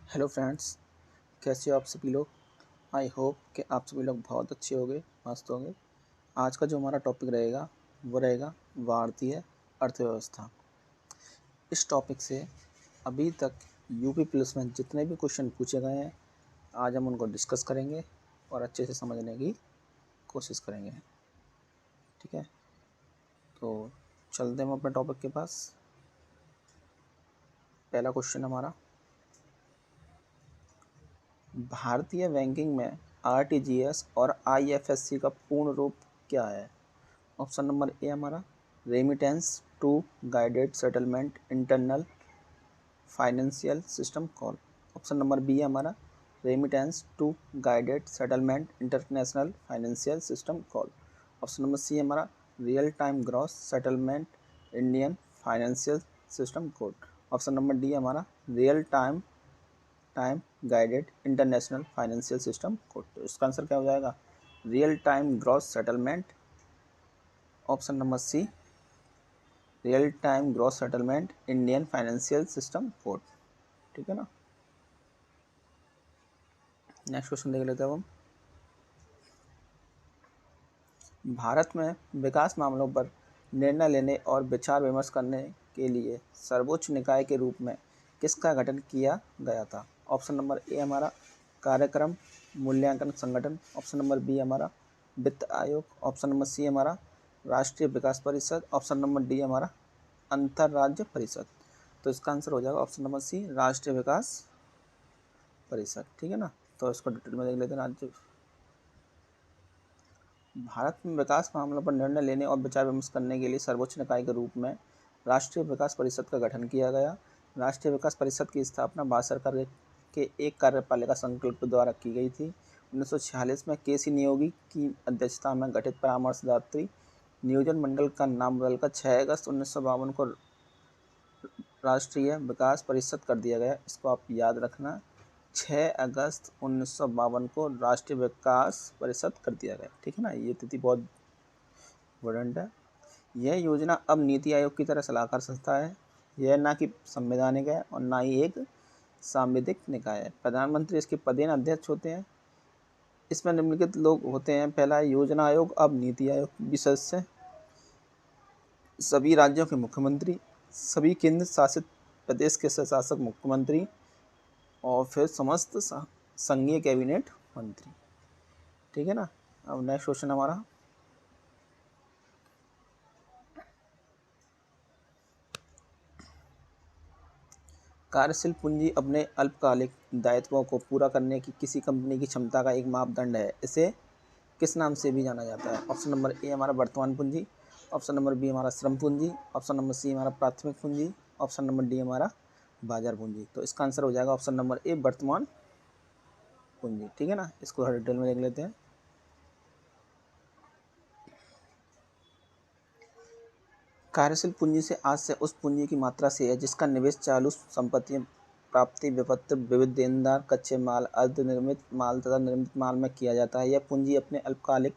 Hello friends, कैसे हो आप सभी लोग। आई होप कि आप सभी लोग बहुत अच्छे होंगे, मस्त होंगे। आज का जो हमारा टॉपिक रहेगा वो रहेगा भारतीय अर्थव्यवस्था। इस टॉपिक से अभी तक यूपी पुलिस में जितने भी क्वेश्चन पूछे गए हैं, आज हम उनको डिस्कस करेंगे और अच्छे से समझने की कोशिश करेंगे। ठीक है, तो चलते हैं हम अपने टॉपिक के पास। पहला क्वेश्चन हमारा, भारतीय बैंकिंग में आरटीजीएस और आईएफएससी का पूर्ण रूप क्या है। ऑप्शन नंबर ए हमारा remittance to guided settlement internal financial system call. Option number B हमारा remittance to guided settlement international financial system call. Option number C हमारा real time gross settlement Indian financial system code. Option number D हमारा real time guided international financial system code. तो इसका answer क्या हो जाएगा, real time gross settlement. Option number C real time gross settlement Indian financial system code. ठीक है ना। Next question देख लेते हैं हम। भारत में विकास मामलों पर निर्णय लेने और विचार विमर्श करने के लिए सर्वोच्च निकाय के रूप में किसका गठन किया गया था। ऑप्शन नंबर ए हमारा कार्यक्रम मूल्यांकन संगठन। ऑप्शन नंबर बी हमारा वित्त आयोग। ऑप्शन नंबर सी हमारा राष्ट्रीय विकास परिषद। ऑप्शन नंबर डी हमारा अंतर्राज्य परिषद। तो इसका आंसर हो जाएगा ऑप्शन नंबर सी राष्ट्रीय विकास परिषद। ठीक है ना, तो इसको डिटेल में देख लेते हैं। राज्य भारत में विकास मामलों पर निर्णय लेने और विचार विमर्श करने के लिए सर्वोच्च निकाय के रूप में राष्ट्रीय विकास परिषद का गठन किया गया। राष्ट्रीय विकास परिषद की स्थापना भारत सरकार के एक कार्यपालिका संकल्प द्वारा की गई थी। 1946 में केसी नियोगी की अध्यक्षता में गठित परामर्शदात्री नियोजन मंडल का नाम बदलकर 6 अगस्त 1952 को राष्ट्रीय विकास परिषद कर दिया गया। इसको आप याद रखना, 6 अगस्त 1952 को राष्ट्रीय विकास परिषद कर दिया गया। ठीक है ना, ये तिथि बहुत इम्पोर्टेंट है। यह योजना अब नीति आयोग की तरह सलाहकार संस्था है। यह ना कि संवैधानिक है और ना ही एक सांविधिक निकाय है। प्रधानमंत्री इसके पदेन अध्यक्ष होते हैं। इसमें निम्नलिखित लोग होते हैं। पहला है योजना आयोग, अब नीति आयोग भी सदस्य, सभी राज्यों के मुख्यमंत्री, सभी केंद्र शासित प्रदेश के शासक मुख्यमंत्री और फिर समस्त संघीय कैबिनेट मंत्री। ठीक है ना। अब नेक्स्ट क्वेश्चन हमारा, कार्यशील पूंजी अपने अल्पकालिक दायित्वों को पूरा करने की किसी कंपनी की क्षमता का एक मापदंड है। इसे किस नाम से भी जाना जाता है। ऑप्शन नंबर ए हमारा वर्तमान पूंजी। ऑप्शन नंबर बी हमारा श्रम पूंजी। ऑप्शन नंबर सी हमारा प्राथमिक पूंजी। ऑप्शन नंबर डी हमारा बाजार पूंजी। तो इसका आंसर हो जाएगा ऑप्शन नंबर ए वर्तमान पूंजी। ठीक है ना, इसको हर डिटेल में देख लेते हैं। कार्यशील पूंजी से आज से उस पूंजी की मात्रा से है जिसका निवेश चालू संपत्तियों, प्राप्ति विपत्र, विविध देनदार, कच्चे माल, अर्धनिर्मित माल तथा निर्मित माल में किया जाता है। यह पूंजी अपने अल्पकालिक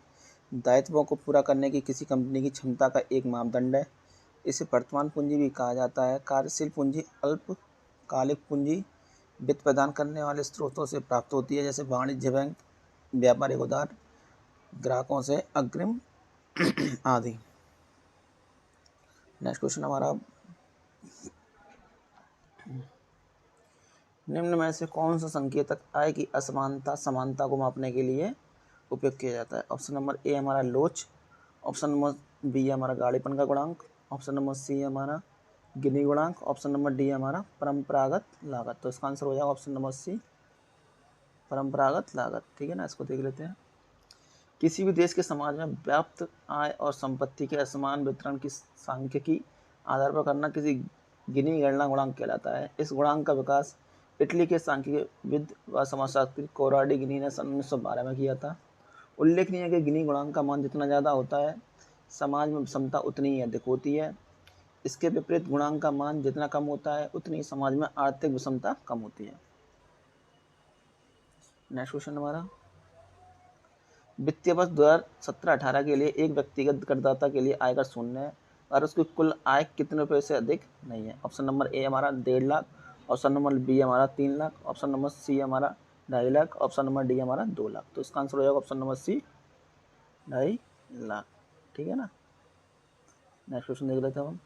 दायित्वों को पूरा करने की किसी कंपनी की क्षमता का एक मापदंड है। इसे वर्तमान पूंजी भी कहा जाता है। कार्यशील पूंजी अल्पकालिक पूंजी वित्त प्रदान करने वाले स्रोतों से प्राप्त होती है, जैसे वाणिज्य बैंक, व्यापारिक उधार, ग्राहकों से अग्रिम आदि। नेक्स्ट क्वेश्चन हमारा, निम्न में से कौन सा संकेतक आय की असमानता समानता को मापने के लिए उपयोग किया जाता है। ऑप्शन नंबर ए हमारा लोच। ऑप्शन नंबर बी हमारा गाड़ीपन का गुणांक। ऑप्शन नंबर सी हमारा गिनी गुणांक। ऑप्शन नंबर डी हमारा परंपरागत लागत। तो इसका आंसर हो जाएगा ऑप्शन नंबर सी परंपरागत लागत। ठीक है ना, इसको देख लेते हैं। किसी भी देश के समाज में व्याप्त आय और संपत्ति के असमान वितरण की सांख्यिकी आधार पर करना किसी गिनी गणना गुणांक कहलाता है। इस गुणांक का विकास इटली के सांख्यिकीविद व समाजशास्त्री कोराडी गिनी ने सन 1912 में किया था। उल्लेखनीय है कि गिनी गुणांक का मान जितना ज़्यादा होता है, समाज में विषमता उतनी ही अधिक होती है। इसके विपरीत गुणांक का मान जितना कम होता है, उतनी समाज में आर्थिक विषमता कम होती है। नेक्स्ट क्वेश्चन हमारा, वित्तीय वर्ष 2017-18 के लिए एक व्यक्तिगत करदाता के लिए आयकर शून्य है और उसकी कुल आय कितने रुपए से अधिक नहीं है। ऑप्शन नंबर ए हमारा 1.5 लाख। ऑप्शन नंबर बी हमारा 3 लाख, ऑप्शन नंबर सी हमारा 2.5 लाख, ऑप्शन नंबर डी हमारा 2 लाख। तो इसका आंसर हो जाएगा ऑप्शन नंबर सी 2.5 लाख। ठीक है ना। नेक्स्ट क्वेश्चन देख लेते हैं हम।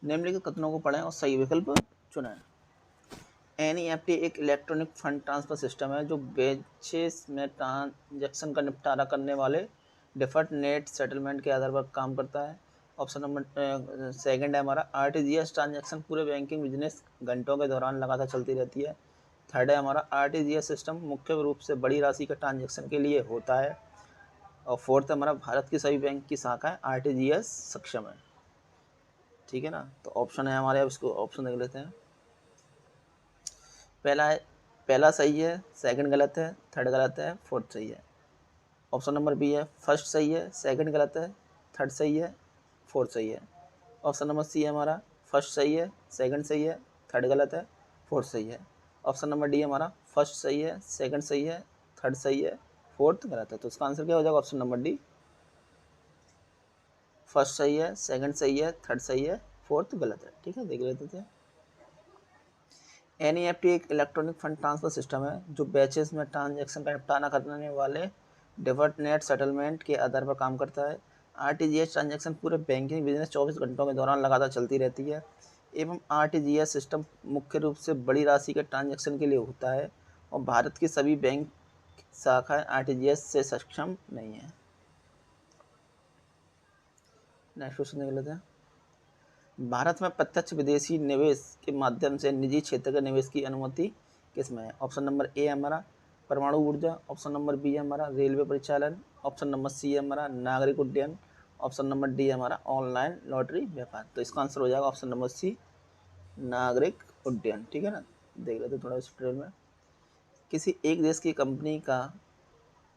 निम्नलिखित कथनों को पढ़ें और सही विकल्प चुनें। एनईएफटी एक इलेक्ट्रॉनिक फंड ट्रांसफर सिस्टम है जो बेचेस में ट्रांजैक्शन का निपटारा करने वाले डिफर्ड नेट सेटलमेंट के आधार पर काम करता है। ऑप्शन नंबर सेकंड है हमारा आरटीजीएस ट्रांजैक्शन पूरे बैंकिंग बिजनेस घंटों के दौरान लगातार चलती रहती है। थर्ड है हमारा आरटीजीएस सिस्टम मुख्य रूप से बड़ी राशि के ट्रांजैक्शन के लिए होता है। और फोर्थ हमारा भारत की सभी बैंक की शाखाएं आरटीजीएस सक्षम है। ठीक है ना। तो ऑप्शन है हमारे, अब इसको ऑप्शन देख लेते हैं। पहला सही है, सेकंड गलत है, थर्ड गलत है, फोर्थ सही है। ऑप्शन नंबर बी है फर्स्ट सही है, सेकंड गलत है, थर्ड सही है, फोर्थ सही है। ऑप्शन नंबर सी है हमारा फर्स्ट सही है, सेकंड सही है, थर्ड गलत है, फोर्थ सही है। ऑप्शन नंबर डी हमारा फर्स्ट सही है, सेकंड सही है, थर्ड सही है, फोर्थ गलत है। तो इसका आंसर क्या हो जाएगा? ऑप्शन नंबर डी फर्स्ट सही है, सेकंड सही है, थर्ड सही है, फोर्थ गलत है। ठीक है, देख लेते थे। एनईएफटी एक इलेक्ट्रॉनिक फंड ट्रांसफर सिस्टम है जो बैचेस में ट्रांजैक्शन का निपटारा करने वाले डिफर्ड नेट सेटलमेंट के आधार पर काम करता है। आरटीजीएस ट्रांजैक्शन पूरे बैंकिंग बिजनेस 24 घंटों के दौरान लगातार चलती रहती है एवं आरटीजीएस सिस्टम मुख्य रूप से बड़ी राशि के ट्रांजैक्शन के लिए होता है और भारत की सभी बैंक शाखाएं आरटीजीएस से सक्षम नहीं है। नेक्स्ट क्वेश्चन देख लेते हैं। भारत में प्रत्यक्ष विदेशी निवेश के माध्यम से निजी क्षेत्र के निवेश की अनुमति किसमें है? ऑप्शन नंबर ए हमारा परमाणु ऊर्जा, ऑप्शन नंबर बी हमारा रेलवे परिचालन, ऑप्शन नंबर सी हमारा नागरिक उड्डयन, ऑप्शन नंबर डी हमारा ऑनलाइन लॉटरी व्यापार। तो इसका आंसर हो जाएगा ऑप्शन नंबर सी नागरिक उड्डयन। ठीक है ना। देख लेते थोड़ा इस ट्रेल में। किसी एक देश की कंपनी का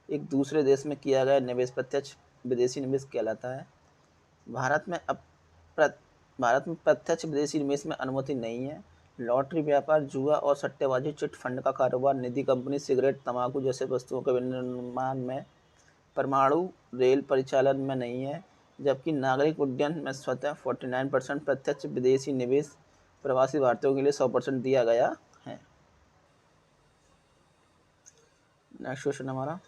एक दूसरे देश में किया गया निवेश प्रत्यक्ष विदेशी निवेश कहलाता है। भारत में प्रत्यक्ष विदेशी निवेश में अनुमति नहीं है। लॉटरी व्यापार, जुआ और सट्टेबाजी, चिट फंड का कारोबार, निधि कंपनी, सिगरेट, तंबाकू जैसे वस्तुओं के विनिर्माण में, परमाणु रेल परिचालन में नहीं है। जबकि नागरिक उड्डयन में स्वतः 49% प्रत्यक्ष विदेशी निवेश प्रवासी भारतीयों के लिए 100% दिया गया है। नेक्स्ट क्वेश्चन हमारा,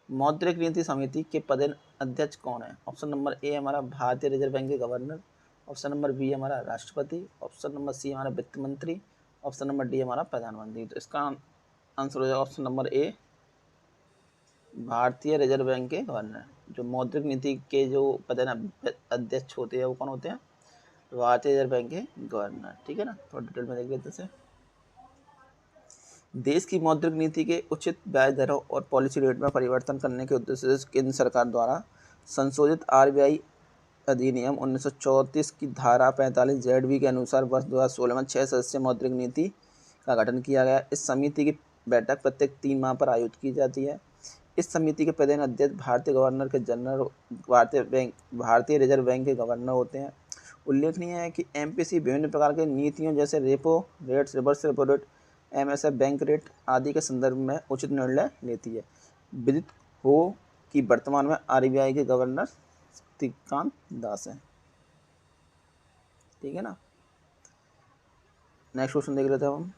मौद्रिक नीति समिति के पदेन अध्यक्ष कौन है? ऑप्शन नंबर ए हमारा भारतीय रिजर्व बैंक के गवर्नर, ऑप्शन नंबर बी हमारा राष्ट्रपति, ऑप्शन नंबर सी हमारा वित्त मंत्री, ऑप्शन नंबर डी हमारा प्रधानमंत्री। तो इसका आंसर हो जाएगा ऑप्शन नंबर ए भारतीय रिजर्व बैंक के गवर्नर। जो मौद्रिक नीति के जो पदेन अध्यक्ष होते हैं वो कौन होते हैं? भारतीय रिजर्व बैंक के गवर्नर। ठीक है ना। थोड़ा डिटेल में देख लेते हैं। देश की मौद्रिक नीति के उचित ब्याज दरों और पॉलिसी रेट में परिवर्तन करने के उद्देश्य से केंद्र सरकार द्वारा संशोधित आरबीआई अधिनियम 1934 की धारा 45 ZB के अनुसार वर्ष 2016 में 6 सदस्यीय मौद्रिक नीति का गठन किया गया। इस समिति की बैठक प्रत्येक 3 माह पर आयोजित की जाती है। इस समिति के प्रधान अध्यक्ष भारतीय गवर्नर के जनरल भारतीय रिजर्व बैंक के गवर्नर होते हैं। उल्लेखनीय है कि एमपीसी विभिन्न प्रकार की नीतियों जैसे repo rate, reverse repo rate, MSF bank rate आदि के संदर्भ में उचित निर्णय लेती है। विदित हो कि वर्तमान में आरबीआई के गवर्नर शक्तिकांत दास है। ठीक है ना। नेक्स्ट क्वेश्चन देख लेते हैं हम।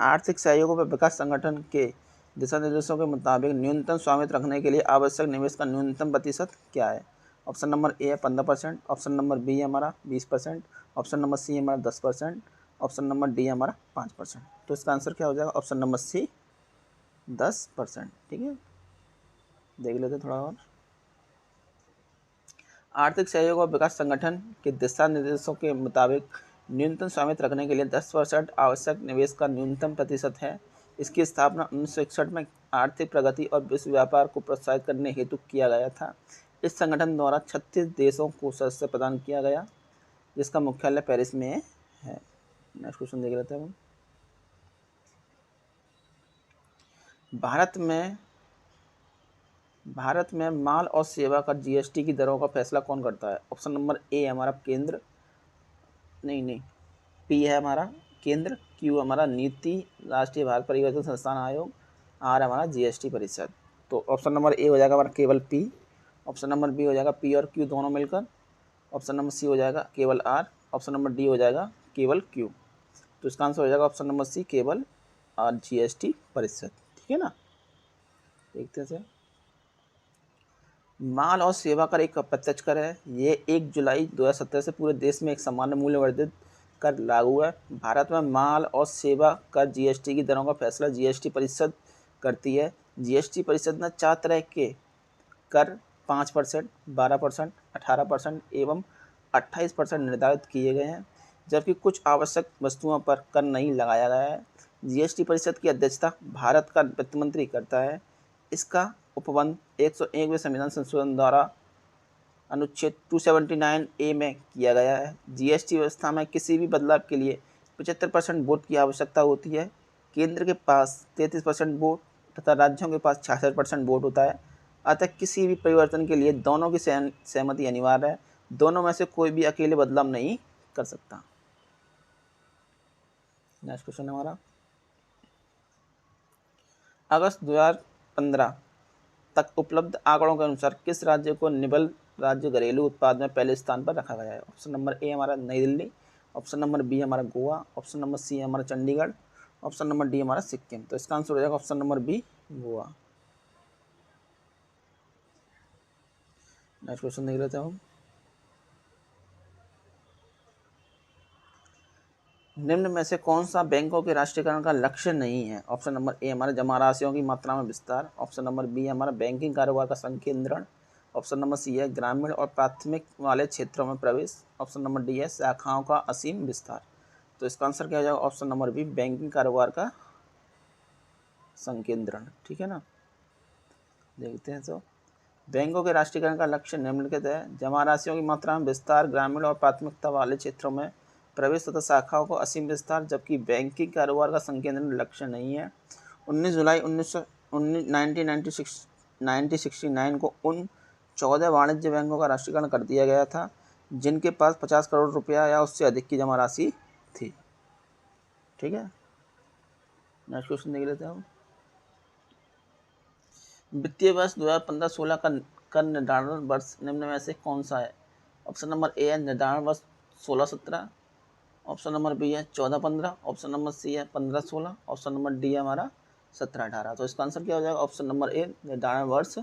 आर्थिक सहयोग व विकास संगठन के दिशा निर्देशों के मुताबिक न्यूनतम स्वामित्व रखने के लिए आवश्यक निवेश का न्यूनतम प्रतिशत क्या है? ऑप्शन नंबर ए है 15%, ऑप्शन नंबर बी हमारा 20%, ऑप्शन नंबर सी हमारा 10%, ऑप्शन नंबर डी हमारा 5%। तो इसका आंसर क्या हो जाएगा? Option number C 10%। ठीक है, देख लेते थोड़ा और। आर्थिक सहयोग और विकास संगठन के दिशा निर्देशों के मुताबिक न्यूनतम स्वामित्व रखने के लिए 10% आवश्यक निवेश का न्यूनतम प्रतिशत है। इसकी स्थापना 1961 में आर्थिक प्रगति और विश्व व्यापार को प्रोत्साहित करने हेतु किया गया था। इस संगठन द्वारा 36 देशों को सदस्य प्रदान किया गया, जिसका मुख्यालय पेरिस में है। नेक्स्ट क्वेश्चन देख लेते हैं हम। भारत में माल और सेवा कर जीएसटी की दरों का फैसला कौन करता है? ऑप्शन नंबर ए हमारा केंद्र, पी है हमारा केंद्र, क्यू हमारा नीति राष्ट्रीय भारत परिवर्तन संस्थान आयोग, आर हमारा जीएसटी परिषद। तो ऑप्शन नंबर ए हो जाएगा हमारा केवल पी, ऑप्शन नंबर बी हो जाएगा पी और क्यू दोनों मिलकर, ऑप्शन नंबर सी हो जाएगा केवल आर, ऑप्शन नंबर डी हो जाएगा केवल क्यू। तो इसका आंसर हो जाएगा ऑप्शन नंबर सी केवल आर जीएसटी परिषद। ठीक है ना, देखते हैं सर। माल और सेवा कर एक अप्रत्यक्ष कर है। ये 1 जुलाई 2017 से पूरे देश में एक सामान्य मूल्य वर्धित कर लागू है। भारत में माल और सेवा कर जीएसटी की दरों का फैसला जीएसटी परिषद करती है। जीएसटी परिषद में 4 तरह के कर 5%, 12%, 18% एवं 28% निर्धारित किए गए हैं, जबकि कुछ आवश्यक वस्तुओं पर कर नहीं लगाया गया है। जीएसटी परिषद की अध्यक्षता भारत का वित्त मंत्री करता है। इसका उपबंध 101वें संविधान संशोधन द्वारा अनुच्छेद 279 ए में किया गया है। जीएसटी व्यवस्था में किसी भी बदलाव के लिए 75% वोट की आवश्यकता होती है। केंद्र के पास 33% वोट तथा राज्यों के पास 66% वोट होता है। अतः किसी भी परिवर्तन के लिए दोनों की सहमति अनिवार्य है। दोनों में से कोई भी अकेले बदलाव नहीं कर सकता। नेक्स्ट क्वेश्चन है हमारा, अगस्त 2015 तक उपलब्ध आंकड़ों के अनुसार किस राज्य को निबल राज्य घरेलू उत्पाद में पहले स्थान पर रखा गया है? ऑप्शन नंबर ए हमारा नई दिल्ली, ऑप्शन नंबर बी हमारा गोवा, ऑप्शन नंबर सी हमारा चंडीगढ़, ऑप्शन नंबर डी हमारा सिक्किम। तो इसका आंसर हो जाएगा option number B Goa. Next question देख लेते हैं हम। निम्न में से कौन सा बैंकों के राष्ट्रीयकरण का लक्ष्य नहीं है? ऑप्शन नंबर ए हमारा जमा राशियों की मात्रा में विस्तार, ऑप्शन नंबर बी हमारा बैंकिंग कारोबार का संकेंद्रण, ऑप्शन नंबर सी है ग्रामीण और प्राथमिक वाले क्षेत्रों में प्रवेश, ऑप्शन नंबर डी है शाखाओं का असीम विस्तार। तो इसका आंसर क्या हो जाएगा? ऑप्शन नंबर बी बैंकिंग कारोबार का संकेंद्रण। ठीक है ना, देखते हैं। तो बैंकों के राष्ट्रीयकरण का लक्ष्य निम्नलिखित है: जमा राशियों की मात्रा में विस्तार, ग्रामीण और प्राथमिकता वाले क्षेत्रों में प्रवेश तथा शाखाओं को असीम विस्तार, जबकि बैंकिंग कारोबार का संकेंद्रण लक्ष्य नहीं है। 19 जुलाई 1969 को उन 14 वाणिज्य बैंकों का राष्ट्रीयकरण कर दिया गया था जिनके पास 50 करोड़ रुपया या उससे अधिक की जमा राशि थी। ठीक है, नेक्स्ट क्वेश्चन देख लेते हैं हम। वित्तीय वर्ष 2015-16 का निर्धारण वर्ष निम्न में से कौन सा है? ऑप्शन नंबर ए है निर्धारण वर्ष 16-17, ऑप्शन नंबर बी है 14-15, ऑप्शन नंबर सी है 15-16, ऑप्शन नंबर डी है हमारा 17-18। तो इसका आंसर क्या हो जाएगा? ऑप्शन नंबर ए निर्धारण वर्ष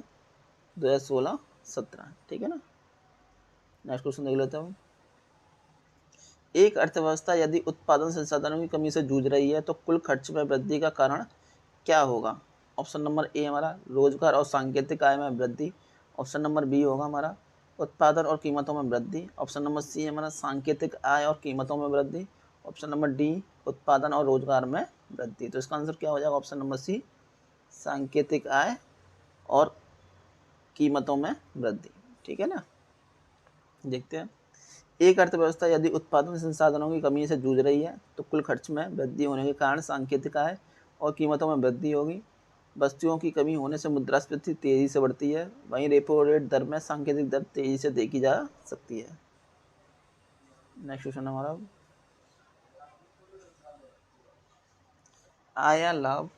2016-17। ठीक है ना, नेक्स्ट क्वेश्चन देख लेते हैं हम। एक अर्थव्यवस्था यदि उत्पादन संसाधनों की कमी से जूझ रही है तो कुल खर्च में वृद्धि का कारण क्या होगा? ऑप्शन नंबर ए हमारा रोजगार और सांकेतिक आय में वृद्धि, ऑप्शन नंबर बी होगा हमारा उत्पादन और कीमतों में वृद्धि, ऑप्शन नंबर सी हमारा सांकेतिक आय और कीमतों में वृद्धि, ऑप्शन नंबर डी उत्पादन और रोजगार में वृद्धि। तो इसका आंसर क्या हो जाएगा? ऑप्शन नंबर सी सांकेतिक आय और कीमतों में वृद्धि। ठीक है ना, देखते हैं। एक अर्थव्यवस्था यदि उत्पादन संसाधनों की कमी से जूझ रही है तो कुल खर्च में वृद्धि होने के कारण सांकेतिक आय और कीमतों में वृद्धि होगी। वस्तुओं की कमी होने से मुद्रास्फीति तेजी से बढ़ती है, वहीं रेपो रेट दर में सांकेतिक दर तेजी से देखी जा सकती है। नेक्स्ट क्वेश्चन हमारा, आय या लाभ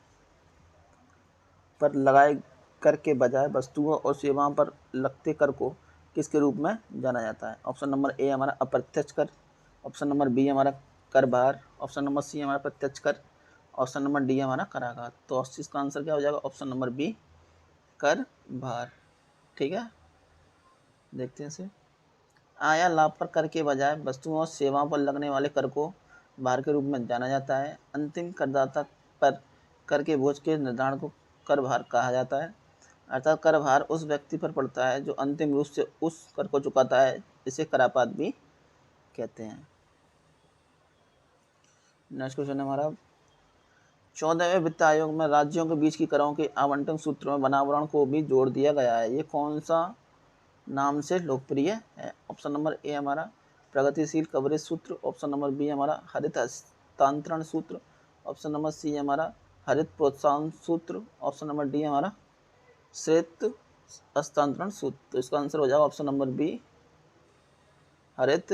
पर लगाए कर के बजाय वस्तुओं और सेवाओं पर लगते कर को किसके रूप में जाना जाता है? ऑप्शन नंबर ए हमारा अप्रत्यक्ष कर, ऑप्शन नंबर बी हमारा कर भार, ऑप्शन नंबर सी हमारा प्रत्यक्ष कर, ऑप्शन नंबर डी हमारा कराघात। तो इसका आंसर क्या हो जाएगा? ऑप्शन नंबर बी कर भार। ठीक है, देखते हैं इसे। आय या लाभ पर कर के बजाय वस्तुओं और सेवाओं पर लगने वाले कर को भार के रूप में जाना जाता है। अंतिम करदाता पर कर के बोझ के निर्धारण को कर भार कहा जाता है। अर्थात कर भार उस व्यक्ति पर पड़ता है जो अंतिम रूप से उस कर को चुकाता है, इसे करापात भी कहते हैं। नेक्स्ट क्वेश्चन है हमारा, 14वें वित्त आयोग में राज्यों के बीच की करों के आवंटन सूत्र में बनावरण को भी जोड़ दिया गया है। ये कौन सा नाम से लोकप्रिय है? ऑप्शन नंबर ए हमारा प्रगतिशील कवरेज सूत्र, ऑप्शन नंबर बी हमारा हरित हस्तांतरण सूत्र, ऑप्शन नंबर सी हमारा हरित प्रोत्साहन सूत्र, ऑप्शन नंबर डी हमारा श्वेत हस्तांतरण सूत्र। तो इसका आंसर हो जाएगा ऑप्शन नंबर बी हरित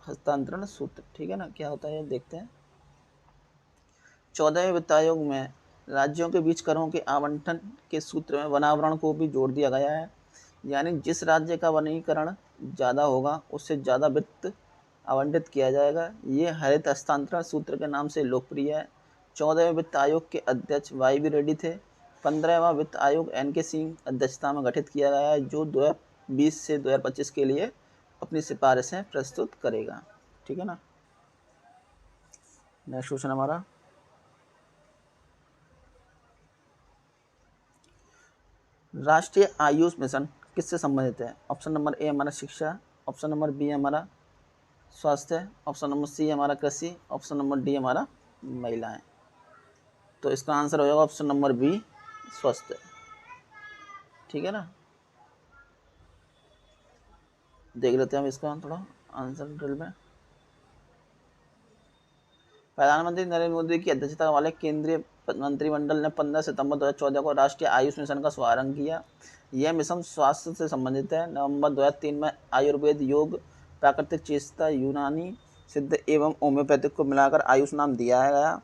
हस्तांतरण सूत्र। ठीक है ना, क्या होता है देखते हैं। 14वें वित्त आयोग में राज्यों के बीच करों के आवंटन के सूत्र में बनावरण को भी जोड़ दिया गया है। यानी जिस राज्य का वनीकरण ज़्यादा होगा उससे ज़्यादा वित्त आवंटित किया जाएगा। ये हरित हस्तांतरण सूत्र के नाम से लोकप्रिय है। 14वें वित्त आयोग के अध्यक्ष वाई बी रेड्डी थे। 15वां वित्त आयोग एन के सिंह अध्यक्षता में गठित किया गया है, जो 2020 से 2025 के लिए अपनी सिफारिशें प्रस्तुत करेगा। ठीक है ना। नेक्स्ट क्वेश्चन हमारा, राष्ट्रीय आयुष मिशन किससे संबंधित है? ऑप्शन नंबर ए हमारा शिक्षा, ऑप्शन नंबर बी हमारा स्वास्थ्य, ऑप्शन नंबर सी हमारा कृषि, ऑप्शन नंबर डी हमारा महिलाएं। तो इसका आंसर हो जाएगा ऑप्शन नंबर बी स्वास्थ्य। ठीक है ना। देख लेते हैं हम इसका थोड़ा आंसर डिटेल में। प्रधानमंत्री नरेंद्र मोदी की अध्यक्षता वाले केंद्रीय मंत्रिमंडल ने 15 सितंबर 2014 को राष्ट्रीय आयुष मिशन का शुभारंभ किया। यह मिशन स्वास्थ्य से संबंधित है। नवंबर 2003 में आयुर्वेद, योग, प्राकृतिक चिकित्सा, यूनानी सिद्ध एवं होम्योपैथिक को मिलाकर आयुष नाम दिया गया।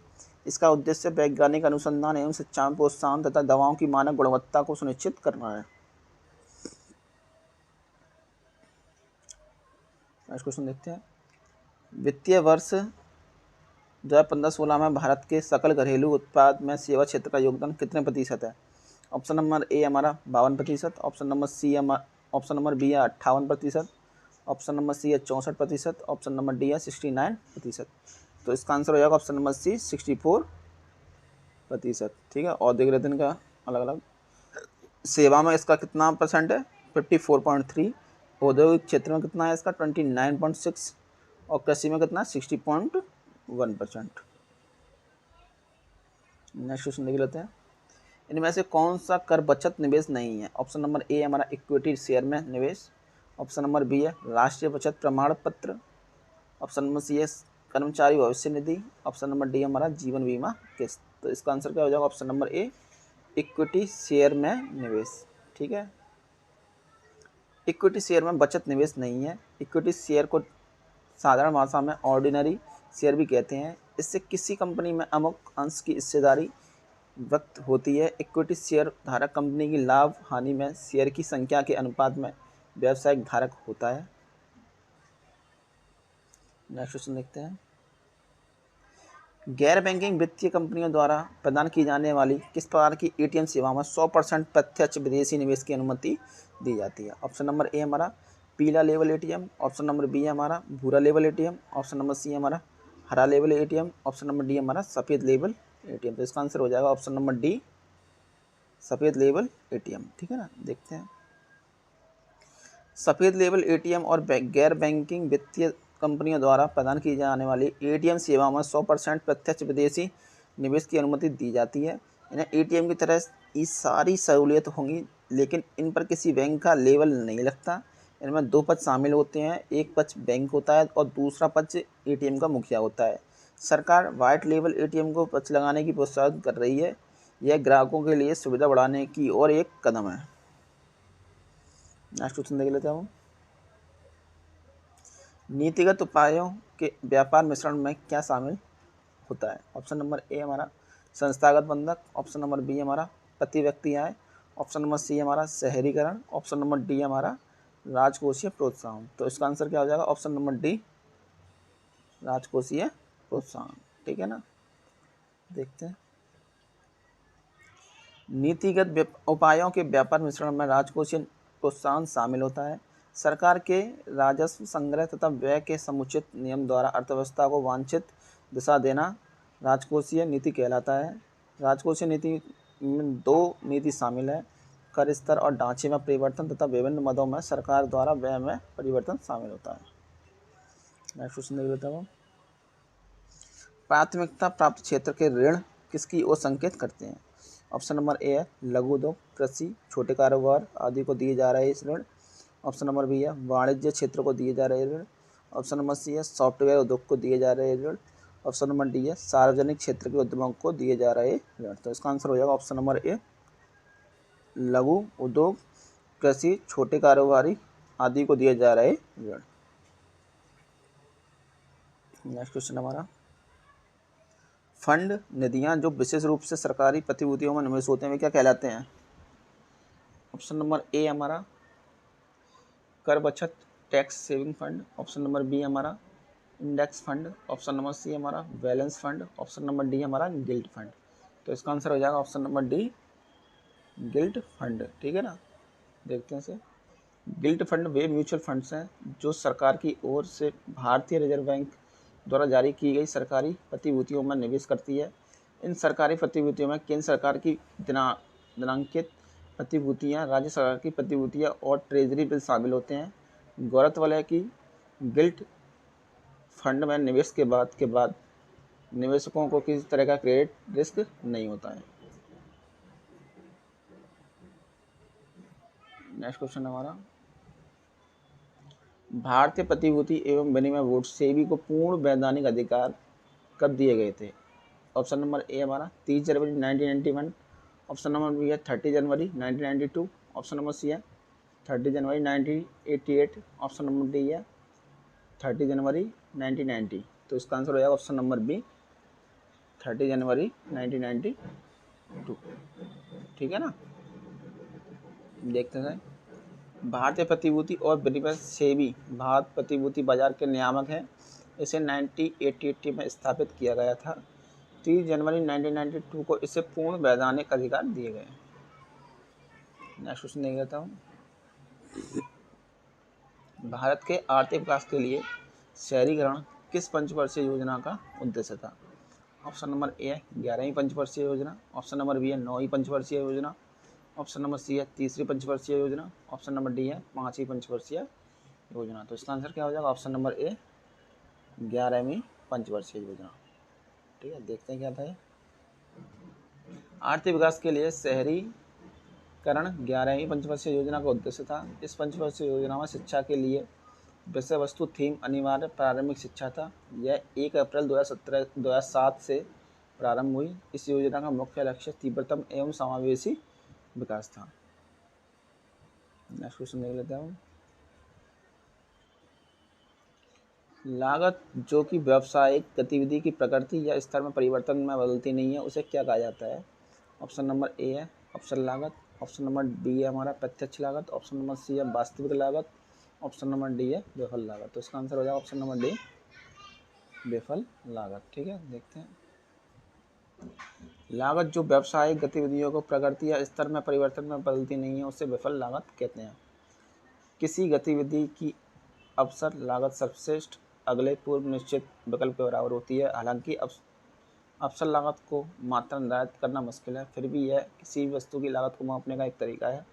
इसका उद्देश्य वैज्ञानिक अनुसंधान एवं शिक्षा में प्रोत्साहन तथा दवाओं की मानक गुणवत्ता को सुनिश्चित करना है। नेक्स्ट क्वेश्चन देखते हैं। वित्तीय वर्ष 2015-16 में भारत के सकल घरेलू उत्पाद में सेवा क्षेत्र का योगदान कितने प्रतिशत है? ऑप्शन नंबर ए हमारा 52%, ऑप्शन नंबर बी है 58%, ऑप्शन नंबर सी है 64%, ऑप्शन नंबर डी है 69%। तो इसका आंसर हो जाएगा ऑप्शन नंबर सी 64%। ठीक है। और देख लेते हैं इनका अलग अलग। सेवा में इसका कितना परसेंट है? 54.3। औद्योगिक क्षेत्र में कितना है इसका? 29.6। और कृषि में कितना? 60.1%। नेक्स्ट क्वेश्चन देख लेते हैं। इनमें से कौन सा कर बचत निवेश नहीं है? ऑप्शन नंबर ए हमारा इक्विटी शेयर में निवेश, ऑप्शन नंबर बी है राष्ट्रीय बचत प्रमाण पत्र, ऑप्शन नंबर सी है कर्मचारी भविष्य निधि, ऑप्शन नंबर डी हमारा जीवन बीमा किस्त। तो इसका आंसर क्या हो जाएगा? Option number a equity share में निवेश। ठीक है। इक्विटी शेयर में बचत निवेश नहीं है। इक्विटी शेयर को साधारण भाषा में ऑर्डिनरी शेयर भी कहते हैं। इससे किसी कंपनी में अमुक अंश की हिस्सेदारी व्यक्त होती है। इक्विटी शेयर धारक कंपनी की लाभ हानि में शेयर की संख्या के अनुपात में व्यावसायिक धारक होता है। नेक्स्ट क्वेश्चन देखते हैं। गैर बैंकिंग वित्तीय कंपनियों द्वारा प्रदान की जाने वाली किस प्रकार की एटीएम सेवा में 100% प्रत्यक्ष विदेशी निवेश की अनुमति दी जाती है? ऑप्शन नंबर ए हमारा पीला लेवल एटीएम, ऑप्शन नंबर बी हमारा भूरा लेवल एटीएम, ऑप्शन नंबर सी हमारा हरा लेवल एटीएम, ऑप्शन नंबर डी हमारा सफ़ेद लेवल एटीएम। तो इसका आंसर हो जाएगा ऑप्शन नंबर डी सफ़ेद लेवल एटीएम। ठीक है ना। देखते हैं। सफ़ेद लेवल एटीएम और गैर बैंकिंग वित्तीय कंपनियों द्वारा प्रदान की जाने वाली एटीएम सेवा में 100% प्रत्यक्ष विदेशी निवेश की अनुमति दी जाती है। इन्हें एटीएम की तरह ये सारी सहूलियत होंगी, लेकिन इन पर किसी बैंक का लेबल नहीं लगता। इनमें दो पक्ष शामिल होते हैं, एक पक्ष बैंक होता है और दूसरा पक्ष एटीएम का मुखिया होता है। सरकार वाइट लेबल एटीएम को पक्ष लगाने की प्रोत्साहित कर रही है। यह ग्राहकों के लिए सुविधा बढ़ाने की ओर एक कदम है। नेक्स्ट क्वेश्चन देख लेते हैं हम। नीतिगत उपायों के व्यापार मिश्रण में क्या शामिल होता है? ऑप्शन नंबर ए हमारा संस्थागत बंधक, ऑप्शन नंबर बी हमारा प्रति व्यक्ति आय, ऑप्शन नंबर सी हमारा शहरीकरण, ऑप्शन नंबर डी हमारा राजकोषीय प्रोत्साहन। तो इसका आंसर क्या हो जाएगा? ऑप्शन नंबर डी राजकोषीय प्रोत्साहन। ठीक है ना। देखते हैं। नीतिगत उपायों के व्यापार मिश्रण में राजकोषीय प्रोत्साहन शामिल होता है। सरकार के राजस्व संग्रह तथा व्यय के समुचित नियम द्वारा अर्थव्यवस्था को वांछित दिशा देना राजकोषीय नीति कहलाता है। राजकोषीय नीति में दो नीति शामिल है, कर स्तर और ढांचे में परिवर्तन तथा विभिन्न मदों में सरकार द्वारा व्यय में परिवर्तन शामिल होता है। नेक्स्ट क्वेश्चन देख लेते हैं। प्राथमिकता प्राप्त क्षेत्र के ऋण किसकी ओर संकेत करते हैं? ऑप्शन नंबर ए है लघु उद्योग, कृषि, छोटे कारोबार आदि को दिए जा रहे इस ऋण, ऑप्शन नंबर बी है वाणिज्य क्षेत्र को दिए जा रहे ऋण, ऑप्शन नंबर सी है सॉफ्टवेयर उद्योग को दिए जा रहे ऋण, ऑप्शन नंबर डी है सार्वजनिक क्षेत्र के उद्यमों को दिए जा रहे ऋण। तो इसका आंसर हो जाएगा ऑप्शन नंबर ए लघु उद्योग, कृषि, छोटे कारोबारी आदि को दिए जा रहे ऋण। नेक्स्ट क्वेश्चन हमारा, फंड निधियां जो विशेष रूप से सरकारी प्रतिभूतियों में निवेश होते हैं वे क्या कहलाते हैं? ऑप्शन नंबर ए हमारा कर बचत tax saving fund, option number B हमारा index fund, option number C हमारा balance fund, option number D हमारा गिल्ट फंड। तो इसका आंसर हो जाएगा option number D gilt fund. ठीक है ना, देखते हैं इसे। गिल्ट फंड वे म्यूचुअल फंड्स हैं जो सरकार की ओर से भारतीय रिजर्व बैंक द्वारा जारी की गई सरकारी प्रतिभूतियों में निवेश करती है। इन सरकारी प्रतिभूतियों में केंद्र सरकार की दिनांकित प्रतिभूतियां, राज्य सरकार की प्रतिभूतियां और ट्रेजरी बिल शामिल होते हैं। गौरतलब है कि गिल्ट फंड में निवेश के बाद निवेशकों को किसी तरह का क्रेडिट रिस्क नहीं होता है। नेक्स्ट क्वेश्चन हमारा, भारतीय प्रतिभूति एवं विनिमय बोर्ड सेबी को पूर्ण वैधानिक अधिकार कब दिए गए थे? ऑप्शन नंबर ए हमारा 30 जनवरी 1991, ऑप्शन नंबर बी है 30 जनवरी 1992, ऑप्शन नंबर सी है 30 जनवरी 1988, ऑप्शन नंबर डी है 30 जनवरी 1990। तो इसका आंसर हो जाएगा ऑप्शन नंबर बी 30 जनवरी 1992। ठीक है ना, देखते हैं। भारतीय प्रतिभूति और विनिमय सेबी भारत प्रतिभूति बाजार के नियामक हैं। इसे 1988 में स्थापित किया गया था। 30 जनवरी 1992 को इसे पूर्ण वैधानिक अधिकार दिए गए। नेक्स्ट क्वेश्चन देख लेता हूँ। भारत के आर्थिक विकास के लिए शहरीकरण किस पंचवर्षीय योजना का उद्देश्य था? ऑप्शन नंबर ए है 11वीं पंचवर्षीय योजना, ऑप्शन नंबर बी है 9वीं पंचवर्षीय योजना, ऑप्शन नंबर सी है 3री पंचवर्षीय योजना, ऑप्शन नंबर डी है 5वीं पंचवर्षीय योजना। तो इसका आंसर क्या हो जाएगा? ऑप्शन नंबर ए 11वीं पंचवर्षीय योजना। ठीक है, देखते हैं क्या था। आर्थिक विकास के लिए शहरीकरण 11वीं पंचवर्षीय योजना का उद्देश्य था। इस पंचवर्षीय योजना में शिक्षा के लिए विषय वस्तु थीम अनिवार्य प्रारंभिक शिक्षा था। यह 1 अप्रैल 2007 से प्रारंभ हुई। इस योजना का मुख्य लक्ष्य तीव्रतम एवं समावेशी विकास था। नेक्स्ट क्वेश्चन देख लेते हैं। लागत जो कि व्यावसायिक गतिविधि की प्रकृति या स्तर में परिवर्तन में बदलती नहीं है, उसे क्या कहा जाता है? ऑप्शन नंबर ए है अवसर लागत, ऑप्शन नंबर बी है हमारा प्रत्यक्ष लागत, ऑप्शन नंबर सी है वास्तविक लागत, ऑप्शन नंबर डी है विफल लागत। तो इसका आंसर हो जाएगा ऑप्शन नंबर डी विफल लागत। ठीक है, देखते हैं। लागत जो व्यावसायिक गतिविधियों को प्रकृति या स्तर में परिवर्तन में बदलती नहीं है, उसे विफल लागत कहते हैं। किसी गतिविधि की अवसर लागत सर्वश्रेष्ठ अगले पूर्व निश्चित विकल्प के बराबर होती है। हालांकि अवसर लागत को मात्रा निर्धारित करना मुश्किल है, फिर भी यह किसी भी वस्तु की लागत को मापने का एक तरीका है।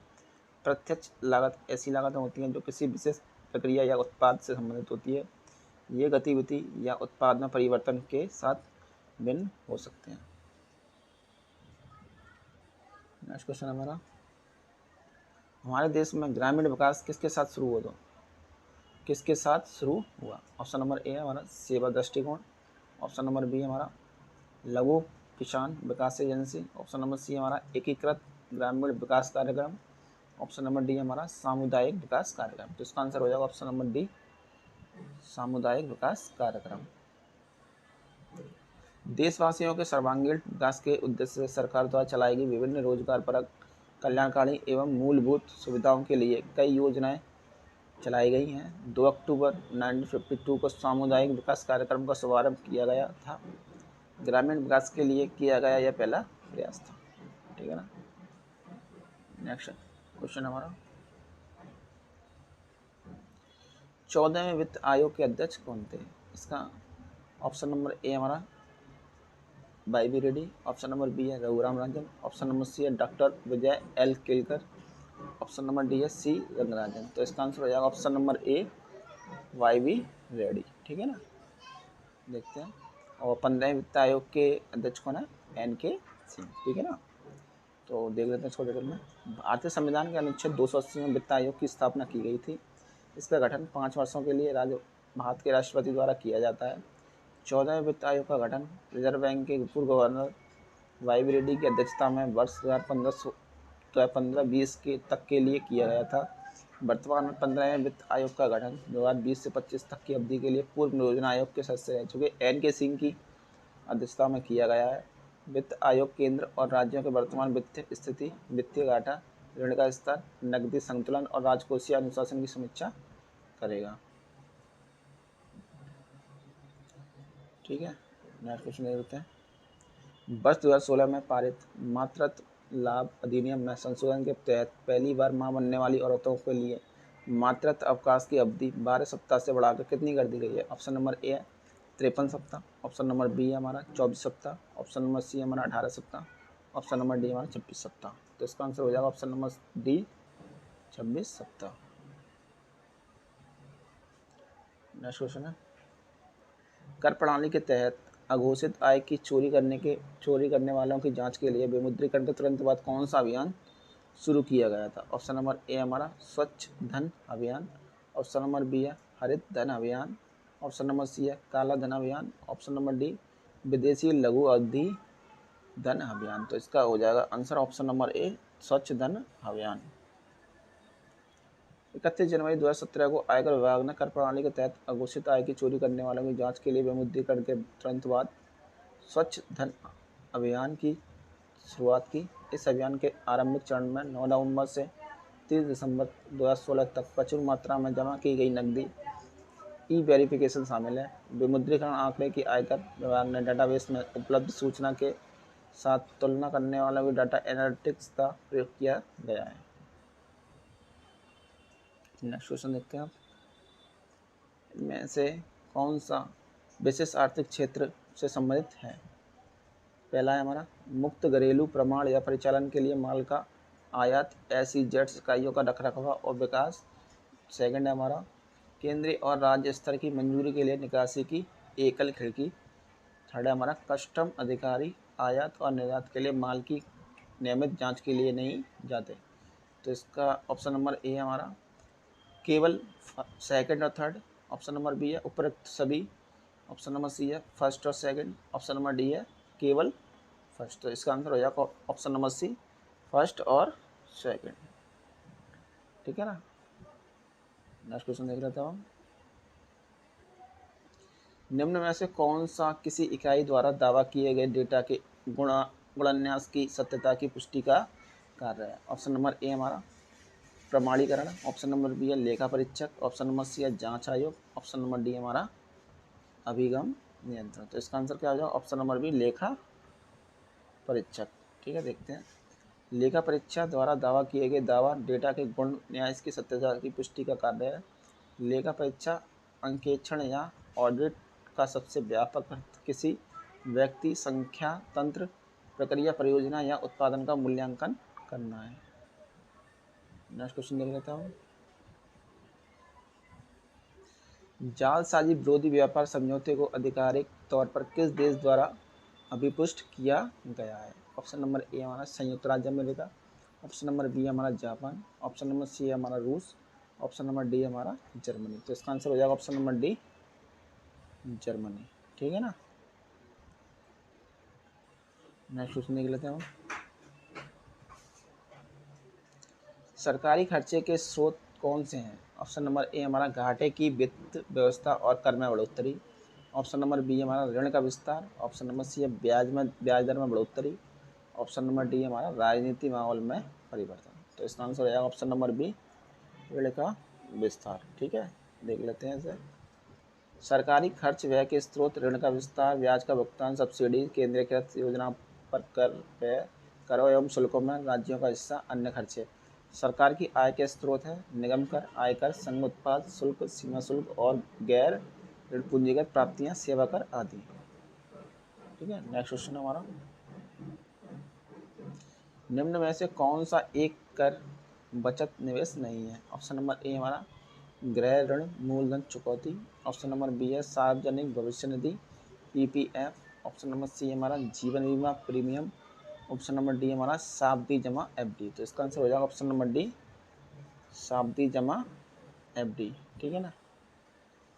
प्रत्यक्ष लागत ऐसी लागतें होती हैं जो किसी विशेष प्रक्रिया या उत्पाद से संबंधित होती है। ये गतिविधि या उत्पाद में परिवर्तन के साथ भिन्न हो सकते हैं। नेक्स्ट क्वेश्चन हमारा, हमारे देश में ग्रामीण विकास किसके साथ शुरू हुआ? ऑप्शन नंबर ए हमारा सेवा दृष्टिकोण, ऑप्शन नंबर बी हमारा लघु किसान विकास एजेंसी, ऑप्शन नंबर सी हमारा एकीकृत ग्रामीण विकास कार्यक्रम, ऑप्शन नंबर डी हमारा सामुदायिक विकास कार्यक्रम। तो इसका आंसर हो जाएगा ऑप्शन नंबर डी सामुदायिक विकास कार्यक्रम। देशवासियों के सर्वांगीण विकास के उद्देश्य से सरकार द्वारा चलाई गई विभिन्न रोजगारपरक कल्याणकारी एवं मूलभूत सुविधाओं के लिए कई योजनाएं चलाई गई हैं। 2 अक्टूबर 1952 को सामुदायिक विकास कार्यक्रम का शुभारंभ किया गया था। ग्रामीण विकास के लिए किया गया यह पहला प्रयास था। ठीक है ना। नेक्स्ट क्वेश्चन हमारा, 14वें वित्त आयोग के अध्यक्ष कौन थे? इसका ऑप्शन नंबर ए हमारा Y B Reddy, option number B है Raghuram Rajan, option number C है doctor Vijay L Kelkar, option number D है सी रंगराजन। तो इसका आंसर हो जाएगा option number A Y B Reddy. ठीक है ना, देखते हैं। और 15वें वित्त आयोग के अध्यक्ष कौन है? एन के सिंह। ठीक है ना, तो देख लेते हैं इसको डिटेल में। भारतीय संविधान के अनुच्छेद 280 में वित्त आयोग की स्थापना की गई थी। इसका गठन 5 वर्षों के लिए भारत के राष्ट्रपति द्वारा किया जाता है। 14वें वित्त आयोग का गठन रिजर्व बैंक के पूर्व गवर्नर वाई बी रेड्डी की अध्यक्षता में वर्ष 2015-20 तक के लिए किया गया था। वर्तमान में 15वें वित्त आयोग का गठन 2020 से 25 तक की अवधि के लिए पूर्व नियोजन आयोग के सदस्य रह चुके एन के सिंह की अध्यक्षता में किया गया है। वित्त आयोग केंद्र और राज्यों के वर्तमान वित्तीय स्थिति, वित्तीय घाटा ऋण का स्तर, नकदी संतुलन और राजकोषीय अनुशासन की समीक्षा करेगा। ठीक है, नेक्स्ट क्वेश्चन देखते हैं। वर्ष 2016 में पारित मातृत्व लाभ अधिनियम में संशोधन के तहत पहली बार मां बनने वाली औरतों के लिए मातृत्व अवकाश की अवधि 12 सप्ताह से बढ़ाकर कितनी कर दी गई है? ऑप्शन नंबर ए 53 सप्ताह, ऑप्शन नंबर बी है हमारा 24 सप्ताह, ऑप्शन नंबर सी हमारा 18 सप्ताह, ऑप्शन नंबर डी हमारा 26 सप्ताह। तो इसका आंसर हो जाएगा ऑप्शन नंबर डी 26 सप्ताह। नेक्स्ट क्वेश्चन है, कर प्रणाली के तहत अघोषित आय की चोरी करने वालों की जांच के लिए विमुद्रीकरण के तुरंत बाद कौन सा अभियान शुरू किया गया था? ऑप्शन नंबर ए हमारा स्वच्छ धन अभियान, ऑप्शन नंबर बी है हरित धन अभियान, ऑप्शन नंबर सी है काला धन अभियान, ऑप्शन नंबर डी विदेशी लघु अवधि धन अभियान। तो इसका हो जाएगा आंसर ऑप्शन नंबर ए स्वच्छ धन अभियान। 31 जनवरी 2017 को आयकर विभाग ने कर प्रणाली के तहत अघोषित आय की चोरी करने वालों की जांच के लिए विमुद्रीकरण के तुरंत बाद स्वच्छ धन अभियान की शुरुआत की। इस अभियान के आरंभिक चरण में 9 नवंबर से 30 दिसंबर 2016 तक प्रचुर मात्रा में जमा की गई नकदी ई वेरिफिकेशन शामिल है। विमुद्रीकरण आंकड़े की आयकर विभाग ने डेटाबेस में उपलब्ध सूचना के साथ तुलना करने वालों की डाटा एनालिटिक्स का प्रयोग किया गया है। नेक्स्ट क्वेश्चन देखते हैं आप, इनमें से कौन सा विशेष आर्थिक क्षेत्र से संबंधित है? पहला है हमारा मुक्त घरेलू प्रमाण या परिचालन के लिए माल का आयात SEZ इकाइयों का रखरखाव और विकास। सेकंड है हमारा केंद्रीय और राज्य स्तर की मंजूरी के लिए निकासी की एकल खिड़की। थर्ड है हमारा कस्टम अधिकारी आयात और निर्यात के लिए माल की नियमित जांच के लिए नहीं जाते। तो इसका ऑप्शन नंबर ए हमारा केवल सेकंड और थर्ड, ऑप्शन नंबर बी है उपरोक्त सभी, ऑप्शन नंबर सी है फर्स्ट और सेकंड, ऑप्शन नंबर डी है केवल फर्स्ट। तो इसका आंसर हो जाएगा ऑप्शन नंबर सी फर्स्ट और सेकंड। ठीक है ना, नेक्स्ट क्वेश्चन देख लेते हैं हम। निम्न में से कौन सा किसी इकाई द्वारा दावा किए गए डेटा के गुणान्यास की सत्यता की पुष्टि का कार्य है? ऑप्शन नंबर ए हमारा प्रमाणीकरण, ऑप्शन नंबर बी है लेखा परीक्षक, ऑप्शन नंबर सी है जांच आयोग, ऑप्शन नंबर डी हमारा अभिगम नियंत्रण। तो इसका आंसर क्या हो जाएगा ऑप्शन नंबर बी लेखा परीक्षक। ठीक है, देखते हैं। लेखा परीक्षा द्वारा दावा किए गए दावा डेटा के गुण न्यास की सत्यता की पुष्टि का कार्य है। लेखा परीक्षा अंकेक्षण या ऑडिट का सबसे व्यापक अर्थ किसी व्यक्ति, संख्या, तंत्र, प्रक्रिया, परियोजना या उत्पादन का मूल्यांकन करना है। नेक्स्ट क्वेश्चन देख लेता हूँ। जालसाजी विरोधी व्यापार समझौते को आधिकारिक तौर पर किस देश द्वारा अभिपुष्ट किया गया है? ऑप्शन नंबर ए हमारा संयुक्त राज्य अमेरिका, ऑप्शन नंबर बी हमारा जापान, ऑप्शन नंबर सी हमारा रूस, ऑप्शन नंबर डी हमारा जर्मनी। तो इसका आंसर हो जाएगा ऑप्शन नंबर डी जर्मनी। ठीक है ना, नेक्स्ट क्वेश्चन देख लेते हैं हम। सरकारी खर्चे के स्रोत कौन से हैं? ऑप्शन नंबर ए हमारा घाटे की वित्त व्यवस्था और कर में बढ़ोतरी, ऑप्शन नंबर बी हमारा ऋण का विस्तार, ऑप्शन नंबर सी है ब्याज दर में बढ़ोतरी, ऑप्शन नंबर डी हमारा राजनीति माहौल में परिवर्तन। तो इसका आंसर हो जाएगा ऑप्शन नंबर बी ऋण का विस्तार। ठीक है, देख लेते हैं इसे। सरकारी खर्च व्यय के स्रोत ऋण का विस्तार, ब्याज का भुगतान, सब्सिडी, केंद्रीकृत योजना पर कर व्यय, करों एवं शुल्कों में राज्यों का हिस्सा, अन्य खर्चे। सरकार की आय के स्रोत है निगम कर, आयकर, संघ उत्पाद शुल्क, सीमा शुल्क और गैर ऋण पूंजीगत प्राप्तियां, सेवा कर आदि। ठीक है, नेक्स्ट क्वेश्चन हमारा, निम्न में से कौन सा एक कर बचत निवेश नहीं है? ऑप्शन नंबर ए हमारा गृह ऋण मूलधन चुकौती, ऑप्शन नंबर बी है सार्वजनिक भविष्य निधि PPF, ऑप्शन नंबर सी हमारा जीवन बीमा प्रीमियम, ऑप्शन नंबर डी हमारा सावधि जमा FD। तो इसका आंसर हो जाएगा ऑप्शन नंबर डी सावधि जमा FD। ठीक है ना,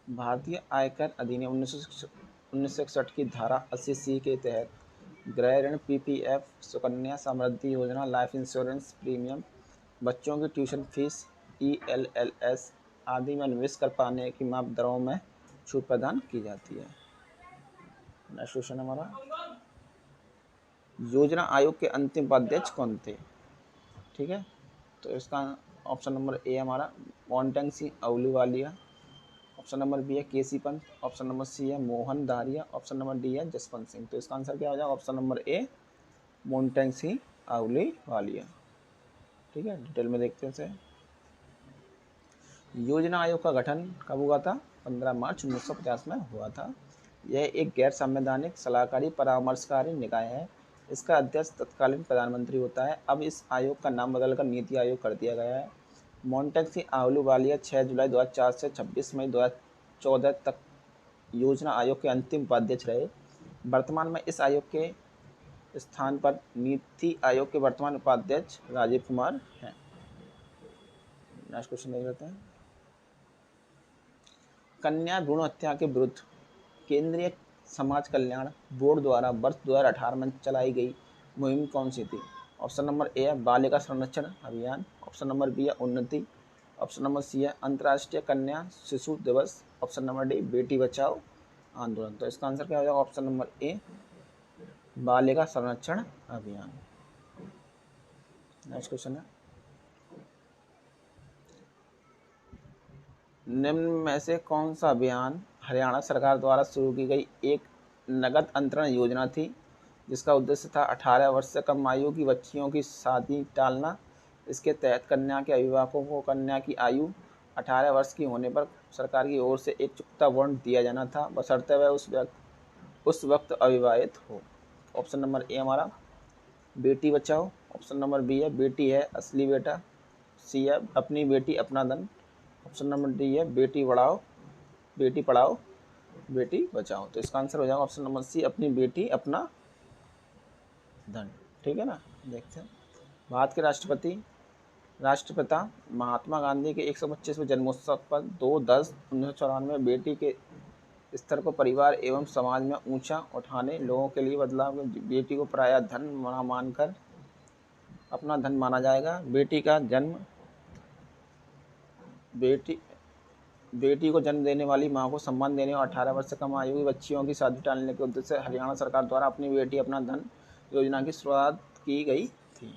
भारतीय आयकर अधिनियम 1961 की धारा 80C के तहत गृह ऋण PPF, सुकन्या समृद्धि योजना, लाइफ इंश्योरेंस प्रीमियम, बच्चों की ट्यूशन फीस ELLS आदि में निवेश कर पाने की माप दरों में छूट प्रदान की जाती है। नेक्स्ट क्वेश्चन हमारा, योजना आयोग के अंतिम उपाध्यक्ष कौन थे? ठीक है, तो इसका ऑप्शन नंबर ए हमारा Montek Singh Ahluwalia, option number B है K C Pant, option number C है Mohan Dharia, option number D है जसवंत सिंह। तो इसका आंसर क्या हो जाएगा? Option number A Montek Singh Ahluwalia. ठीक है, डिटेल में देखते हैं इसे। योजना आयोग का गठन कब हुआ था? 15 मार्च 1950 में हुआ था। यह एक गैर संवैधानिक सलाहकारी परामर्शकारी निकाय है। इसका अध्यक्ष तत्कालीन प्रधानमंत्री होता है। अब इस आयोग का नाम बदलकर नीति आयोग कर दिया गया है। मोंटेग सिंह अहलूवालिया 6 जुलाई 2004 से 26 मई 2014 तक योजना आयोग के अंतिम उपाध्यक्ष रहे। वर्तमान में इस आयोग के स्थान पर नीति आयोग के वर्तमान उपाध्यक्ष राजीव कुमार हैं। नेक्स्ट क्वेश्चन देख लेते हैं। कन्या भ्रूण हत्या के विरुद्ध केंद्रीय समाज कल्याण बोर्ड द्वारा वर्ष 2018 में चलाई गई मुहिम कौन सी थी? ऑप्शन नंबर ए है बालिका संरक्षण अभियान, ऑप्शन नंबर बी है उन्नति, ऑप्शन नंबर सी है अंतर्राष्ट्रीय कन्या शिशु दिवस, option number D Beti Bachao आंदोलन। तो इसका आंसर क्या हो जाएगा? ऑप्शन नंबर ए बालिका संरक्षण अभियान। नेक्स्ट क्वेश्चन है, निम्न में से कौन सा अभियान हरियाणा सरकार द्वारा शुरू की गई एक नगद अंतरण योजना थी जिसका उद्देश्य था 18 वर्ष से कम आयु की बच्चियों की शादी टालना? इसके तहत कन्या के अभिभावकों को कन्या की आयु 18 वर्ष की होने पर सरकार की ओर से एक चुकता बॉन्ड दिया जाना था, बशर्ते वह उस वक्त अविवाहित हो। ऑप्शन नंबर ए हमारा Beti Bachao, option number B है बेटी है असली बेटा, सी है अपनी बेटी अपना धन, ऑप्शन नंबर डी है बेटी पढ़ाओ बेटी बचाओ। तो इसका आंसर हो जाएगा ऑप्शन नंबर सी अपनी बेटी अपना धन। ठीक है ना, देखते हैं। भारत के राष्ट्रपिता महात्मा गांधी के 125वें जन्मोत्सव पर 2/10/1994 बेटी के स्तर को परिवार एवं समाज में ऊंचा उठाने लोगों के लिए बदलाव में बेटी को प्रायः धन मानकर अपना धन माना जाएगा। बेटी को जन्म देने वाली मां को सम्मान देने और 18 वर्ष से कम आयु की बच्चियों की शादी टालने के उद्देश्य से हरियाणा सरकार द्वारा अपनी बेटी अपना धन योजना की शुरुआत की गई थी।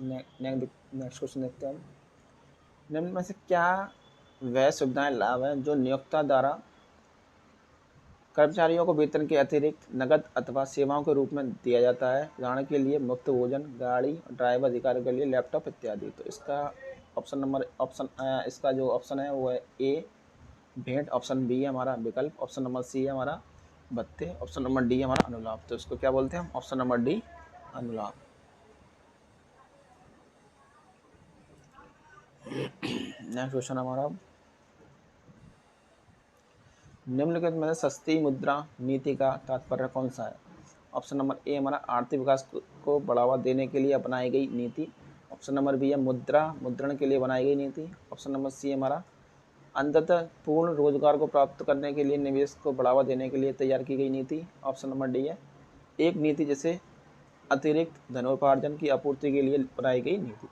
नेक्स्ट क्वेश्चन देखते हैं। निम्न में से क्या वह सुविधाएं लाभ हैं जो नियोक्ता द्वारा कर्मचारियों को वेतन के अतिरिक्त नकद अथवा सेवाओं के रूप में दिया जाता है? उदाहरण के लिए मुफ्त भोजन, गाड़ी, ड्राइवर अधिकारियों के लिए लैपटॉप इत्यादि। तो इसका इसका जो ऑप्शन है वो है ए भेंट, ऑप्शन बी है हमारा विकल्प, ऑप्शन नंबर सी है हमारा भत्ते, ऑप्शन नंबर डी है हमारा अनुलाभ। तो इसको क्या बोलते हैं हम? ऑप्शन नंबर डी अनुलाभ। नेक्स्ट क्वेश्चन हमारा, निम्नलिखित में से सस्ती मुद्रा नीति का तात्पर्य कौन सा है? ऑप्शन नंबर ए हमारा आर्थिक विकास को बढ़ावा देने के लिए अपनाई गई नीति, ऑप्शन नंबर बी है मुद्रण के लिए बनाई गई नीति, ऑप्शन नंबर सी हमारा अंततः पूर्ण रोजगार को प्राप्त करने के लिए निवेश को बढ़ावा देने के लिए तैयार की गई नीति, ऑप्शन नंबर डी है एक नीति जिसे अतिरिक्त धनोपार्जन की आपूर्ति के लिए बनाई गई नीति।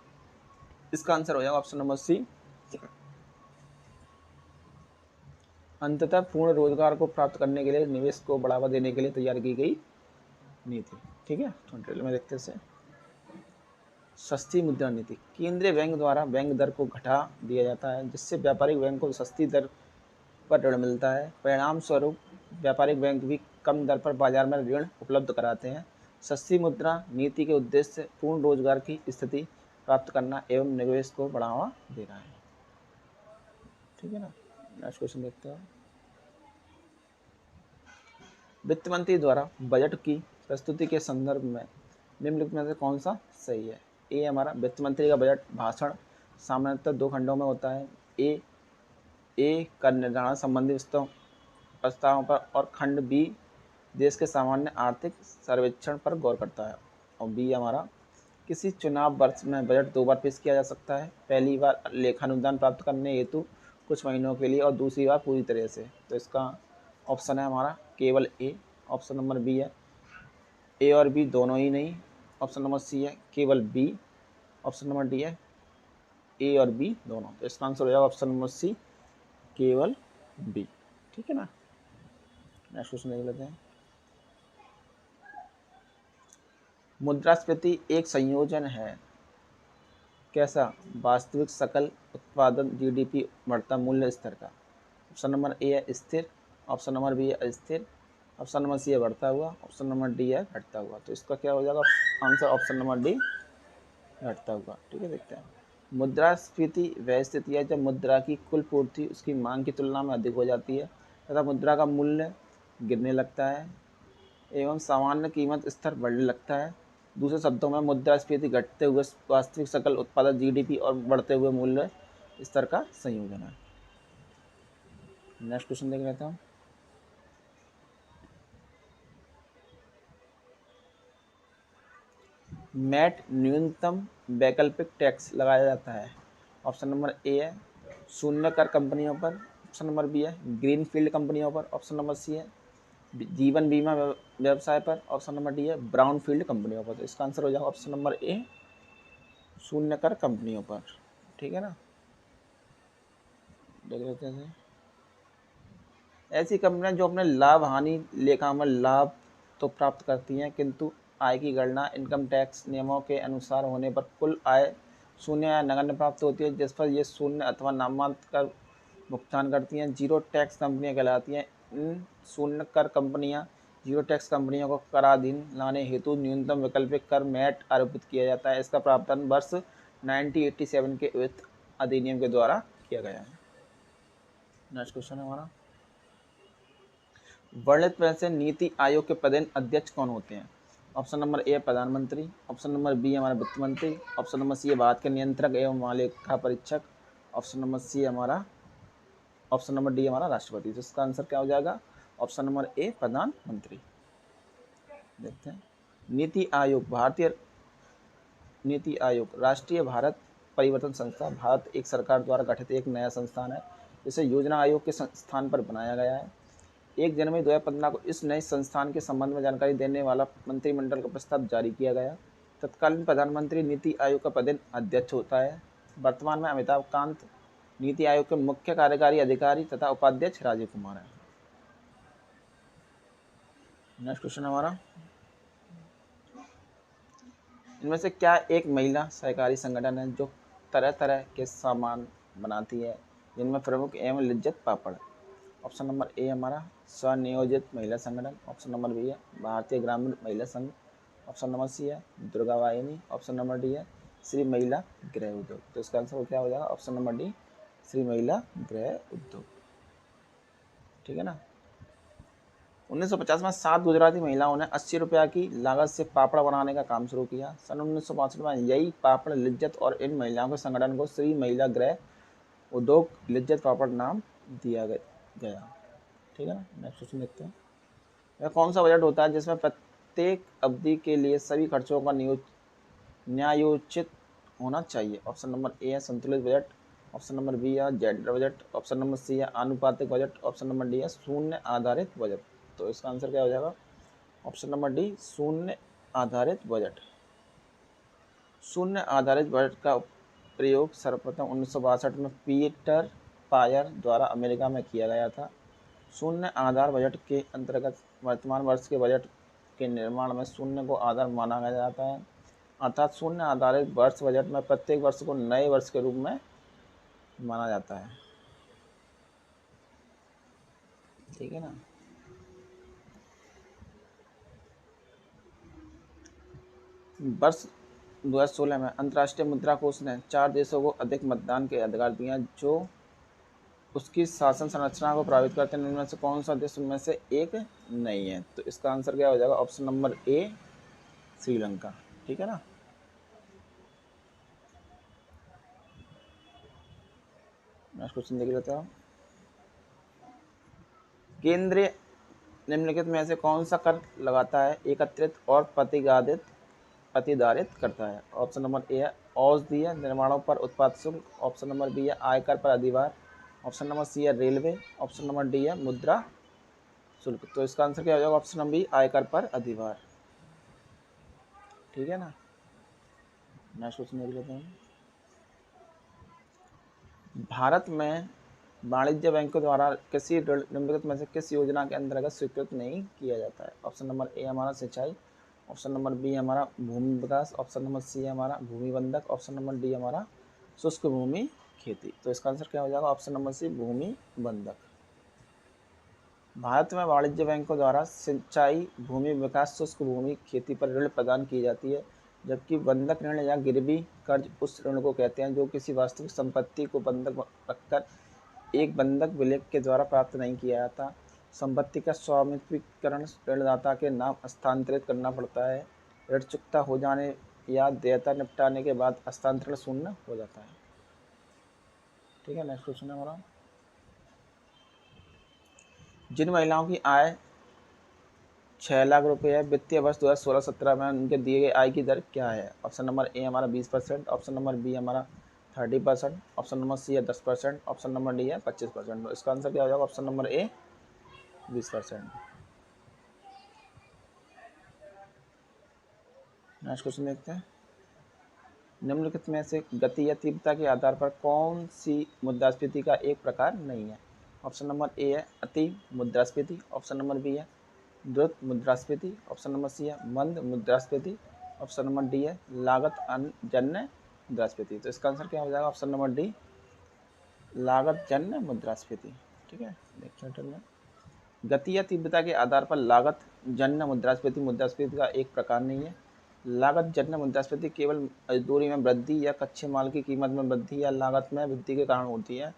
इसका आंसर हो जाएगा ऑप्शन नंबर सी अंततः पूर्ण रोजगार को प्राप्त करने के लिए निवेश को बढ़ावा देने के लिए तैयार की गई नीति। ठीक है, तो डिटेल में देखते हैं। सस्ती मुद्रा नीति, केंद्रीय बैंक द्वारा बैंक दर को घटा दिया जाता है जिससे व्यापारिक बैंक को सस्ती दर पर ऋण मिलता है। परिणाम स्वरूप व्यापारिक बैंक भी कम दर पर बाजार में ऋण उपलब्ध कराते हैं। सस्ती मुद्रा नीति के उद्देश्य पूर्ण रोजगार की स्थिति प्राप्त करना एवं निवेश को बढ़ावा देना है। ठीक है ना, नेक्स्ट क्वेश्चन देखते हैं। वित्त मंत्री द्वारा बजट की प्रस्तुति के संदर्भ में निम्नलिखित में से कौन सा सही है? ए हमारा वित्त मंत्री का बजट भाषण सामान्यतः 2 खंडों में होता है। ए कर निर्धारण संबंधी प्रस्तावों पर और खंड बी देश के सामान्य आर्थिक सर्वेक्षण पर गौर करता है। और बी हमारा किसी चुनाव वर्ष में बजट 2 बार पेश किया जा सकता है, पहली बार लेखानुदान प्राप्त करने हेतु कुछ महीनों के लिए और दूसरी बार पूरी तरह से। तो इसका ऑप्शन है हमारा केवल ए, ऑप्शन नंबर बी है ए और बी दोनों ही नहीं, ऑप्शन नंबर सी है केवल बी, ऑप्शन नंबर डी है ए और बी दोनों। तो इसका आंसर हो जाएगा ऑप्शन नंबर सी केवल बी। ठीक है ना, नेक्स्ट क्वेश्चन देख लेते हैं। मुद्रास्फीति एक संयोजन है। कैसा? वास्तविक सकल उत्पादन जीडीपी बढ़ता मूल्य स्तर का। ऑप्शन नंबर ए है स्थिर, ऑप्शन नंबर बी है अस्थिर, ऑप्शन नंबर सी है बढ़ता हुआ, ऑप्शन नंबर डी है घटता हुआ। तो इसका क्या हो जाएगा आंसर? ऑप्शन नंबर डी घटता हुआ। ठीक है, देखते हैं। मुद्रास्फीति वह स्थिति है जब मुद्रा की कुल पूर्ति उसकी मांग की तुलना में अधिक हो जाती है तथा मुद्रा का मूल्य गिरने लगता है एवं सामान्य कीमत स्तर बढ़ने लगता है। दूसरे शब्दों में मुद्रास्फीति घटते हुए वास्तविक सकल उत्पादन जीडीपी और बढ़ते हुए मूल्य स्तर का संयोजन है। नेक्स्ट क्वेश्चन देख लेता हूँ। मैट न्यूनतम वैकल्पिक टैक्स लगाया जाता है। ऑप्शन नंबर ए है शून्य कर कंपनियों पर, ऑप्शन नंबर बी है ग्रीन फील्ड कंपनियों पर, ऑप्शन नंबर सी है जीवन बीमा व्यवसाय पर, ऑप्शन नंबर डी है ब्राउन फील्ड कंपनियों पर। तो इसका आंसर हो जाएगा ऑप्शन नंबर ए शून्य कर कंपनियों पर। ठीक है ना, देख लेते हैं। ऐसी कंपनियां जो अपने लाभ हानि लेखा में लाभ तो प्राप्त करती हैं किंतु आय की गणना इनकम टैक्स नियमों के अनुसार होने पर कुल आय शून्य या नगण्य प्राप्त होती है, जिस पर ये शून्य अथवा नाममात्र कर भुगतान करती हैं, जीरो टैक्स कंपनियां कहलाती हैं। इन शून्य कर कंपनियां जीरो टैक्स कंपनियों को कराधीन लाने हेतु न्यूनतम वैकल्पिक कर मैट आरोपित किया जाता है। इसका प्रावधान वर्ष 1987 के वित्त अधिनियम के द्वारा किया गया है। नेक्स्ट क्वेश्चन है हमारा, वर्णित में से नीति आयोग के पदेन अध्यक्ष कौन होते हैं? ऑप्शन नंबर ए प्रधानमंत्री, ऑप्शन नंबर बी हमारा वित्त मंत्री, ऑप्शन नंबर सी है भारत के नियंत्रक एवं महालेखा परीक्षक, ऑप्शन नंबर सी हमारा, ऑप्शन नंबर डी हमारा राष्ट्रपति। तो इसका आंसर क्या हो जाएगा? ऑप्शन नंबर ए प्रधानमंत्री। देखते हैं। नीति आयोग भारतीय नीति आयोग राष्ट्रीय भारत परिवर्तन संस्था भारत एक सरकार द्वारा गठित एक नया संस्थान है जिसे योजना आयोग के स्थान पर बनाया गया है। 1 जनवरी 2015 को इस नए संस्थान के संबंध में जानकारी देने वाला मंत्रिमंडल का प्रस्ताव जारी किया गया। तत्कालीन प्रधानमंत्री नीति आयोग का पदेन अध्यक्ष होता है। वर्तमान में अमिताभ कांत नीति आयोग के मुख्य कार्यकारी अधिकारी तथा उपाध्यक्ष राजीव कुमार है। नेक्स्ट क्वेश्चन हमारा, इनमें से क्या एक महिला सहकारी संगठन है जो तरह तरह के सामान बनाती है जिनमें प्रमुख एवं लिज्जत पापड़? ऑप्शन नंबर ए हमारा स्वनियोजित महिला संगठन, ऑप्शन नंबर बी है भारतीय ग्रामीण महिला संघ, ऑप्शन नंबर सी है दुर्गा वाहिनी, ऑप्शन नंबर डी है श्री महिला गृह उद्योग। तो इसका आंसर क्या हो जाएगा? ऑप्शन नंबर डी श्री महिला गृह उद्योग। ठीक है ना। 1950 में 7 गुजराती महिलाओं ने 80 रुपया की लागत से पापड़ बनाने का काम शुरू किया। सन 1965 में यही पापड़ लिज्जत और इन महिलाओं के संगठन को श्री महिला गृह उद्योग लिज्जत पापड़ नाम दिया गया। ठीक है ना। नेक्स्ट क्वेश्चन देखते हैं। यह कौन सा बजट होता है जिसमें प्रत्येक अवधि के लिए सभी खर्चों का न्यायोचित होना चाहिए? ऑप्शन नंबर ए है संतुलित बजट, ऑप्शन नंबर बी है gender budget, option number C है आनुपातिक बजट, ऑप्शन नंबर डी है शून्य आधारित बजट। तो इसका आंसर क्या हो जाएगा? ऑप्शन नंबर डी शून्य आधारित बजट। शून्य आधारित बजट का प्रयोग सर्वप्रथम 1962 में पीटर पायर द्वारा अमेरिका में किया गया था। शून्य आधार बजट के अंतर्गत वर्तमान वर्ष के बजट के निर्माण में शून्य को आधार माना जाता है, अर्थात शून्य आधारित वर्ष बजट में प्रत्येक वर्ष को नए वर्ष के रूप में माना जाता है। ठीक है ना। वर्ष 2016 में अंतर्राष्ट्रीय मुद्रा कोष ने 4 देशों को अधिक मतदान के अधिकार दिए जो उसकी शासन संरचना को प्रभावित करते हैं। इनमें से कौन सा देश उनमें से एक नहीं है? तो इसका आंसर क्या हो जाएगा? ऑप्शन नंबर ए श्रीलंका। ठीक है ना। नेक्स्ट क्वेश्चन देख लेते हैं। केंद्रीय निम्नलिखित में से कौन सा कर लगाता है एकत्रित और प्रतिधारित करता है? ऑप्शन नंबर ए है औषधीय निर्माणों पर उत्पाद शुल्क, ऑप्शन नंबर बी है आयकर पर अधिभार, ऑप्शन नंबर सी है रेलवे, ऑप्शन नंबर डी है मुद्रा शुल्क। तो इसका आंसर क्या हो जाएगा? ऑप्शन नंबर बी आयकर पर अधिभार। ठीक है ना। नेक्स्ट क्वेश्चन देख लेते हैं। भारत में वाणिज्य बैंकों द्वारा किसी निम्नलिखित में से किस योजना के अंतर्गत स्वीकृत नहीं किया जाता है? ऑप्शन नंबर ए हमारा सिंचाई, ऑप्शन नंबर बी हमारा भूमि विकास, ऑप्शन नंबर सी हमारा भूमि बंधक, ऑप्शन नंबर डी हमारा शुष्क भूमि खेती। तो इसका आंसर क्या हो जाएगा? ऑप्शन नंबर सी भूमि बंधक। भारत में वाणिज्य बैंकों द्वारा सिंचाई, भूमि विकास, शुष्क भूमि खेती पर ऋण प्रदान की जाती है, जबकि बंधक ऋण या गिरवी कर्ज उस ऋण को कहते हैं जो किसी वास्तविक संपत्ति को बंधक रखकर एक बंधक विलेख के द्वारा प्राप्त नहीं किया जाता। संपत्ति का स्वामित्वीकरण ऋणदाता के नाम हस्तांतरित करना पड़ता है। ऋण चुकता हो जाने या देयता निपटाने के बाद हस्तांतरण शून्य हो जाता है। ठीक है, नेक्स्ट क्वेश्चन है हमारा, जिन महिलाओं की आय 6 लाख रुपए है, वित्तीय वर्ष 2016-17 में उनके दिए गए आय की दर क्या है? ऑप्शन नंबर ए हमारा 20%, ऑप्शन नंबर बी हमारा 30%, ऑप्शन नंबर सी है 10%, ऑप्शन नंबर डी है 25%। तो इसका आंसर क्या हो जाएगा? ऑप्शन नंबर ए 20%। नेक्स्ट क्वेश्चन देखते हैं, निम्नलिखित में से गति या तीव्रता के आधार पर कौन सी मुद्रास्फीति का एक प्रकार नहीं है? ऑप्शन नंबर ए है अति मुद्रास्फीति, ऑप्शन नंबर बी है द्रुत मुद्रास्फीति, ऑप्शन नंबर सी है मंद मुद्रास्फीति, ऑप्शन नंबर डी है लागत जन्य मुद्रास्फीति। तो इसका आंसर क्या हो जाएगा? ऑप्शन नंबर डी लागत जन्य मुद्रास्फीति। ठीक है, देखते हैं, गति या तीव्रता के आधार पर लागत जन्य मुद्रास्फीति का एक प्रकार नहीं है। लागत जन्य मुद्रास्फीति केवल मजदूरी में वृद्धि या कच्चे माल की कीमत में वृद्धि या लागत में वृद्धि के कारण होती है,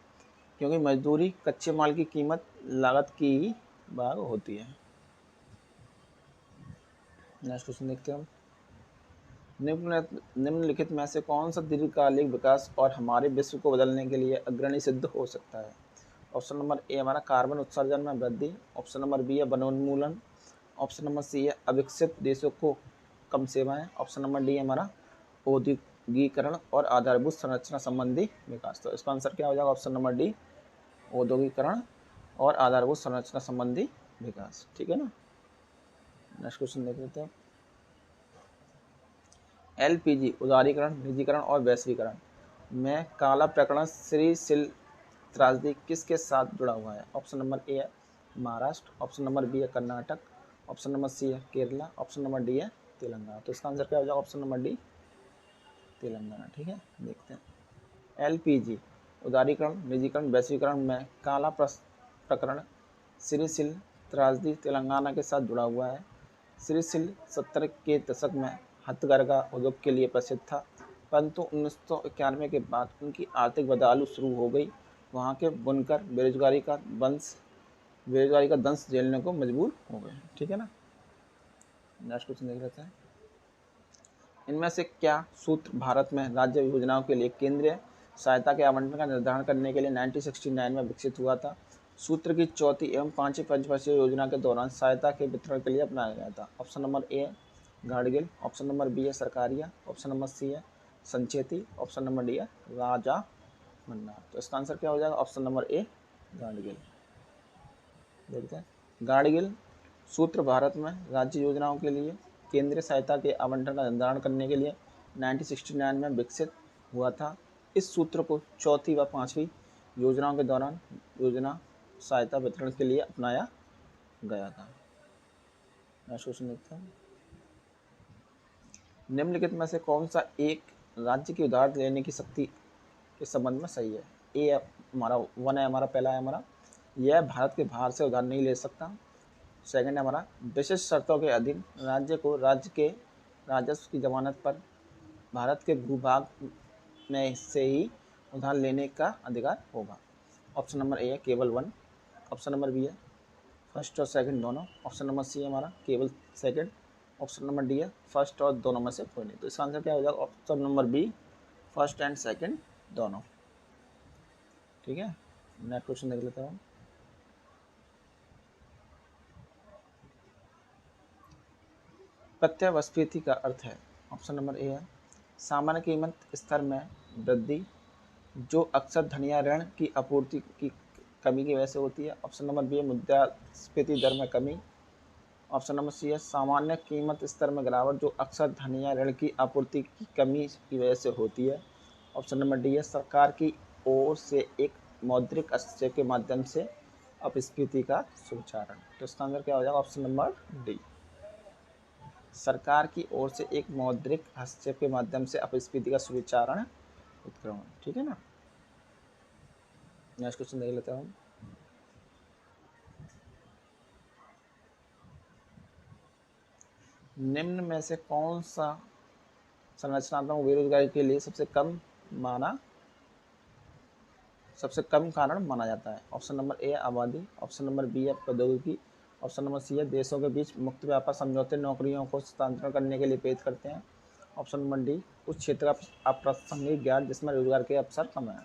क्योंकि मजदूरी कच्चे माल की कीमत लागत की ही भाग होती है। नेक्स्ट क्वेश्चन देखते हैं हम, निम्नलिखित में से कौन सा दीर्घकालिक विकास और हमारे विश्व को बदलने के लिए अग्रणी सिद्ध हो सकता है? ऑप्शन नंबर ए हमारा कार्बन उत्सर्जन में वृद्धि, ऑप्शन नंबर बी है वनोन्मूलन, ऑप्शन नंबर सी है अविकसित देशों को कम सेवाएं, ऑप्शन नंबर डी हमारा औद्योगिकरण और आधारभूत संरचना संबंधी विकास। तो इसका आंसर क्या हो जाएगा? ऑप्शन नंबर डी औद्योगिकरण और आधारभूत संरचना संबंधी विकास। ठीक है ना, नेक्स्ट क्वेश्चन देख लेते हैं, एलपीजी उदारीकरण, निजीकरण और वैश्वीकरण में काला प्रकरण श्री सिल त्रासदी किसके साथ जुड़ा हुआ है? ऑप्शन नंबर ए है महाराष्ट्र, ऑप्शन नंबर बी है कर्नाटक, ऑप्शन नंबर सी है केरला, ऑप्शन नंबर डी है तेलंगाना। तो इसका आंसर क्या हो जाएगा? Option number D Telangana. ठीक है, देखते हैं, एलपीजी उदारीकरण, निजीकरण, वैश्वीकरण में काला प्रकरण श्री सिल त्रासदी तेलंगाना के साथ जुड़ा हुआ है। श्री सिल 70 के दशक में हथकरघा उद्योग के लिए प्रसिद्ध था, परंतु 1991 के बाद उनकी आर्थिक बदहाली शुरू हो गई। वहाँ के बुनकर बेरोजगारी का दंश झेलने को मजबूर हो गए। ठीक है ना, नेक्स्ट क्वेश्चन देख लेते हैं, इनमें से क्या सूत्र भारत में राज्य योजनाओं के लिए केंद्रीय सहायता के आवंटन का निर्धारण करने के लिए 1969 में विकसित हुआ था? सूत्र की चौथी एवं पांचवी पंचवर्षीय योजना के दौरान सहायता के वितरण के लिए अपनाया गया था। Option number A Gadgil, option number B है सरकारिया, ऑप्शन नंबर सी है संचेती, ऑप्शन नंबर डी है राजा मन्नार। तो इसका आंसर क्या हो जाएगा? Option number A Gadgil. देखते हैं, गाडगिल सूत्र भारत में राज्य योजनाओं के लिए केंद्रीय सहायता के आवंटन का निर्धारण करने के लिए 1969 में विकसित हुआ था। इस सूत्र को चौथी व पांचवी योजनाओं के दौरान योजना सहायता वितरण के लिए अपनाया गया था। नेक्स्ट क्वेश्चन देखते हैं, निम्नलिखित में से कौन सा एक राज्य की उधार लेने की शक्ति के संबंध में सही है? ए हमारा 1 है, हमारा पहला है हमारा, यह भारत के बाहर से उधार नहीं ले सकता। सेकंड है हमारा, विशिष्ट शर्तों के अधीन राज्य को राज्य के राजस्व की जमानत पर भारत के भूभाग में से ही उधार लेने का अधिकार होगा। ऑप्शन नंबर ए है केवल 1, ऑप्शन नंबर बी है फर्स्ट और सेकंड दोनों, ऑप्शन नंबर सी है हमारा केवल सेकंड, ऑप्शन नंबर डी है फर्स्ट और दोनों में से कोई नहीं। तो इसका आंसर क्या हो जाएगा? Option number B first and second दोनों। ठीक है, नेक्स्ट क्वेश्चन देख लेता हूँ, प्रत्यास्फीति का अर्थ है? ऑप्शन नंबर ए है सामान्य कीमत स्तर में वृद्धि जो अक्सर धन या ऋण की आपूर्ति की कमी की वजह से होती है। ऑप्शन नंबर बी है मुद्रास्फीति दर में कमी, ऑप्शन नंबर सी है सामान्य कीमत स्तर में गिरावट जो अक्सर धन या ऋण की आपूर्ति की कमी की वजह से होती है। ऑप्शन नंबर डी है सरकार की ओर से एक मौद्रिक हस्तक्षेप के माध्यम से अपस्फीति का सुचारण। तो इसका आंसर क्या हो जाएगा? Option number D. सरकार की ओर से एक मौद्रिक हस्तक्षेप के माध्यम से अपस्फीति का सुविचारण उत्क्रमण। ठीक है ना। नेक्स्ट क्वेश्चन देख लेते हैं हम। निम्न में से कौन सा संरचनात्मक बेरोजगारी के लिए सबसे कम कारण माना जाता है? ऑप्शन नंबर ए आबादी, ऑप्शन नंबर बी है प्रौद्योगिकी, ऑप्शन नंबर सी है देशों के बीच मुक्त व्यापार समझौते नौकरियों को हस्तांतरण करने के लिए प्रेरित करते हैं, ऑप्शन नंबर डी उस क्षेत्र का अप्रासंगिक ज्ञान जिसमें रोजगार के अवसर कम है।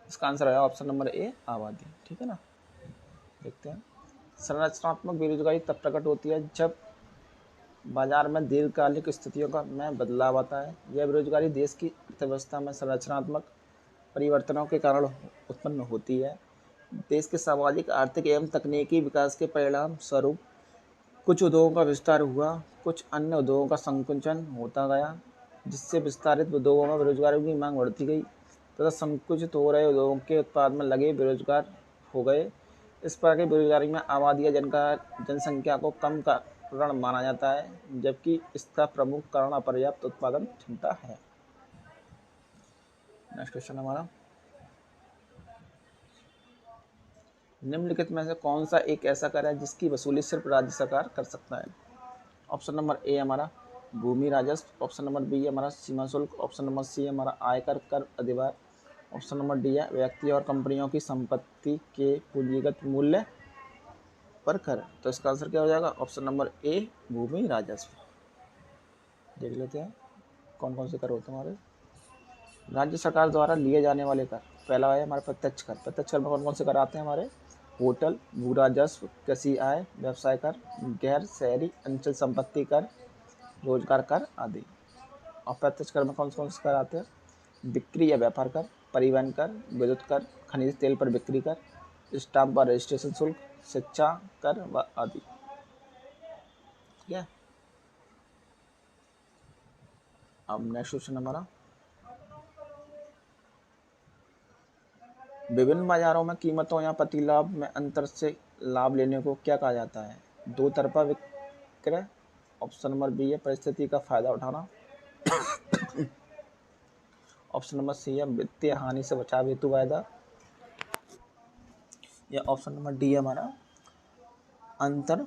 इसका आंसर है ऑप्शन नंबर ए आबादी। ठीक है ना। देखते हैं। संरचनात्मक बेरोजगारी तब प्रकट होती है जब बाजार में दीर्घकालिक स्थितियों में बदलाव आता है। यह बेरोजगारी देश की अर्थव्यवस्था में संरचनात्मक परिवर्तनों के कारण उत्पन्न होती है। देश के सामाजिक, आर्थिक एवं तकनीकी विकास के परिणाम स्वरूप कुछ उद्योगों का विस्तार हुआ, कुछ अन्य उद्योगों का संकुचन होता गया, जिससे विस्तारित उद्योगों में बेरोजगारों की मांग बढ़ती गई तथा संकुचित हो रहे उद्योगों के उत्पाद में लगे बेरोजगार हो गए। इस प्रकार की बेरोजगारी में आबादी या जनसंख्या को कम कारण माना जाता है, जबकि इसका प्रमुख कारण अपर्याप्त उत्पादन क्षमता है। नेक्स्ट क्वेश्चन हमारा, निम्नलिखित में से कौन सा एक ऐसा कर है जिसकी वसूली सिर्फ राज्य सरकार कर सकता है? ऑप्शन नंबर ए हमारा भूमि राजस्व, ऑप्शन नंबर बी हमारा सीमा शुल्क, ऑप्शन नंबर सी हमारा आयकर कर अधिभार, ऑप्शन नंबर डी है व्यक्ति और कंपनियों की संपत्ति के पूंजीगत मूल्य पर कर। तो इसका आंसर क्या हो जाएगा? ऑप्शन नंबर ए भूमि राजस्व। देख लेते हैं कौन कौन से कर होते हैं हमारे राज्य सरकार द्वारा लिए जाने वाले कर। पहला है हमारे प्रत्यक्ष कर। प्रत्यक्ष कर में कौन कौन से कर आते हैं हमारे? होटल, भू राजस्व, कृषि आय, व्यवसाय कर, गैर शहरी अंचल संपत्ति कर, रोजगार कर आदि। अप्रत्यक्ष कर में कौन कौन से कर आते हैं? बिक्री या व्यापार कर, परिवहन कर, विद्युत कर, खनिज तेल पर बिक्री कर, स्टाम्प व रजिस्ट्रेशन शुल्क, शिक्षा कर व आदि। ठीक है। अब नेक्स्ट क्वेश्चन हमारा, विभिन्न बाजारों में कीमतों या प्रतिलाभ में अंतर से लाभ लेने को क्या कहा जाता है? दो तरफा विक्रय, ऑप्शन नंबर बी है परिस्थिति का फायदा उठाना, ऑप्शन नंबर सी है वित्तीय हानि से बचाव हेतु वायदा, या ऑप्शन नंबर डी है हमारा अंतर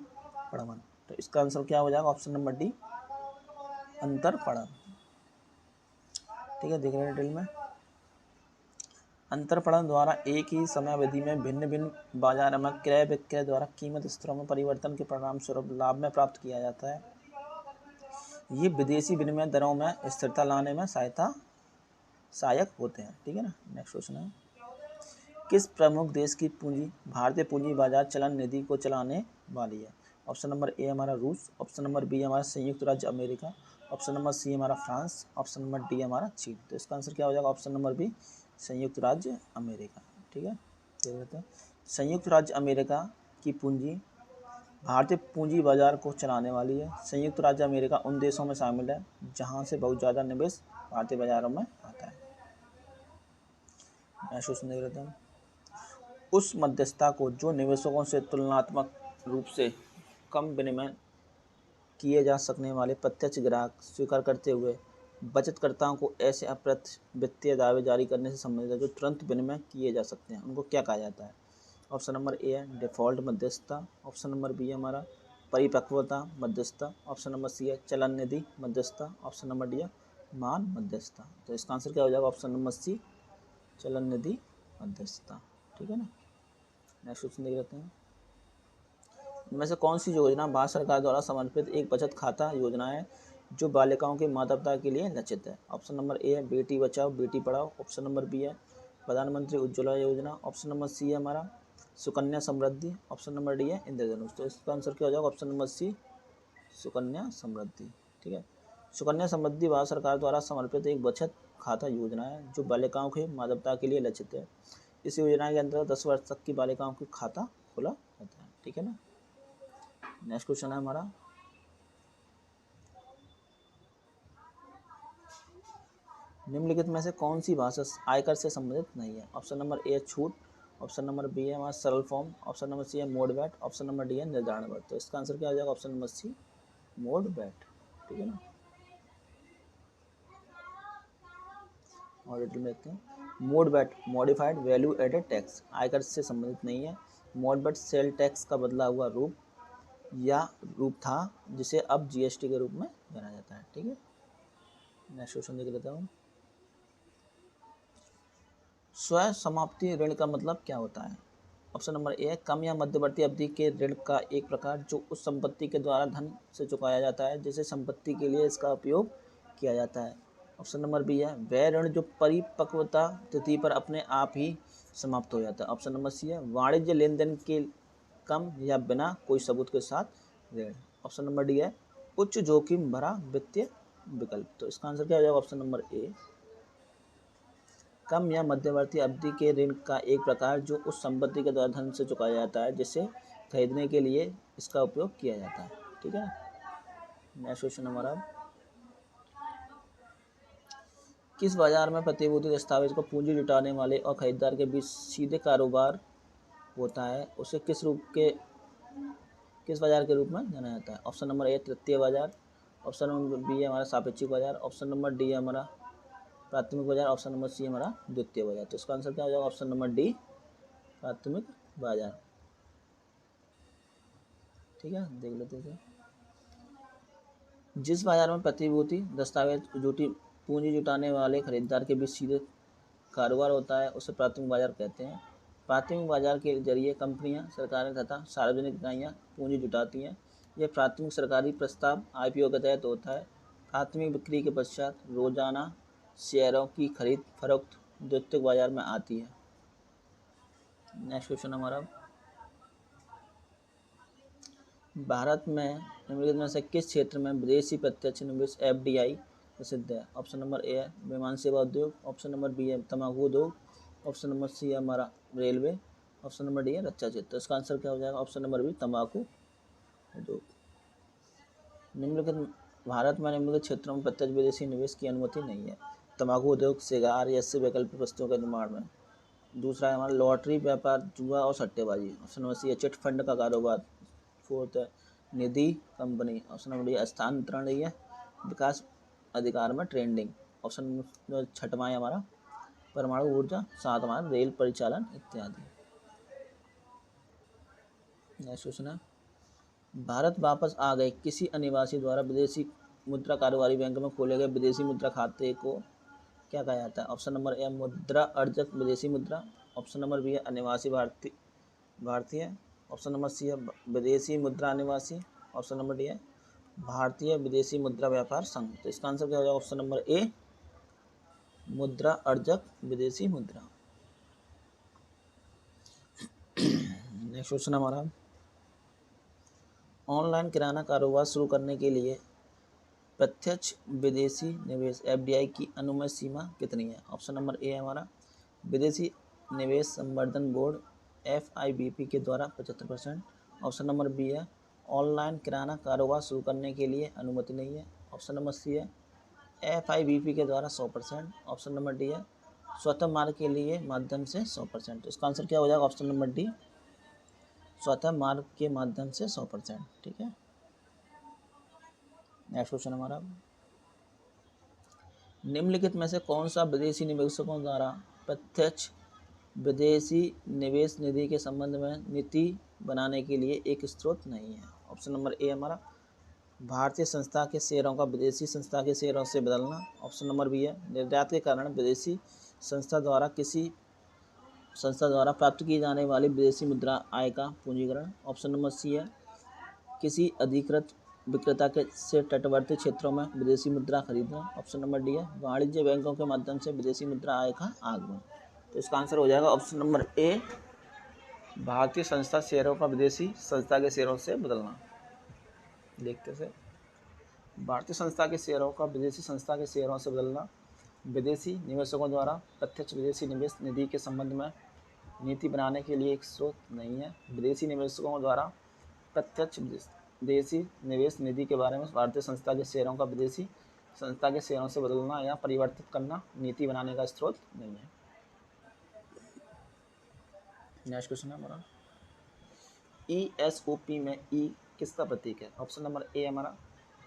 पड़न। तो इसका आंसर क्या हो जाएगा? ऑप्शन नंबर डी अंतर पड़न। ठीक है, देख रहे हैं डिटेल में। अंतरपणन द्वारा एक ही समयावधि में भिन्न भिन्न बाजार में क्रय विक्रय द्वारा कीमत स्तरों में परिवर्तन के परिणाम स्वरूप लाभ में प्राप्त किया जाता है। ये विदेशी विनिमय दरों में स्थिरता लाने में सहायक होते हैं। ठीक है ना। नेक्स्ट क्वेश्चन है, किस प्रमुख देश की पूंजी भारतीय पूंजी बाजार चलन निधि को चलाने वाली है? ऑप्शन नंबर ए हमारा रूस, ऑप्शन नंबर बी हमारा संयुक्त राज्य अमेरिका, ऑप्शन नंबर सी हमारा फ्रांस, ऑप्शन नंबर डी हमारा चीन। तो इसका आंसर क्या हो जाएगा? ऑप्शन नंबर बी संयुक्त राज्य अमेरिका। ठीक है, देख लेते हैं। संयुक्त राज्य अमेरिका की पूंजी भारतीय पूंजी बाजार को चलाने वाली है। संयुक्त राज्य अमेरिका उन देशों में शामिल है जहां से बहुत ज़्यादा निवेश भारतीय बाजारों में आता है। महसूस नहीं रहता है। उस मध्यस्थता को जो निवेशकों से तुलनात्मक रूप से कम विनिमय किए जा सकने वाले प्रत्यक्ष ग्राहक स्वीकार करते हुए बचतकर्ताओं को ऐसे अप्रत्यक्ष वित्तीय दावे जारी करने से संबंधित है जो तुरंत विनिमय किए जा सकते हैं, उनको क्या कहा जाता है? ऑप्शन नंबर ए है डिफ़ॉल्ट मध्यस्थता, ऑप्शन नंबर बी है हमारा परिपक्वता मध्यस्थता, ऑप्शन नंबर सी है चलन निधि मध्यस्थता, ऑप्शन नंबर डी है मान मध्यस्थता। तो इसका आंसर क्या हो जाएगा? ऑप्शन नंबर सी चलन निधि मध्यस्थता। ठीक है ना। नेक्स्ट क्वेश्चन देख लेते हैं, इनमें से कौन सी योजना भारत सरकार द्वारा समर्पित एक बचत खाता योजना है जो बालिकाओं के माता पिता के लिए लक्षित है? ऑप्शन नंबर ए है Beti Bachao Beti Padhao, option number B है प्रधानमंत्री उज्ज्वला योजना, ऑप्शन नंबर सी है हमारा Sukanya Samriddhi, option number D है इंद्रधनुष। तो इसका आंसर क्या हो जाएगा? ऑप्शन नंबर सी सुकन्या समृद्धि। ठीक है, सुकन्या समृद्धि भारत सरकार द्वारा समर्पित एक बचत खाता योजना है जो बालिकाओं के माता पिता के लिए लक्षित है। इस योजना के अंतर्गत 10 वर्ष तक की बालिकाओं का खाता खोला जाता है। ठीक है ना। नेक्स्ट क्वेश्चन है हमारा, निम्नलिखित में से कौन सी भाषा आयकर से संबंधित नहीं है? ऑप्शन नंबर ए छूट, ऑप्शन नंबर बी है हमारा सरल फॉर्म, ऑप्शन नंबर सी है modvat, option number D है निर्धारण वैट। तो इसका आंसर क्या हो जाएगा? Option number C modvat, ठीक है ना। और डिटेल में देखते हैं। Modvat modified value added tax, आयकर से संबंधित नहीं है। मोड बैट सेल टैक्स का बदला हुआ रूप या रूप था, जिसे अब जीएसटी के रूप में जाना जाता है, ठीक है। नेक्स्ट क्वेश्चन देख लेता हूँ। स्वयं समाप्ति ऋण का मतलब क्या होता है? ऑप्शन नंबर ए, कम या मध्यवर्ती अवधि के ऋण का एक प्रकार जो उस संपत्ति के द्वारा धन से चुकाया जाता है जिसे संपत्ति के लिए इसका उपयोग किया जाता है। ऑप्शन नंबर बी है, वह ऋण जो परिपक्वता तिथि पर अपने आप ही समाप्त हो जाता है। ऑप्शन नंबर सी है, वाणिज्य लेन देन के कम या बिना कोई सबूत के साथ ऋण। ऑप्शन नंबर डी है, उच्च जोखिम भरा वित्तीय विकल्प। तो इसका आंसर क्या हो जाएगा? ऑप्शन नंबर ए, कम या मध्यवर्ती अवधि के ऋण का एक प्रकार जो उस संपत्ति के द्वारा धन से चुकाया जाता है जिसे खरीदने के लिए इसका उपयोग किया जाता है, ठीक है। नेक्स्ट क्वेश्चन नंबर अब, किस बाजार में प्रतिभूति दस्तावेज को पूंजी जुटाने वाले और खरीदार के बीच सीधे कारोबार होता है उसे किस बाजार के रूप में जाना जाता है? ऑप्शन नंबर ए, तृतीय बाजार। ऑप्शन नंबर बी है हमारा सापेक्षिक बाजार। ऑप्शन नंबर डी है हमारा प्राथमिक बाजार। ऑप्शन नंबर सी हमारा द्वितीय बाजार। तो इसका आंसर क्या हो जाएगा? ऑप्शन नंबर डी, प्राथमिक बाजार, ठीक है। देख लेते हैं। जिस बाजार में प्रतिभूति दस्तावेज पूंजी जुटाने वाले खरीदार के बीच सीधे कारोबार होता है उसे प्राथमिक बाजार कहते हैं। प्राथमिक बाजार के जरिए कंपनियां, सरकारें तथा सार्वजनिक इकाइयां पूंजी जुटाती हैं। यह प्राथमिक सरकारी प्रस्ताव आईपीओ के तहत होता है। प्राथमिक बिक्री के पश्चात रोजाना शेयरों की खरीद फरोख्त द्वितीयक बाजार में आती है। नेक्स्ट क्वेश्चन हमारा, भारत में निम्नलिखित में से किस क्षेत्र में विदेशी प्रत्यक्ष निवेश एफडीआई प्रसिद्ध है? ऑप्शन नंबर ए है विमान सेवा उद्योग। ऑप्शन नंबर बी है तंबाकू उद्योग। ऑप्शन नंबर सी है हमारा रेलवे। ऑप्शन नंबर डी है रक्षा क्षेत्र। इसका आंसर क्या हो जाएगा? ऑप्शन नंबर बी, तंबाकू उद्योग। निम्नलिखित भारत में निम्नलिखित क्षेत्रों में प्रत्यक्ष विदेशी निवेश की अनुमति नहीं है। तंबाकू उद्योग, सिगार या इससे वैकल्पिक वस्तुओं के निर्माण में। दूसरा है हमारा लॉटरी व्यापार, जुआ और सट्टेबाजी। ऑप्शन नंबर सी है चिट फंड का कारोबार। फोर्थ है निधि कंपनी। ऑप्शन नंबर डी हस्तांतरण है विकास अधिकार में ट्रेडिंग। ऑप्शन नंबर छठवां है हमारा परमाणु ऊर्जा। सातवां रेल परिचालन इत्यादि। नेक्स्ट क्वेश्चन है, भारत वापस आ गए किसी अनिवासी द्वारा विदेशी मुद्रा कारोबारी बैंक में खोले गए विदेशी मुद्रा खाते को क्या कहा जाता है? ऑप्शन नंबर ए मुद्रा अर्जक विदेशी मुद्रा। ऑप्शन नंबर बी है अनिवासी भारतीय। ऑप्शन नंबर सी है विदेशी मुद्रा निवासी। ऑप्शन नंबर डी है भारतीय विदेशी मुद्रा व्यापार संघ। तो इसका आंसर क्या हो जाएगा? ऑप्शन नंबर ए, मुद्रा अर्जक विदेशी मुद्रा। नेक्स्ट क्वेश्चन हमारा, ऑनलाइन किराना कारोबार शुरू करने के लिए प्रत्यक्ष विदेशी निवेश एफडीआई की अनुमति सीमा कितनी है? ऑप्शन नंबर ए हमारा विदेशी निवेश संवर्धन बोर्ड एफआईबीपी के द्वारा 75%। ऑप्शन नंबर बी है ऑनलाइन किराना कारोबार शुरू करने के लिए अनुमति नहीं है। ऑप्शन नंबर सी है एफआईबीपी के द्वारा 100%। ऑप्शन नंबर डी है स्वतः मार्ग के लिए माध्यम से 100%। इसका आंसर क्या हो जाएगा? ऑप्शन नंबर डी, स्वतः मार्ग के माध्यम से 100%, ठीक है। नेक्स्ट क्वेश्चन हमारा, निम्नलिखित में से कौन सा विदेशी निवेशकों द्वारा प्रत्यक्ष विदेशी निवेश निधि के संबंध में नीति बनाने के लिए एक स्रोत नहीं है? ऑप्शन नंबर ए हमारा भारतीय संस्था के शेयरों का विदेशी संस्था के शेयरों से बदलना। ऑप्शन नंबर बी है निर्यात के कारण विदेशी संस्था द्वारा प्राप्त की जाने वाली विदेशी मुद्रा आय का पूंजीकरण। ऑप्शन नंबर सी है किसी अधिकृत विक्रेता से तटवर्ती क्षेत्रों में विदेशी मुद्रा खरीदना। ऑप्शन नंबर डी है वाणिज्य बैंकों के माध्यम से विदेशी मुद्रा आय का आगमन। तो इसका आंसर हो जाएगा ऑप्शन नंबर ए, भारतीय संस्था शेयरों का विदेशी संस्था के शेयरों से बदलना। देखते से भारतीय संस्था के शेयरों का विदेशी संस्था के शेयरों से बदलना विदेशी निवेशकों द्वारा प्रत्यक्ष विदेशी निवेश निधि के संबंध में नीति बनाने के लिए एक स्रोत नहीं है। विदेशी निवेशकों द्वारा प्रत्यक्ष विदेशी निवेश निधि के बारे में भारतीय संस्था के शेयरों का विदेशी संस्था के शेयरों से बदलना या परिवर्तित करना नीति बनाने का स्रोत नहीं है। नेक्स्ट क्वेश्चन है हमारा, ESOP में ई किसका प्रतीक है? ऑप्शन नंबर ए हमारा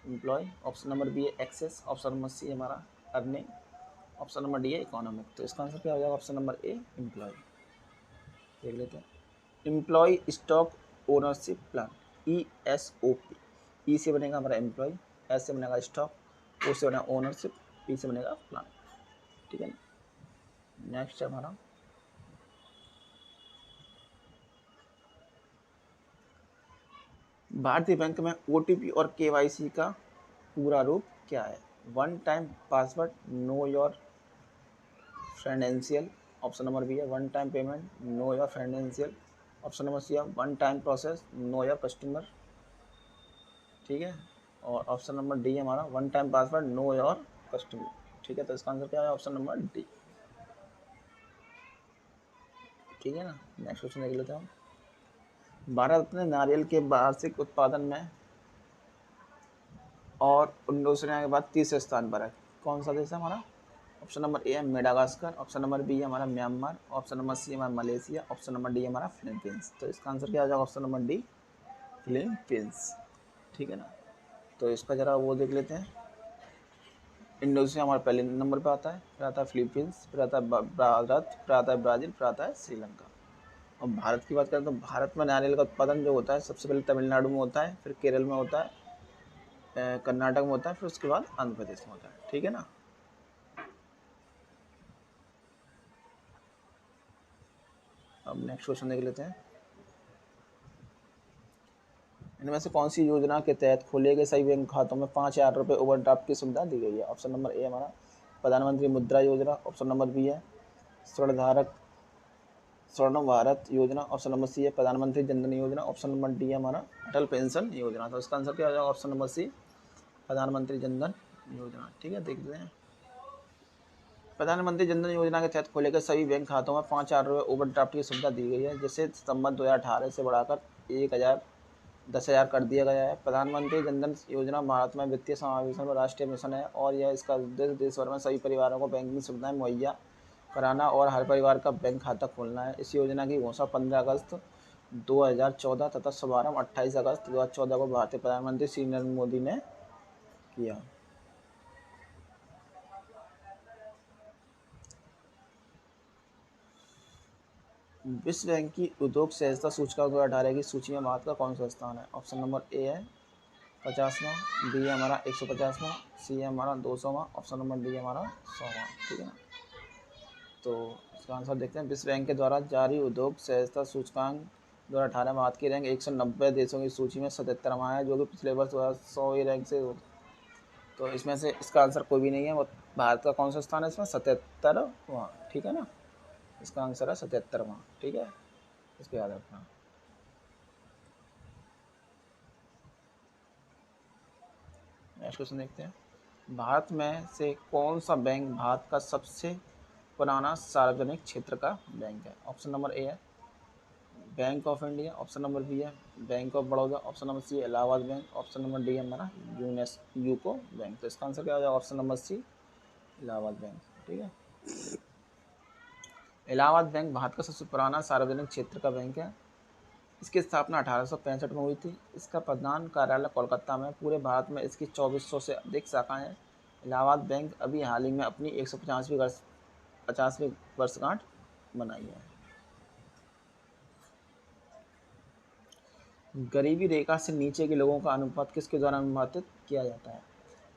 एम्प्लॉय, ऑप्शन नंबर बी है एक्सेस, ऑप्शन नंबर सी हमारा अर्निंग, ऑप्शन नंबर डी है इकोनॉमिक। तो इसका आंसर क्या हो जाएगा? Option number A employee. देख लेते हैं। Employee stock ownership plan, ESOP। E से बनेगा हमारा एम्प्लॉय, एस से बनेगा स्टॉक, ओ से बनेगा ओनरशिप, पी से बनेगा प्लान। ठीक है ना। नेक्स्ट है हमारा भारतीय बैंक में OTP और KYC का पूरा रूप क्या है? One time password, know your financial, option number B है one time payment, know your financial, option number C है one time process, know your customer. ठीक है। और ऑप्शन नंबर डी हमारा one time password, know your customer. ठीक है। तो इसका आंसर क्या है? Option number D. ठीक है ना। नेक्स्ट क्वेश्चन देख लेते हैं हम। भारत अपने नारियल के वार्षिक उत्पादन में और इंडोनेशिया के बाद तीसरे स्थान पर है। कौन सा देश है हमारा? ऑप्शन नंबर ए है मेडागास्कर, ऑप्शन नंबर बी है हमारा म्यांमार, ऑप्शन नंबर सी हमारा मलेशिया, ऑप्शन नंबर डी हमारा फिलीपींस। तो इसका आंसर क्या हो जाएगा? Option number D Philippines. ठीक है ना। तो इसका जरा वो देख लेते हैं। इंडोनेशिया हमारे पहले नंबर पे आता है, फिर आता है फिलीपींस, फिर आता है भारत, फिर आता है ब्राज़ील, फिर आता है श्रीलंका। और भारत की बात करें तो भारत में नारियल का उत्पादन जो होता है सबसे पहले तमिलनाडु में होता है, फिर केरल में होता है, कर्नाटक में होता है, फिर उसके बाद आंध्र प्रदेश में होता है। ठीक है ना। अब नेक्स्ट क्वेश्चन देख लेते हैं। इनमें से कौन सी योजना के तहत खोले गए सभी बैंक खातों में 5,000 रुपये ओवरड्राफ्ट की सुविधा दी गई है? ऑप्शन नंबर ए हमारा प्रधानमंत्री मुद्रा योजना, ऑप्शन नंबर बी है स्वर्ण भारत योजना, ऑप्शन नंबर सी है प्रधानमंत्री जनधन योजना, ऑप्शन नंबर डी है हमारा अटल पेंशन योजना। तो इसका आंसर क्या हो जाएगा? ऑप्शन नंबर सी प्रधानमंत्री जनधन योजना। ठीक है। देखते हैं। प्रधानमंत्री जनधन योजना के तहत खोले गए सभी बैंक खातों में 5,000 रुपये ओवरड्राफ्ट की सुविधा दी गई है, जिसे सितंबर 2018 से बढ़ाकर 10,000 कर दिया गया है। प्रधानमंत्री जनधन योजना भारत में वित्तीय समावेशन पर राष्ट्रीय मिशन है और यह इसका उद्देश्य देश भर में सभी परिवारों को बैंकिंग सुविधाएं मुहैया कराना और हर परिवार का बैंक खाता खोलना है। इस योजना की घोषणा 15 अगस्त 2014 तथा शुभारंभ 28 अगस्त 2014 को भारतीय प्रधानमंत्री श्री नरेंद्र मोदी ने किया। विश्व बैंक की उद्योग सहजता सूचकांक 2018 की सूची में भारत का कौन सा स्थान है? ऑप्शन नंबर ए है 50वां, बी है हमारा 150वां, सी है हमारा 200वां, ऑप्शन नंबर डी है हमारा 100वां। ठीक है ना। तो इसका आंसर देखते हैं। विश्व बैंक के द्वारा जारी उद्योग सहजता सूचकांक 2018 भारत की रैंक 190 देशों की सूची में 77वां है, जो कि पिछले वर्ष 100 रैंक से। तो इसमें से इसका आंसर कोई भी नहीं है। भारत का कौन सा स्थान है इसमें? 77वां। ठीक है ना। इसका आंसर है 77वां। ठीक है। इसको याद रखना। नेक्स्ट क्वेश्चन देखते हैं। भारत में से कौन सा बैंक भारत का सबसे पुराना सार्वजनिक क्षेत्र का बैंक है? ऑप्शन नंबर ए है bank of India, option number B है bank of Baroda, option number C है Allahabad bank, option number D है हमारा यूको बैंक। तो इसका आंसर क्या हो जाएगा? Option number C Allahabad bank. ठीक है। इलाहाबाद बैंक भारत का सबसे पुराना सार्वजनिक क्षेत्र का बैंक है। इसकी स्थापना 1865 में हुई थी। इसका प्रधान कार्यालय कोलकाता में। पूरे भारत में इसकी 2400 से अधिक शाखाएं हैं। इलाहाबाद बैंक अभी हाल ही में अपनी 150वीं वर्षगांठ मनाई है। गरीबी रेखा से नीचे के लोगों का अनुपात किसके द्वारा अनुपातित किया जाता है?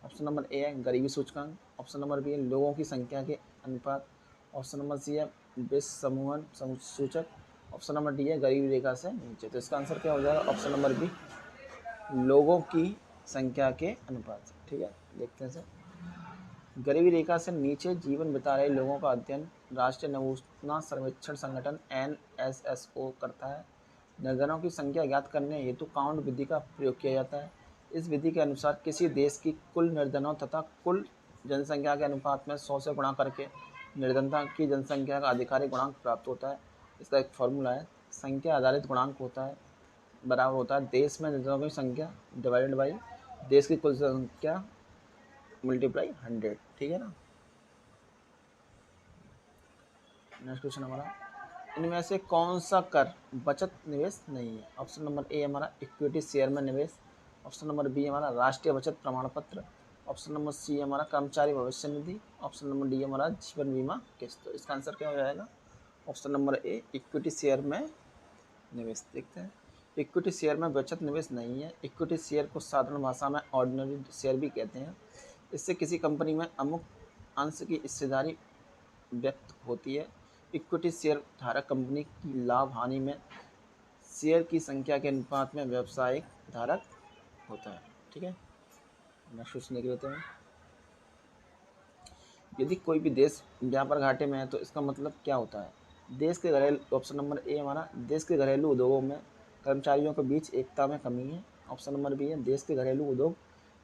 ऑप्शन नंबर ए है गरीबी सूचकांक, ऑप्शन नंबर बी है लोगों की संख्या के अनुपात, ऑप्शन नंबर सी है विश्व समूहन सूचक, ऑप्शन नंबर डी है गरीबी रेखा से नीचे। तो इसका आंसर क्या हो जाएगा? ऑप्शन नंबर बी लोगों की संख्या के अनुपात। ठीक है। देखते हैं सर। गरीबी रेखा से नीचे जीवन बिता रहे लोगों का अध्ययन राष्ट्रीय नमूना सर्वेक्षण संगठन NSSO करता है। निर्धनों की संख्या ज्ञात करने हेतु काउंट विधि का प्रयोग किया जाता है। इस विधि के अनुसार किसी देश की कुल निर्धनों तथा कुल जनसंख्या के अनुपात में 100 से गुणा करके निर्धनता की जनसंख्या का आधिकारिक गुणांक प्राप्त होता है। इसका एक फॉर्मूला है, संख्या आधारित गुणांक होता है बराबर होता है देश में निर्धनों की संख्या डिवाइडेड बाई देश की कुल संख्या मल्टीप्लाई 100। ठीक है ना। नेक्स्ट क्वेश्चन हमारा, इनमें से कौन सा कर बचत निवेश नहीं है? ऑप्शन नंबर ए हमारा इक्विटी शेयर में निवेश, ऑप्शन नंबर बी हमारा राष्ट्रीय बचत प्रमाण पत्र। ऑप्शन नंबर सी हमारा कर्मचारी भविष्य निधि। ऑप्शन नंबर डी हमारा जीवन बीमा किस्त। तो इसका आंसर क्या हो जाएगा? Option number a equity share में निवेश। देखते हैं, इक्विटी शेयर में बचत निवेश नहीं है। इक्विटी शेयर को साधारण भाषा में ऑर्डिनरी शेयर भी कहते हैं। इससे किसी कंपनी में अमुक अंश की हिस्सेदारी व्यक्त होती है। इक्विटी शेयर धारक कंपनी की लाभ हानि में शेयर की संख्या के अनुपात में व्यावसायिक धारक होता है। ठीक है, नेक्स्ट क्वेश्चन देख लेते हैं। यदि कोई भी देश व्यापार घाटे में है तो इसका मतलब क्या होता है? देश के घरेलू, ऑप्शन नंबर ए हमारा, देश के घरेलू उद्योगों में कर्मचारियों के बीच एकता में कमी है। ऑप्शन नंबर बी है, देश के घरेलू उद्योग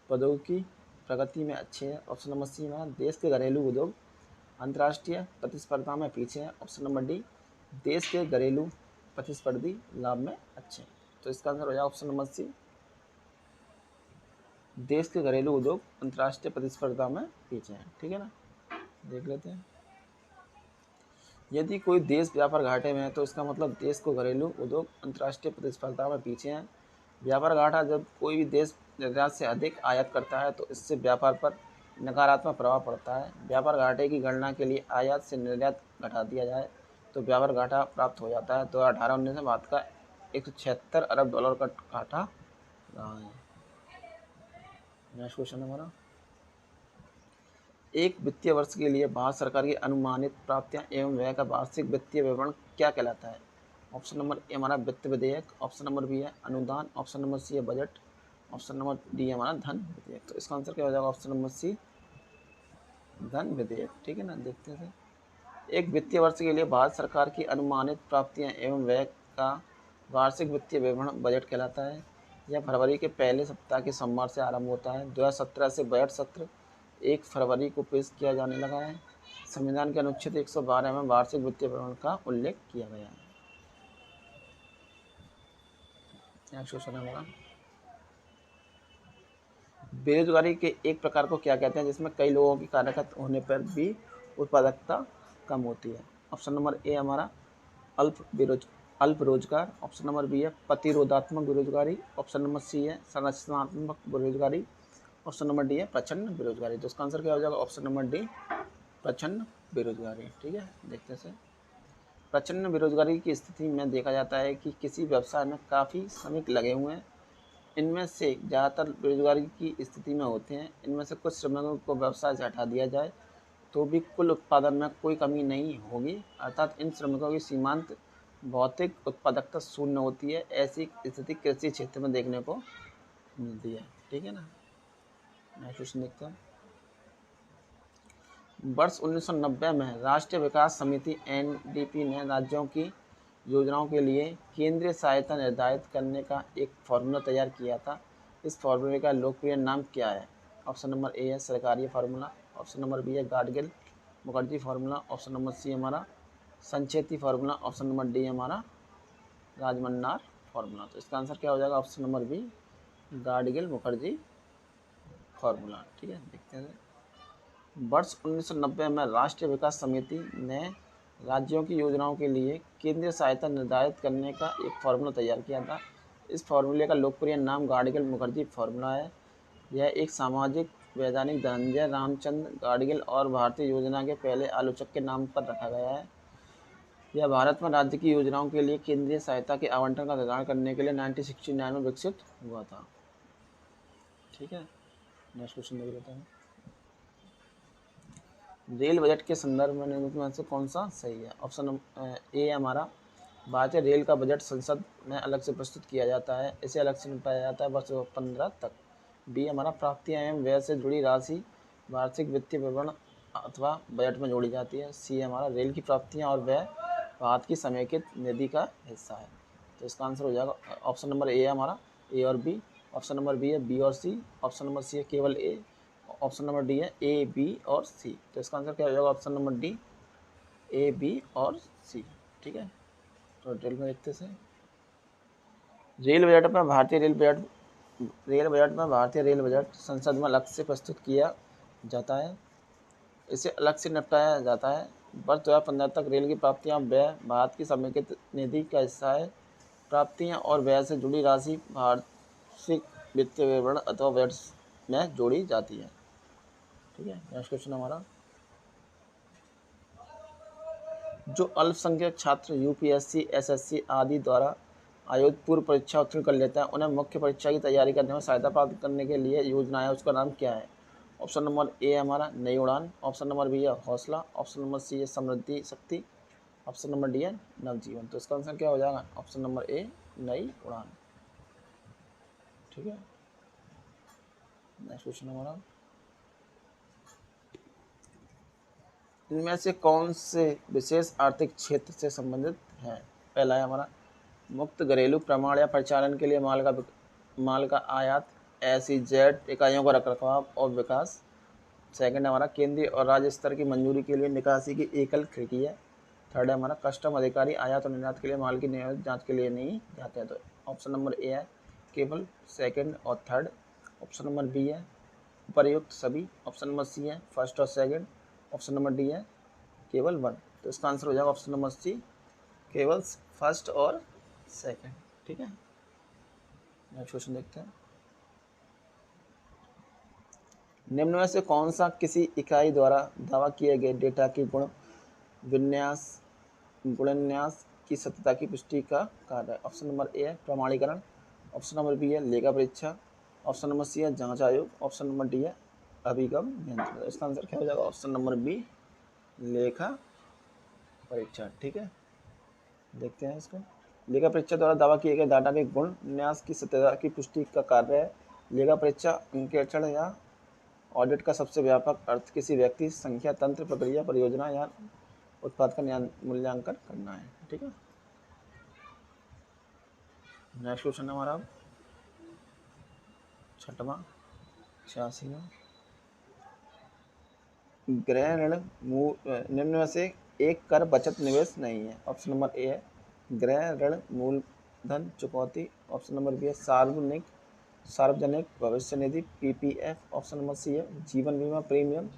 प्रौद्योगिकी प्रगति में अच्छे हैं। ऑप्शन नंबर सी हमारा, देश के घरेलू उद्योग अंतर्राष्ट्रीय प्रतिस्पर्धा में पीछे हैं। ऑप्शन नंबर डी, देश के घरेलू प्रतिस्पर्धी लाभ में अच्छे हैं। तो इसका आंसर हो जाएगा ऑप्शन नंबर सी, देश के घरेलू उद्योग अंतर्राष्ट्रीय प्रतिस्पर्धा में पीछे हैं। ठीक है ना, देख लेते हैं। यदि कोई देश व्यापार घाटे में है तो इसका मतलब देश को घरेलू उद्योग अंतर्राष्ट्रीय प्रतिस्पर्धा में पीछे हैं। व्यापार घाटा, जब कोई भी देश निर्यात से अधिक आयात करता है तो इससे व्यापार पर नकारात्मक प्रभाव पड़ता है। व्यापार घाटे की गणना के लिए आयात से निर्यात घटा दिया जाए तो व्यापार घाटा प्राप्त हो जाता है। 2018-19 में भारत का 176 अरब डॉलर का घाटा रहा है। नेक्स्ट क्वेश्चन हमारा, एक वित्तीय वर्ष के लिए भारत सरकार की अनुमानित प्राप्तियां एवं व्यय का वार्षिक वित्तीय विवरण क्या कहलाता है? ऑप्शन नंबर ए हमारा वित्त विधेयक। ऑप्शन नंबर बी है अनुदान। ऑप्शन नंबर सी है बजट। ऑप्शन नंबर डी हमारा धन विधेयक। तो इसका आंसर क्या हो जाएगा? ऑप्शन नंबर सी, धन विधेयक। ठीक है ना, देखते हैं। एक वित्तीय वर्ष के लिए भारत सरकार की अनुमानित प्राप्तियां एवं व्यय का वार्षिक वित्तीय विवरण बजट कहलाता है। यह फरवरी के पहले सप्ताह के सोमवार से आरंभ होता है। 2017 से बजट सत्र 1 फरवरी को पेश किया जाने लगा है। संविधान के अनुच्छेद 112 में वार्षिक वित्तीय विवरण का उल्लेख किया गया है। नेक्स्ट क्वेश्चन है हमारा, बेरोजगारी के एक प्रकार को क्या कहते हैं जिसमें कई लोगों की कार्यरत होने पर भी उत्पादकता कम होती है? ऑप्शन नंबर ए हमारा अल्प रोजगार। ऑप्शन नंबर बी है प्रतिरोधात्मक बेरोजगारी। ऑप्शन नंबर सी है संरचनात्मक बेरोजगारी। ऑप्शन नंबर डी है प्रचंड बेरोजगारी। तो इसका आंसर क्या हो जाएगा? ऑप्शन नंबर डी, प्रचंड बेरोजगारी। ठीक है, देखते हैं। प्रचंड बेरोजगारी की स्थिति में देखा जाता है कि किसी व्यवसाय में काफ़ी श्रमिक लगे हुए हैं। इनमें से ज़्यादातर बेरोजगारी की स्थिति में होते हैं। इनमें से कुछ श्रमिकों को व्यवसाय से हटा दिया जाए तो भी कुल उत्पादन में कोई कमी नहीं होगी, अर्थात इन श्रमिकों की सीमांत भौतिक उत्पादकता शून्य होती है। ऐसी स्थिति कृषि क्षेत्र में देखने को मिलती है। ठीक है ना, नेक्स्ट क्वेश्चन देखते हैं। वर्ष 1990 में राष्ट्रीय विकास समिति एनडीपी ने राज्यों की योजनाओं के लिए केंद्रीय सहायता निर्धारित करने का एक फार्मूला तैयार किया था। इस फार्मूले का लोकप्रिय नाम क्या है? ऑप्शन नंबर ए है सरकारी फार्मूला। ऑप्शन नंबर बी है Gadgil Mukherjee formula. Option number C हमारा Sancheti formula. Option number D हमारा राजमन्नार फार्मूला। तो इसका आंसर क्या हो जाएगा? Option number B, Gadgil Mukherjee formula. ठीक है, देखते हैं। वर्ष 1990 में राष्ट्रीय विकास समिति ने राज्यों की योजनाओं के लिए केंद्रीय सहायता निर्धारित करने का एक फार्मूला तैयार किया था। इस फार्मूले का लोकप्रिय नाम गाडगिल मुखर्जी फार्मूला है। यह एक सामाजिक वैज्ञानिक धनंजय रामचंद्र गाडगिल और भारतीय योजना के पहले आलोचक के नाम पर रखा गया है। यह भारत में राज्य की योजनाओं के लिए केंद्रीय सहायता के आवंटन का निर्धारण करने के लिए 1969 में विकसित हुआ था। ठीक है, नेक्स्ट क्वेश्चन देख लेते हैं। रेल बजट के संदर्भ में निम्नलिखित में से कौन सा सही है? ऑप्शन ए हमारा भारतीय रेल का बजट संसद में अलग से प्रस्तुत किया जाता है। इसे अलग से निपटाया जाता है वर्ष 2015 तक। बी हमारा प्राप्तियां एवं व्यय से जुड़ी राशि वार्षिक वित्तीय विवरण अथवा बजट में जोड़ी जाती है। सी हमारा रेल की प्राप्तियां और व्यय भारत की समेकित निधि का हिस्सा है। तो इसका आंसर हो जाएगा ऑप्शन नंबर ए हमारा, ए और बी। ऑप्शन नंबर बी है बी और सी। ऑप्शन नंबर सी है केवल ए। ऑप्शन नंबर डी है ए, बी और सी। तो इसका आंसर क्या हो जाएगा? ऑप्शन नंबर डी, ए, बी और सी। ठीक है, तो डिटेल में देखते हैं। रेल बजट में भारतीय रेल बजट संसद में अलग से प्रस्तुत किया जाता है। इसे अलग से निपटाया जाता है। वर्ष 2015 तक रेल की प्राप्तियां व्यय भारत की समेकित निधि का हिस्सा है। प्राप्तियां और व्यय से जुड़ी राशि वार्षिक वित्तीय विवरण अथवा वेट्स में जोड़ी जाती है। ठीक है, नेक्स्ट क्वेश्चन हमारा, जो अल्पसंख्यक छात्र यूपीएससी, एसएससी आदि द्वारा आयोजित पूर्व परीक्षा उत्तीर्ण कर लेते हैं, उन्हें मुख्य परीक्षा की तैयारी करने में सहायता प्राप्त करने के लिए योजना है, उसका नाम क्या है? ऑप्शन नंबर ए हमारा नई उड़ान, ऑप्शन नंबर बी है हौसला, ऑप्शन नंबर सी है समृद्धि शक्ति, ऑप्शन नंबर डी है नवजीवन। तो इसका आंसर क्या हो जाएगा? ऑप्शन नंबर ए नई उड़ान। ठीक है, नेक्स्ट क्वेश्चन हमारा, इनमें से कौन से विशेष आर्थिक क्षेत्र से संबंधित है? पहला है हमारा मुक्त घरेलू प्रमाण या परिचालन के लिए माल का आयात, SEZ इकाइयों का रखरखाव और विकास। सेकंड है हमारा केंद्रीय और राज्य स्तर की मंजूरी के लिए निकासी की एकल खिड़की है। थर्ड है हमारा कस्टम अधिकारी आयात और निर्यात के लिए माल की नियमित जांच के लिए नहीं जाते हैं। तो ऑप्शन नंबर ए है केवल सेकंड और थर्ड, ऑप्शन नंबर बी है उपर्युक्त सभी, ऑप्शन नंबर सी है फर्स्ट और सेकंड, ऑप्शन नंबर डी है केवल वन। तो इसका आंसर हो जाएगा ऑप्शन नंबर सी केवल फर्स्ट और सेकंड। ठीक है, नेक्स्ट क्वेश्चन देखते हैं, निम्न में से कौन सा किसी इकाई द्वारा दावा किए गए डेटा की गुणन्यास की सत्यता की पुष्टि का कार्य है? ऑप्शन नंबर ए है प्रमाणीकरण, ऑप्शन नंबर बी है लेखा परीक्षा, ऑप्शन नंबर सी है जांच आयोग, ऑप्शन नंबर डी है अभिगम नियंत्रण। इसका आंसर क्या हो जाएगा? ऑप्शन नंबर बी लेखा परीक्षा। ठीक है, देखते हैं इसको, लेखा परीक्षा द्वारा दावा किए गए डाटा के गुण न्यास की सत्यता की पुष्टि का कार्य है। लेखा परीक्षा अंकेक्षण या ऑडिट का सबसे व्यापक अर्थ किसी व्यक्ति, संख्या, तंत्र, प्रक्रिया, परियोजना या उत्पाद का मूल्यांकन करना है। ठीक है, नेक्स्ट क्वेश्चन हमारा छठवां 86वां, गृह ऋण निम्न में से एक कर बचत निवेश नहीं है। ऑप्शन नंबर ए है गृह ऋण मूलधन चुकौती, ऑप्शन नंबर बी है सार्वजनिक भविष्य निधि PPF, ऑप्शन नंबर सी है जीवन बीमा प्रीमियम,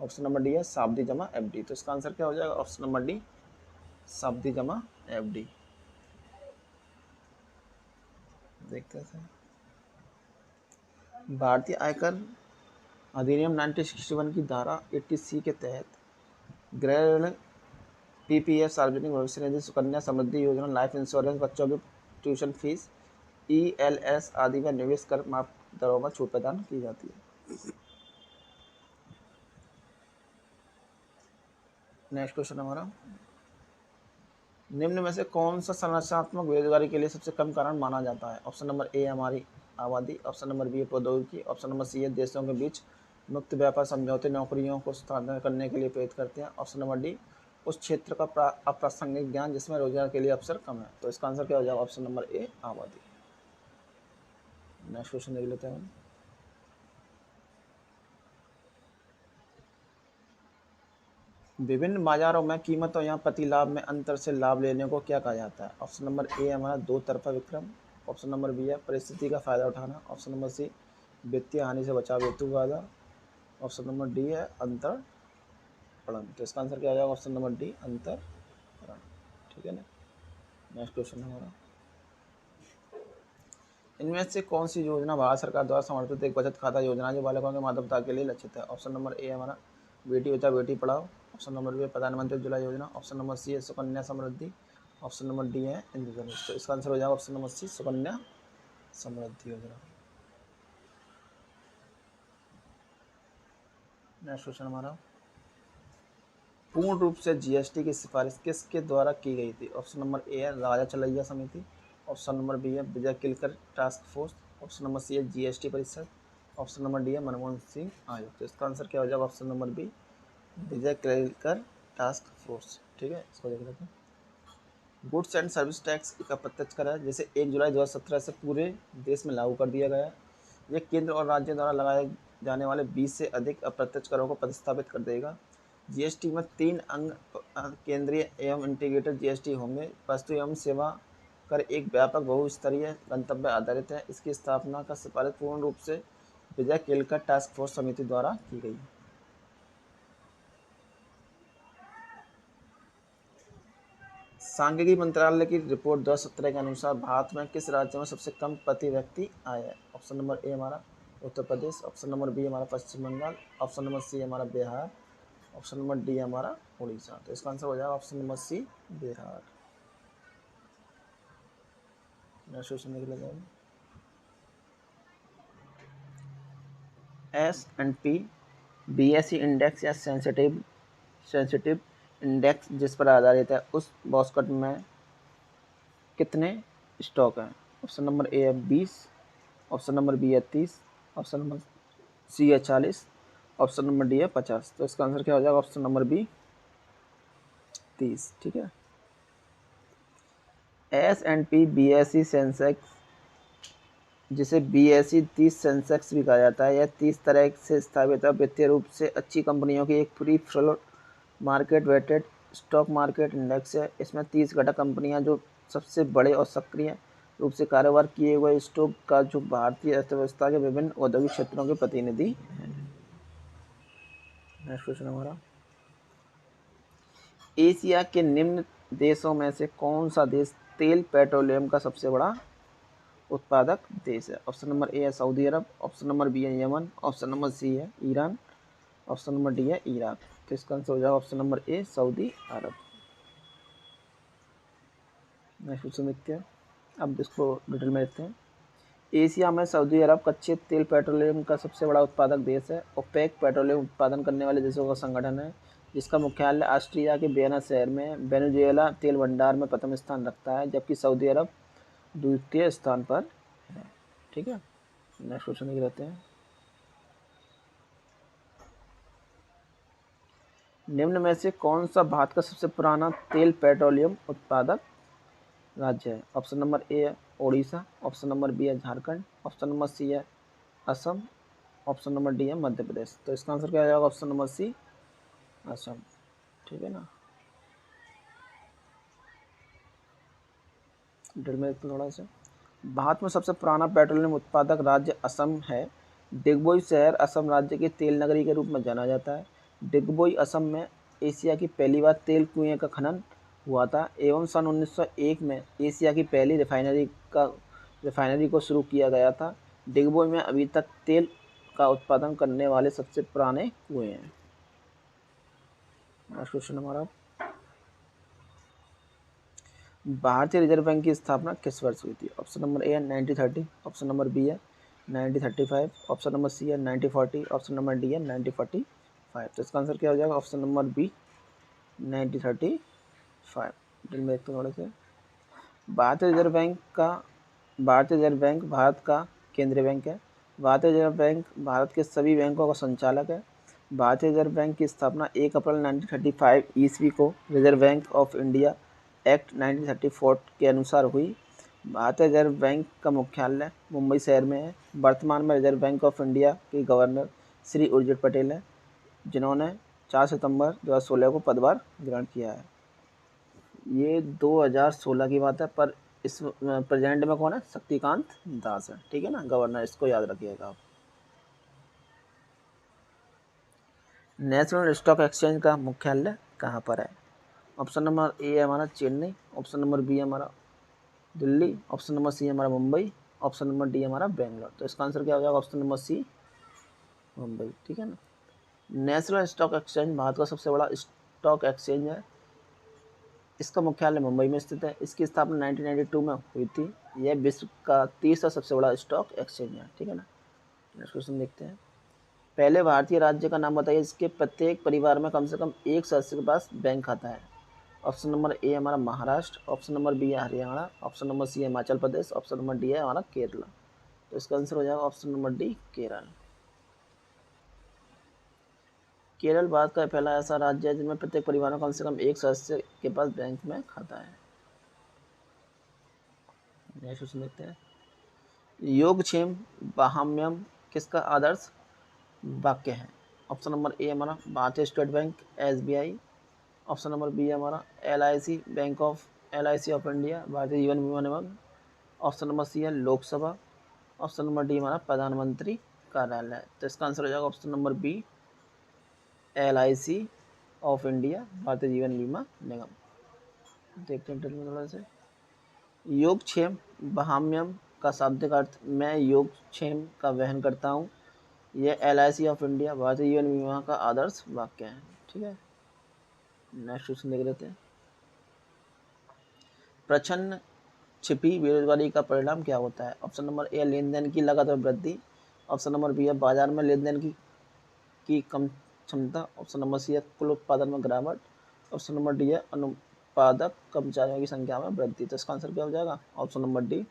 ऑप्शन नंबर डी है सावधि जमा FD। तो इसका आंसर क्या हो जाएगा? ऑप्शन नंबर डी सावधि जमा FD। देखते हैं, भारतीय आयकर अधिनियम 1961 की धारा 80C के तहत गृह ऋण PPF सार्वजनिक भविष्य निधि सुकन्या समृद्धि योजना लाइफ इंश्योरेंस बच्चों की ट्यूशन फीस ELS आदि में निवेश कर माफ दरों में छूट प्रदान की जाती है। नेक्स्ट क्वेश्चन हमारा, निम्न में से कौन सा संरचनात्मक बेरोजगारी के लिए सबसे कम कारण माना जाता है? ऑप्शन नंबर ए हमारी आबादी, ऑप्शन नंबर बी है प्रौद्योगिकी, ऑप्शन नंबर सी है देशों के बीच मुक्त व्यापार समझौते नौकरियों को स्थानांतरित करने के लिए प्रेरित करते हैं, ऑप्शन नंबर डी उस क्षेत्र का अप्रासंगिक ज्ञान जिसमें रोजगार के लिए अवसर कम है। तो इसका आंसर क्या हो जाएगा? ऑप्शन नंबर ए आबादी। नेक्स्ट क्वेश्चन देख लेते हैं, विभिन्न बाजारों में कीमतों या प्रतिलाभ में अंतर से लाभ लेने को क्या कहा जाता है? ऑप्शन नंबर ए हमारा दो तरफा विक्रम, ऑप्शन नंबर बी है परिस्थिति का फायदा उठाना, ऑप्शन नंबर सी वित्तीय हानि से बचाव हेतु वादा, ऑप्शन नंबर डी है अंतरपणन। तो इसका आंसर क्या हो जाएगा? ऑप्शन नंबर डी अंतरपणन। ठीक है ना, नेक्स्ट क्वेश्चन हमारा, इनमें से कौन सी योजना भारत सरकार द्वारा समर्थित एक बचत खाता योजना है जो बालकों के माता पिता के लिए लक्षित है? ऑप्शन नंबर ए हमारा Beti Bachao Beti Padhao, option number B प्रधानमंत्री उज्ज्वला योजना, ऑप्शन नंबर सी है Sukanya Samriddhi, option number D है इंद्रधनुष। तो इसका आंसर हो जाएगा ऑप्शन नंबर सी सुकन्या समृद्धि योजना। नेक्स्ट क्वेश्चन हमारा, पूर्ण रूप से GST की सिफारिश किसके द्वारा की गई थी? ऑप्शन नंबर ए है राजा चलैया समिति, ऑप्शन नंबर बी है Vijay Kelkar task force, option number C है GST परिषद, ऑप्शन नंबर डी है मनमोहन सिंह आयोग। तो इसका आंसर क्या हो जाएगा? ऑप्शन नंबर बी विजय किलकर टास्क फोर्स। ठीक है, इसको देख लेते हैं, गुड्स एंड सर्विस टैक्स का अप्रत्यक्ष कर है जिसे 1 जुलाई 2017 से पूरे देश में लागू कर दिया गया है। यह केंद्र और राज्य द्वारा लगाए जाने वाले 20 से अधिक अप्रत्यक्ष करों को प्रतिस्थापित कर देगा। GST में 3 अंग केंद्रीय एवं इंटीग्रेटेड GST होंगे। वस्तु एवं सेवा कर एक व्यापक बहुस्तरीय गंतव्य आधारित है। इसकी स्थापना का सिफारिश पूर्ण रूप से विजय केलकर टास्क फोर्स समिति द्वारा की गई। सांख्यिकी मंत्रालय की रिपोर्ट 2017 के अनुसार भारत में किस राज्य में सबसे कम प्रति व्यक्ति आय है? ऑप्शन नंबर ए हमारा Uttar Pradesh, option number B हमारा पश्चिम बंगाल, ऑप्शन नंबर सी हमारा बिहार, ऑप्शन नंबर डी हमारा उड़ीसा। तो इसका आंसर हो जाएगा option number C Bihar. Next question देख लेते हैं। S&P BSE इंडेक्स या सेंसिटिव इंडेक्स जिस पर आधारित है उस बास्केट में कितने स्टॉक हैं? ऑप्शन नंबर ए है 20, ऑप्शन नंबर बी है 30, ऑप्शन नंबर सी है 40, ऑप्शन नंबर डी है 50। तो इसका आंसर क्या हो जाएगा? Option number B 30। ठीक है। S&P BSE सेंसेक्स जिसे BSE 30 सेंसेक्स भी कहा जाता है, यह 30 तरह से स्थापित है वित्तीय रूप से अच्छी कंपनियों की एक free float market weighted stock market index है। इसमें 30 घटक कंपनियां जो सबसे बड़े और सक्रिय रूप से कारोबार किए हुए स्टॉक का जो भारतीय अर्थव्यवस्था के विभिन्न औद्योगिक क्षेत्रों के प्रतिनिधि हैं। नेक्स्ट क्वेश्चन हमारा, एशिया के निम्न देशों में से कौन सा देश तेल पेट्रोलियम का सबसे बड़ा उत्पादक देश है? ऑप्शन नंबर ए है सऊदी अरब, ऑप्शन नंबर बी है यमन, ऑप्शन नंबर सी है ईरान, ऑप्शन नंबर डी है इराक। तो इसका आंसर हो जाएगा ऑप्शन नंबर ए सऊदी अरब। नेक्स्ट क्वेश्चन देखते हैं, अब इसको डिटेल में देखते हैं। एशिया में सऊदी अरब कच्चे तेल पेट्रोलियम का सबसे बड़ा उत्पादक देश है। ओपेक पेट्रोलियम उत्पादन करने वाले देशों का संगठन है जिसका मुख्यालय ऑस्ट्रिया के वियना शहर में है। वेनेजुएला तेल भंडार में प्रथम स्थान रखता है जबकि सऊदी अरब द्वितीय स्थान पर है। ठीक है। नेक्स्ट क्वेश्चन देख लेते हैं। निम्न में से कौन सा भारत का सबसे पुराना तेल पेट्रोलियम उत्पादक राज्य है? ऑप्शन नंबर ए है ओडिशा, ऑप्शन नंबर बी है झारखंड, ऑप्शन नंबर सी है असम, ऑप्शन नंबर डी है मध्य प्रदेश। तो इसका आंसर क्या हो जाएगा? Option number C Assam. ठीक है ना। डिटेल में देखते थोड़ा सा। भारत में सबसे पुराना पेट्रोलियम उत्पादक राज्य असम है। डिगबोई शहर असम राज्य की तेल नगरी के रूप में जाना जाता है। डिगबोई असम में एशिया की पहली बार तेल कुएं का खनन हुआ था एवं सन 1901 में एशिया की पहली रिफाइनरी को शुरू किया गया था। डिगबोई में अभी तक तेल का उत्पादन करने वाले सबसे पुराने कुएं हैं। नेक्स्ट क्वेश्चन हमारा, भारतीय रिजर्व बैंक की स्थापना किस वर्ष हुई थी? ऑप्शन नंबर ए है 1930, ऑप्शन नंबर बी है 1935, ऑप्शन नंबर सी है 1940, ऑप्शन नंबर डी है 1945। तो इसका आंसर क्या हो जाएगा? Option number B 1935। डिटेल में देखते हैं थोड़े से। भारतीय रिजर्व बैंक भारत का केंद्रीय बैंक है। भारतीय रिजर्व बैंक भारत के सभी बैंकों का संचालक है। भारतीय रिजर्व बैंक की स्थापना 1 अप्रैल 1935 ईस्वी को reserve bank of India act 1934 के अनुसार हुई। भारतीय रिजर्व बैंक का मुख्यालय मुंबई शहर में है। वर्तमान में रिजर्व बैंक ऑफ इंडिया के गवर्नर श्री उर्जित पटेल हैं जिन्होंने 4 सितंबर 2016 को पदभार ग्रहण किया है। ये 2016 की बात है, पर इस प्रेजेंट में कौन है? शक्तिकांत दास है। ठीक है ना, गवर्नर, इसको याद रखिएगा आप। नेशनल स्टॉक एक्सचेंज का मुख्यालय कहाँ पर है? ऑप्शन नंबर ए है हमारा चेन्नई, ऑप्शन नंबर बी है हमारा दिल्ली, ऑप्शन नंबर सी है हमारा मुंबई, ऑप्शन नंबर डी है हमारा बेंगलोर। तो इसका आंसर क्या हो जाएगा? Option number C Mumbai. ठीक है ना। नेशनल स्टॉक एक्सचेंज भारत का सबसे बड़ा स्टॉक एक्सचेंज है। इसका मुख्यालय मुंबई में स्थित है। इसकी स्थापना 1992 में हुई थी। यह विश्व का तीसरा सबसे बड़ा स्टॉक एक्सचेंज है। ठीक है ना। नेक्स्ट क्वेश्चन देखते हैं। पहले भारतीय राज्य का नाम बताइए जिसके प्रत्येक परिवार में कम से कम एक सदस्य के पास बैंक खाता है। ऑप्शन नंबर ए हमारा महाराष्ट्र, ऑप्शन नंबर बी है हरियाणा, ऑप्शन नंबर सी है Himachal Pradesh, option number D है हमारा केरला। तो इसका आंसर हो जाएगा option number D Kerala. Kerala Bharat का पहला ऐसा राज्य है जिसमें प्रत्येक परिवार में कम से कम एक सदस्य के पास बैंक में खाता है। नेक्स्ट क्वेश्चन देखते हैं। योगक्षेम बाह्यम किसका आदर्श वाक्य है? ऑप्शन नंबर ए हमारा भारतीय state bank SBI, option number B है हमारा LIC ऑफ इंडिया भारतीय जीवन बीमा निगम, ऑप्शन नंबर सी है लोकसभा, ऑप्शन नंबर डी हमारा प्रधानमंत्री कार्यालय। तो इसका आंसर हो जाएगा option number B LIC of India भारतीय जीवन बीमा निगम। देखते हैं थोड़ा से। योगक्षेम बाह्यम का शाब्दिक अर्थ मैं योगक्षेम का वहन करता हूँ। यह LIC ऑफ इंडिया भारतीय जीवन बीमा का आदर्श वाक्य है। ठीक है, नेक्स्ट क्वेश्चन देख लेते हैं। प्रच्छन्न छिपी बेरोजगारी का परिणाम क्या होता है? ऑप्शन नंबर ए लेन देन की लगातार वृद्धि, ऑप्शन नंबर बी है बाजार में लेन देन की कम क्षमता, ऑप्शन नंबर सी है कुल उत्पादन में गिरावट, ऑप्शन नंबर डी है अनुत्पादक कर्मचारियों की संख्या में वृद्धि। तो इसका आंसर क्या हो जाएगा? ऑप्शन नंबर डी,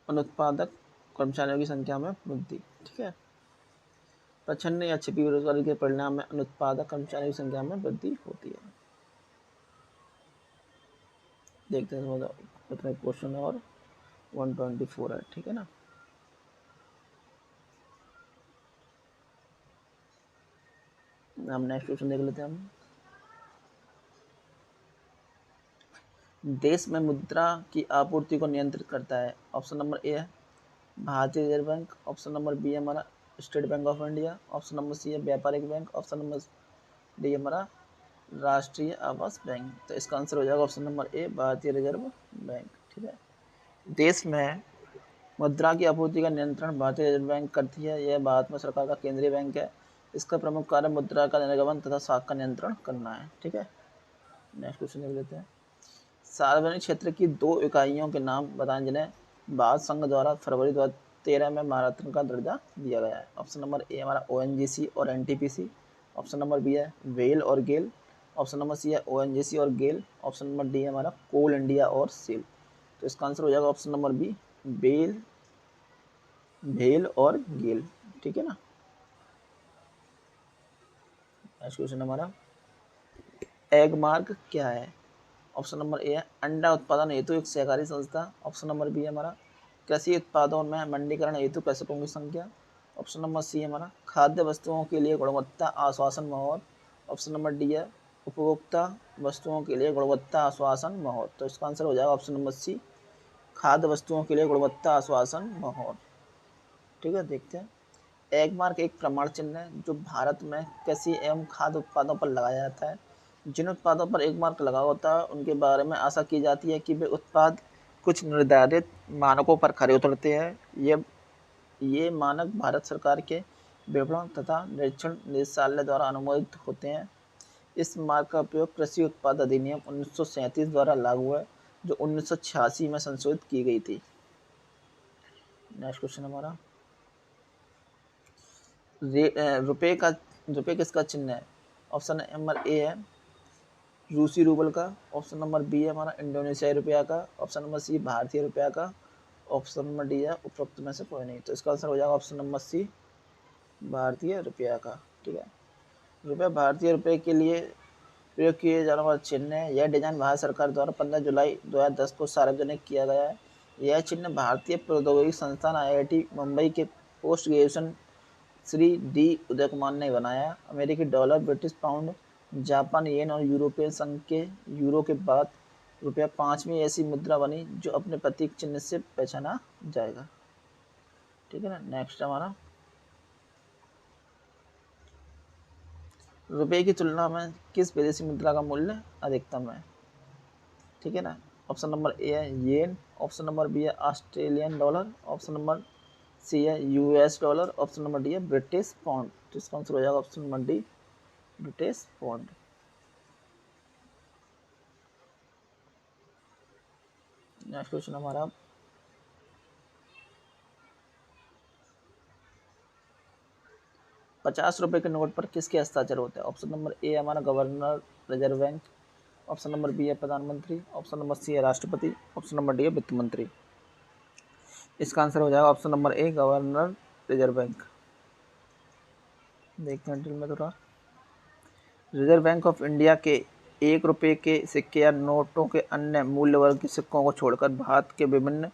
अनुत्पादक कर्मचारियों की संख्या में वृद्धि। ठीक है, प्रच्छन्न या छिपी बेरोजगारी के परिणाम में अनुत्पादक कर्मचारियों की संख्या में वृद्धि होती है। देखते हैं कितने क्वेश्चन और 124 है। ठीक है ना, हम नेक्स्ट क्वेश्चन देख लेते हैं। हम देश में मुद्रा की आपूर्ति को नियंत्रित करता है। ऑप्शन नंबर ए है भारतीय reserve bank, option number B है हमारा state bank of India, option number C है व्यापारिक बैंक, ऑप्शन नंबर डी हमारा राष्ट्रीय आवास बैंक। तो इसका आंसर हो जाएगा ऑप्शन नंबर ए भारतीय रिजर्व बैंक। ठीक है, देश में मुद्रा की आपूर्ति का नियंत्रण भारतीय रिजर्व बैंक करती है। यह भारत में सरकार का केंद्रीय बैंक है। इसका प्रमुख कार्य मुद्रा का निर्गमन तथा साख का नियंत्रण करना है। ठीक है, नेक्स्ट क्वेश्चन देख लेते हैं। सार्वजनिक क्षेत्र की 2 इकाइयों के नाम बताएं जिन्हें भारत संघ द्वारा फरवरी 2013 में महारत्न का दर्जा दिया गया है। ऑप्शन नंबर ए हमारा ONGC और NTPC, ऑप्शन नंबर बी है वेल और गेल, ऑप्शन नंबर सी है ONGC और गेल, ऑप्शन नंबर डी है हमारा कोल इंडिया और सेल। तो इसका आंसर हो जाएगा ऑप्शन नंबर बी बेल, भेल और गेल। ठीक है ना, नेक्स्ट क्वेश्चन हमारा एग मार्क क्या है? ऑप्शन नंबर ए है अंडा उत्पादन हेतु एक सहकारी संस्था, ऑप्शन नंबर बी है हमारा कृषि उत्पादों में मंडीकरण हेतु कृषकों की संख्या, ऑप्शन नंबर सी है हमारा खाद्य वस्तुओं के लिए गुणवत्ता आश्वासन माहौल, ऑप्शन नंबर डी है उपभोक्ता वस्तुओं के लिए गुणवत्ता आश्वासन माहौल। तो इसका आंसर हो जाएगा ऑप्शन नंबर सी खाद्य वस्तुओं के लिए गुणवत्ता आश्वासन माहौल। ठीक है, देखते हैं। एग मार्क एक प्रमाण चिन्ह है जो भारत में कृषि एवं खाद्य उत्पादों पर लगाया जाता है। जिन उत्पादों पर एग मार्क लगा होता है उनके बारे में आशा की जाती है कि वे उत्पाद कुछ निर्धारित मानकों पर खरे उतरते हैं। ये मानक भारत सरकार के विपणन तथा निरीक्षण निदेशालय द्वारा अनुमोदित होते हैं। इस मार्क का उपयोग कृषि उत्पाद अधिनियम 1937 द्वारा लागू है जो 1986 में संशोधित की गई थी। नेक्स्ट क्वेश्चन हमारा रुपये किसका चिन्ह है? ऑप्शन नंबर ए है रूसी रूबल का, ऑप्शन नंबर बी है हमारा इंडोनेशियाई रुपया का, ऑप्शन नंबर सी भारतीय रुपया का, ऑप्शन नंबर डी है उपरोक्त में से कोई नहीं। तो इसका आंसर हो जाएगा ऑप्शन नंबर सी भारतीय रुपया का। ठीक है, रुपया भारतीय रुपये के लिए प्रयोग किए जाने वाला चिन्ह है। यह डिजाइन भारत सरकार द्वारा 15 जुलाई 2010 को सार्वजनिक किया गया है। यह चिन्ह भारतीय प्रौद्योगिकी संस्थान IIT मुंबई के post graduation Shri D Uday Kumar ने बनाया। अमेरिकी डॉलर, ब्रिटिश पाउंड, जापान येन और यूरोपियन संघ के यूरो के बाद रुपया 5वीं ऐसी मुद्रा बनी जो अपने प्रतीक चिन्ह से पहचाना जाएगा। ठीक है ना, नेक्स्ट हमारा रुपये की तुलना में किस विदेशी मुद्रा का मूल्य अधिकतम है? ठीक है ना, ऑप्शन नंबर ए है येन, ऑप्शन नंबर बी है Australian dollar, option number C है US dollar, option number D है ब्रिटिश पाउंड। तो इसका आंसर हो जाएगा option number D British pound. Next question हमारा 50 रुपए के नोट पर किसके हस्ताक्षर होते हैं? ऑप्शन नंबर ए हमारा governor reserve bank, option number B है प्रधानमंत्री, ऑप्शन नंबर सी है राष्ट्रपति, ऑप्शन नंबर डी है वित्त मंत्री। इसका आंसर हो जाएगा option number a governor reserve bank. देखते हैं डिटेल में थोड़ा। रिजर्व बैंक ऑफ इंडिया के 1 रुपये के सिक्के या नोटों के अन्य मूल्य वर्ग के सिक्कों को छोड़कर भारत के विभिन्न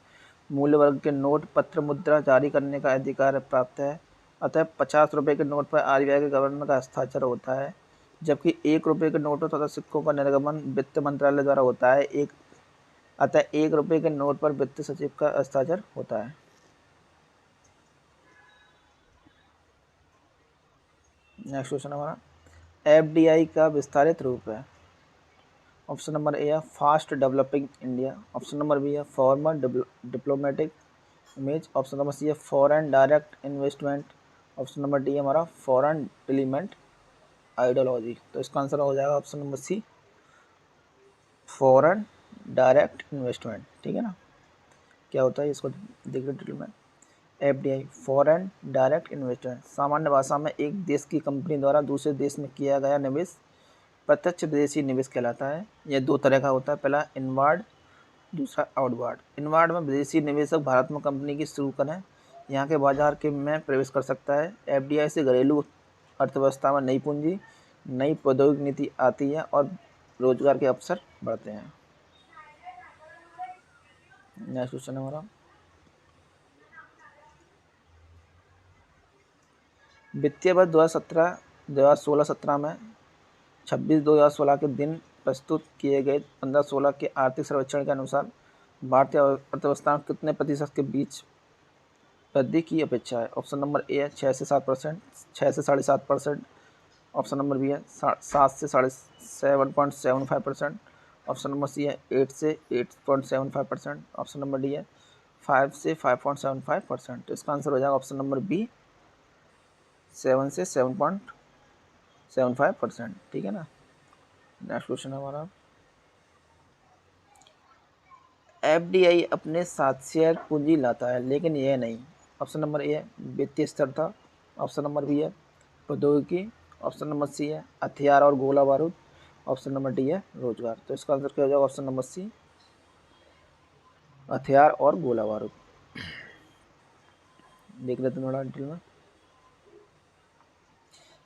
मूल्य वर्ग के नोट, पत्र, मुद्रा जारी करने का अधिकार प्राप्त है। अतः 50 रुपये के नोट पर RBI के गवर्नर का हस्ताक्षर होता है, जबकि 1 रुपये के नोटों तथा सिक्कों का निर्गमन वित्त मंत्रालय द्वारा होता है। अतः 1 रुपये के नोट पर वित्त सचिव का हस्ताक्षर होता है। नेक्स्ट क्वेश्चन हमारा FDI का विस्तारित रूप है। ऑप्शन नंबर ए है fast developing India. Option number B है former diplomatic image. Option number C है foreign direct investment. Option number D हमारा फॉरेन डिलीमेंट आइडियोलॉजी। तो इसका आंसर हो जाएगा option number C, foreign direct investment. ठीक है ना, क्या होता है इसको देखिए डिटेल में। एफडीआई फॉरेन डायरेक्ट इन्वेस्टमेंट सामान्य भाषा में एक देश की कंपनी द्वारा दूसरे देश में किया गया निवेश प्रत्यक्ष विदेशी निवेश कहलाता है। यह दो तरह का होता है, पहला इनवार्ड, दूसरा आउटवार्ड। इनवार्ड में विदेशी निवेशक भारत में कंपनी की शुरू करें यहाँ के बाजार के में प्रवेश कर सकता है। एफडीआई से घरेलू अर्थव्यवस्था में नई पूंजी, नई प्रौद्योगिक नीति आती है और रोजगार के अवसर बढ़ते हैं। नेक्स्ट क्वेश्चन है हमारा, वित्तीय वर्ष 2016 में 26/2016 के दिन प्रस्तुत किए गए 15-16 के आर्थिक सर्वेक्षण के अनुसार भारतीय अर्थव्यवस्था में कितने प्रतिशत के बीच वृद्धि की अपेक्षा है। ऑप्शन नंबर ए है 6 से 7%, 6 से 7.5%। ऑप्शन नंबर बी है 7 से 7.75%। ऑप्शन नंबर सी है 8 से 8.75%। ऑप्शन नंबर डी है 5 से 5.75%। तो इसका आंसर हो जाएगा ऑप्शन नंबर बी, 7 से 7.75%। ठीक है ना। नेक्स्ट क्वेश्चन है हमारा, एफडीआई अपने साथ शेयर पूंजी लाता है लेकिन यह नहीं। ऑप्शन नंबर ए है वित्तीय स्थिरता। ऑप्शन नंबर बी है प्रौद्योगिकी। ऑप्शन नंबर सी है हथियार और गोला बारूद। ऑप्शन नंबर डी है रोजगार। तो इसका आंसर क्या हो जाएगा ऑप्शन नंबर सी, हथियार और गोला बारूद। देख लेते हैं थोड़ा डिटेल में।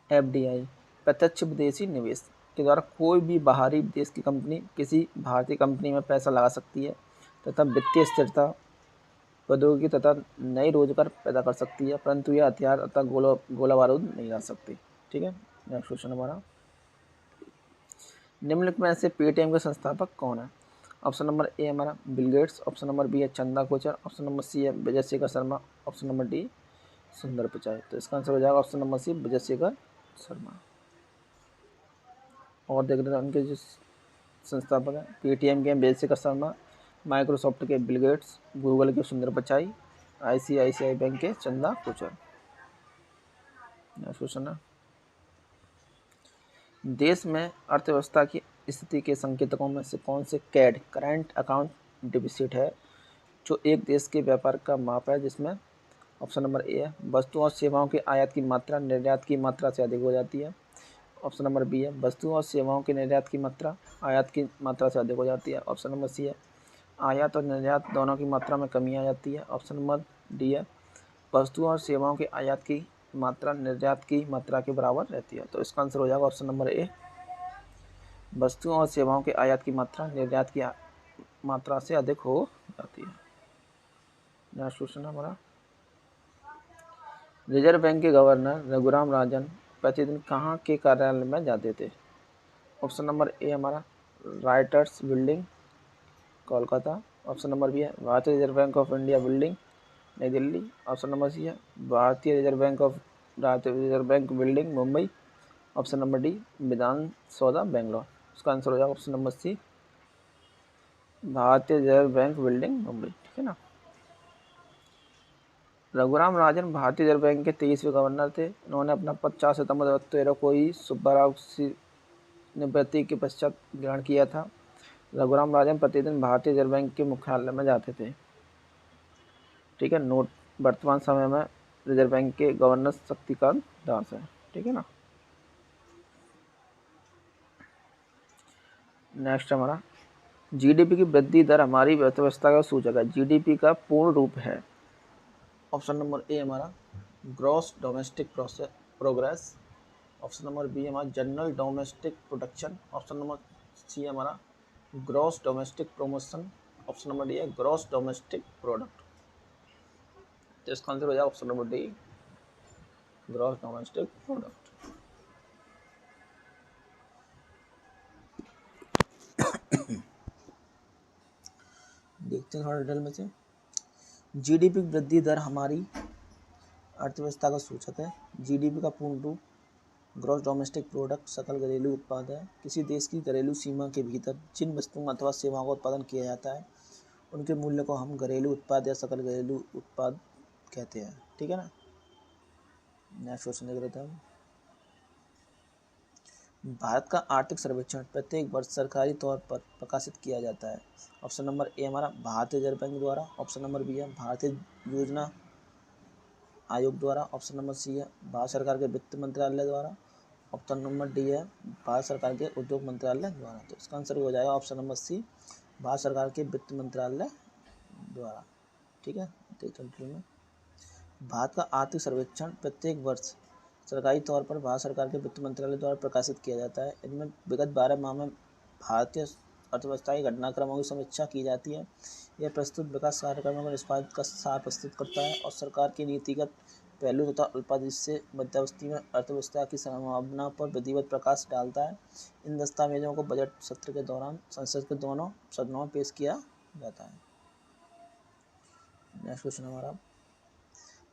एफडीआई प्रत्यक्ष विदेशी निवेश के द्वारा कोई भी बाहरी देश की कंपनी किसी भारतीय कंपनी में पैसा लगा सकती है तथा वित्तीय स्थिरता, प्रौद्योगिकी तथा नए रोजगार पैदा कर सकती है, परंतु यह हथियार तथा गोला बारूद नहीं ला सकती। ठीक है। नेक्स्ट क्वेश्चन हमारा, निम्नलिखित में से पेटीएम के संस्थापक कौन है। ऑप्शन नंबर ए हमारा Bill Gates. Option number B है Chanda Kochhar. Option number C है Vijay Shekhar Sharma. Option number D Sundar Pichai. तो इसका आंसर हो जाएगा option number C, Vijay Shekhar Sharma. और देख रहे हैं उनके जो संस्थापक हैं, पेटीएम के विजय शेखर शर्मा, माइक्रोसॉफ्ट के बिल गेट्स, गूगल के सुंदर पिचाई, आईसीआईसीआई बैंक के चंदा कोचर। क्वेश्चन है, देश में अर्थव्यवस्था की स्थिति के संकेतकों में से कौन से कैड करंट अकाउंट डिफिसिट है जो एक देश के व्यापार का माप है, जिसमें ऑप्शन नंबर ए है वस्तुओं और सेवाओं के आयात की मात्रा निर्यात की मात्रा से अधिक हो जाती है। ऑप्शन नंबर बी है वस्तुओं और सेवाओं के निर्यात की मात्रा आयात की मात्रा से अधिक हो जाती है। ऑप्शन नंबर सी है आयात और निर्यात दोनों की मात्रा में कमी आ जाती है। ऑप्शन नंबर डी है वस्तुओं और सेवाओं के आयात की मात्रा निर्यात की मात्रा के बराबर रहती है। तो इसका आंसर हो जाएगा ऑप्शन नंबर ए, वस्तुओं और सेवाओं के आयात की मात्रा निर्यात की मात्रा से अधिक हो जाती है। नेक्स्ट क्वेश्चन हमारा, रिजर्व बैंक के गवर्नर रघुराम राजन प्रतिदिन कहाँ के कार्यालय में जाते थे। ऑप्शन नंबर ए हमारा writers building Kolkata. Option number B है भारतीय reserve bank of India building New Delhi. Option number C है भारतीय reserve bank building Mumbai. Option number D Vidhana Soudha Bangalore. उसका आंसर हो जाएगा ऑप्शन नंबर सी, भारतीय रिजर्व बैंक बिल्डिंग मुंबई। ठीक है ना। रघुराम राजन भारतीय रिजर्व बैंक के 23वें गवर्नर थे। इन्होंने अपना पद 4 सितंबर 2013 को ही सुब्बाराव निवृत्ति के पश्चात ग्रहण किया था। रघुराम राजन प्रतिदिन भारतीय रिजर्व बैंक के मुख्यालय में जाते थे। ठीक है। नोट वर्तमान समय में रिजर्व बैंक के गवर्नर शक्तिकांत दास है। ठीक है ना। नेक्स्ट हमारा, जीडीपी की वृद्धि दर हमारी अर्थव्यवस्था का सूचक है। जीडीपी का पूर्ण रूप है। ऑप्शन नंबर ए हमारा gross domestic progress. Option number B हमारा general domestic production. Option number C हमारा gross domestic promotion. Option number D है ग्रॉस डोमेस्टिक प्रोडक्ट। तो इसका आंसर हो जाएगा option number D, gross domestic product. देखते हैं थोड़ा डिटेल में से। जीडीपी वृद्धि दर हमारी अर्थव्यवस्था का सूचक है। जीडीपी का पूर्ण रूप ग्रॉस डोमेस्टिक प्रोडक्ट सकल घरेलू उत्पाद है। किसी देश की घरेलू सीमा के भीतर जिन वस्तुओं अथवा सेवाओं का उत्पादन किया जाता है उनके मूल्य को हम घरेलू उत्पाद या सकल घरेलू उत्पाद कहते हैं। ठीक है ना। नेक्स्ट क्वेश्चन देख लेते हैं। भारत का आर्थिक सर्वेक्षण प्रत्येक वर्ष सरकारी तौर पर प्रकाशित किया जाता है। ऑप्शन नंबर ए हमारा भारतीय रिजर्व बैंक द्वारा, ऑप्शन नंबर बी है भारतीय योजना आयोग द्वारा, ऑप्शन नंबर सी है भारत सरकार के वित्त मंत्रालय द्वारा, ऑप्शन नंबर डी है भारत सरकार के उद्योग मंत्रालय द्वारा। तो इसका आंसर हो जाएगा ऑप्शन नंबर सी, भारत सरकार के वित्त मंत्रालय द्वारा। ठीक है। में भारत का आर्थिक सर्वेक्षण प्रत्येक वर्ष सरकारी तौर पर भारत सरकार के वित्त मंत्रालय द्वारा प्रकाशित किया जाता है। इनमें विगत 12 माह में भारतीय अर्थव्यवस्था के घटनाक्रमों की समीक्षा की जाती है। यह प्रस्तुत विकास कार्यक्रमों को निष्पादित का सार प्रस्तुत करता है और सरकार की नीतिगत पहलू तथा अल्पावधि से मध्यावधि में अर्थव्यवस्था की संभावना पर विधिवत प्रकाश डालता है। इन दस्तावेजों को बजट सत्र के दौरान संसद के दोनों सदनों में पेश किया जाता है। नेक्स्ट क्वेश्चन हमारा,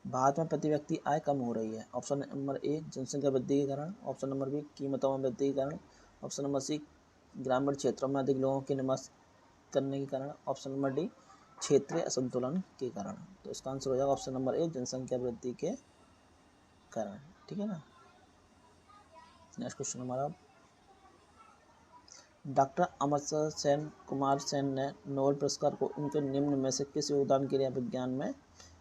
भारत में प्रति व्यक्ति आय कम हो रही है। ऑप्शन नंबर ए जनसंख्या वृद्धि के कारण, ऑप्शन नंबर बी कीमतों में वृद्धि के कारण, ऑप्शन नंबर सी ग्रामीण क्षेत्रों में अधिक लोगों के निवास करने के कारण, ऑप्शन नंबर डी क्षेत्रीय असंतुलन के कारण। तो इसका आंसर हो जाएगा ऑप्शन नंबर ए जनसंख्या वृद्धि के कारण। ठीक है ना। नेक्स्ट क्वेश्चन हमारा, डॉक्टर अमर्त्य सेन कुमार सेन ने नोबेल पुरस्कार को उनके निम्न में से किस योगदान के लिए विज्ञान में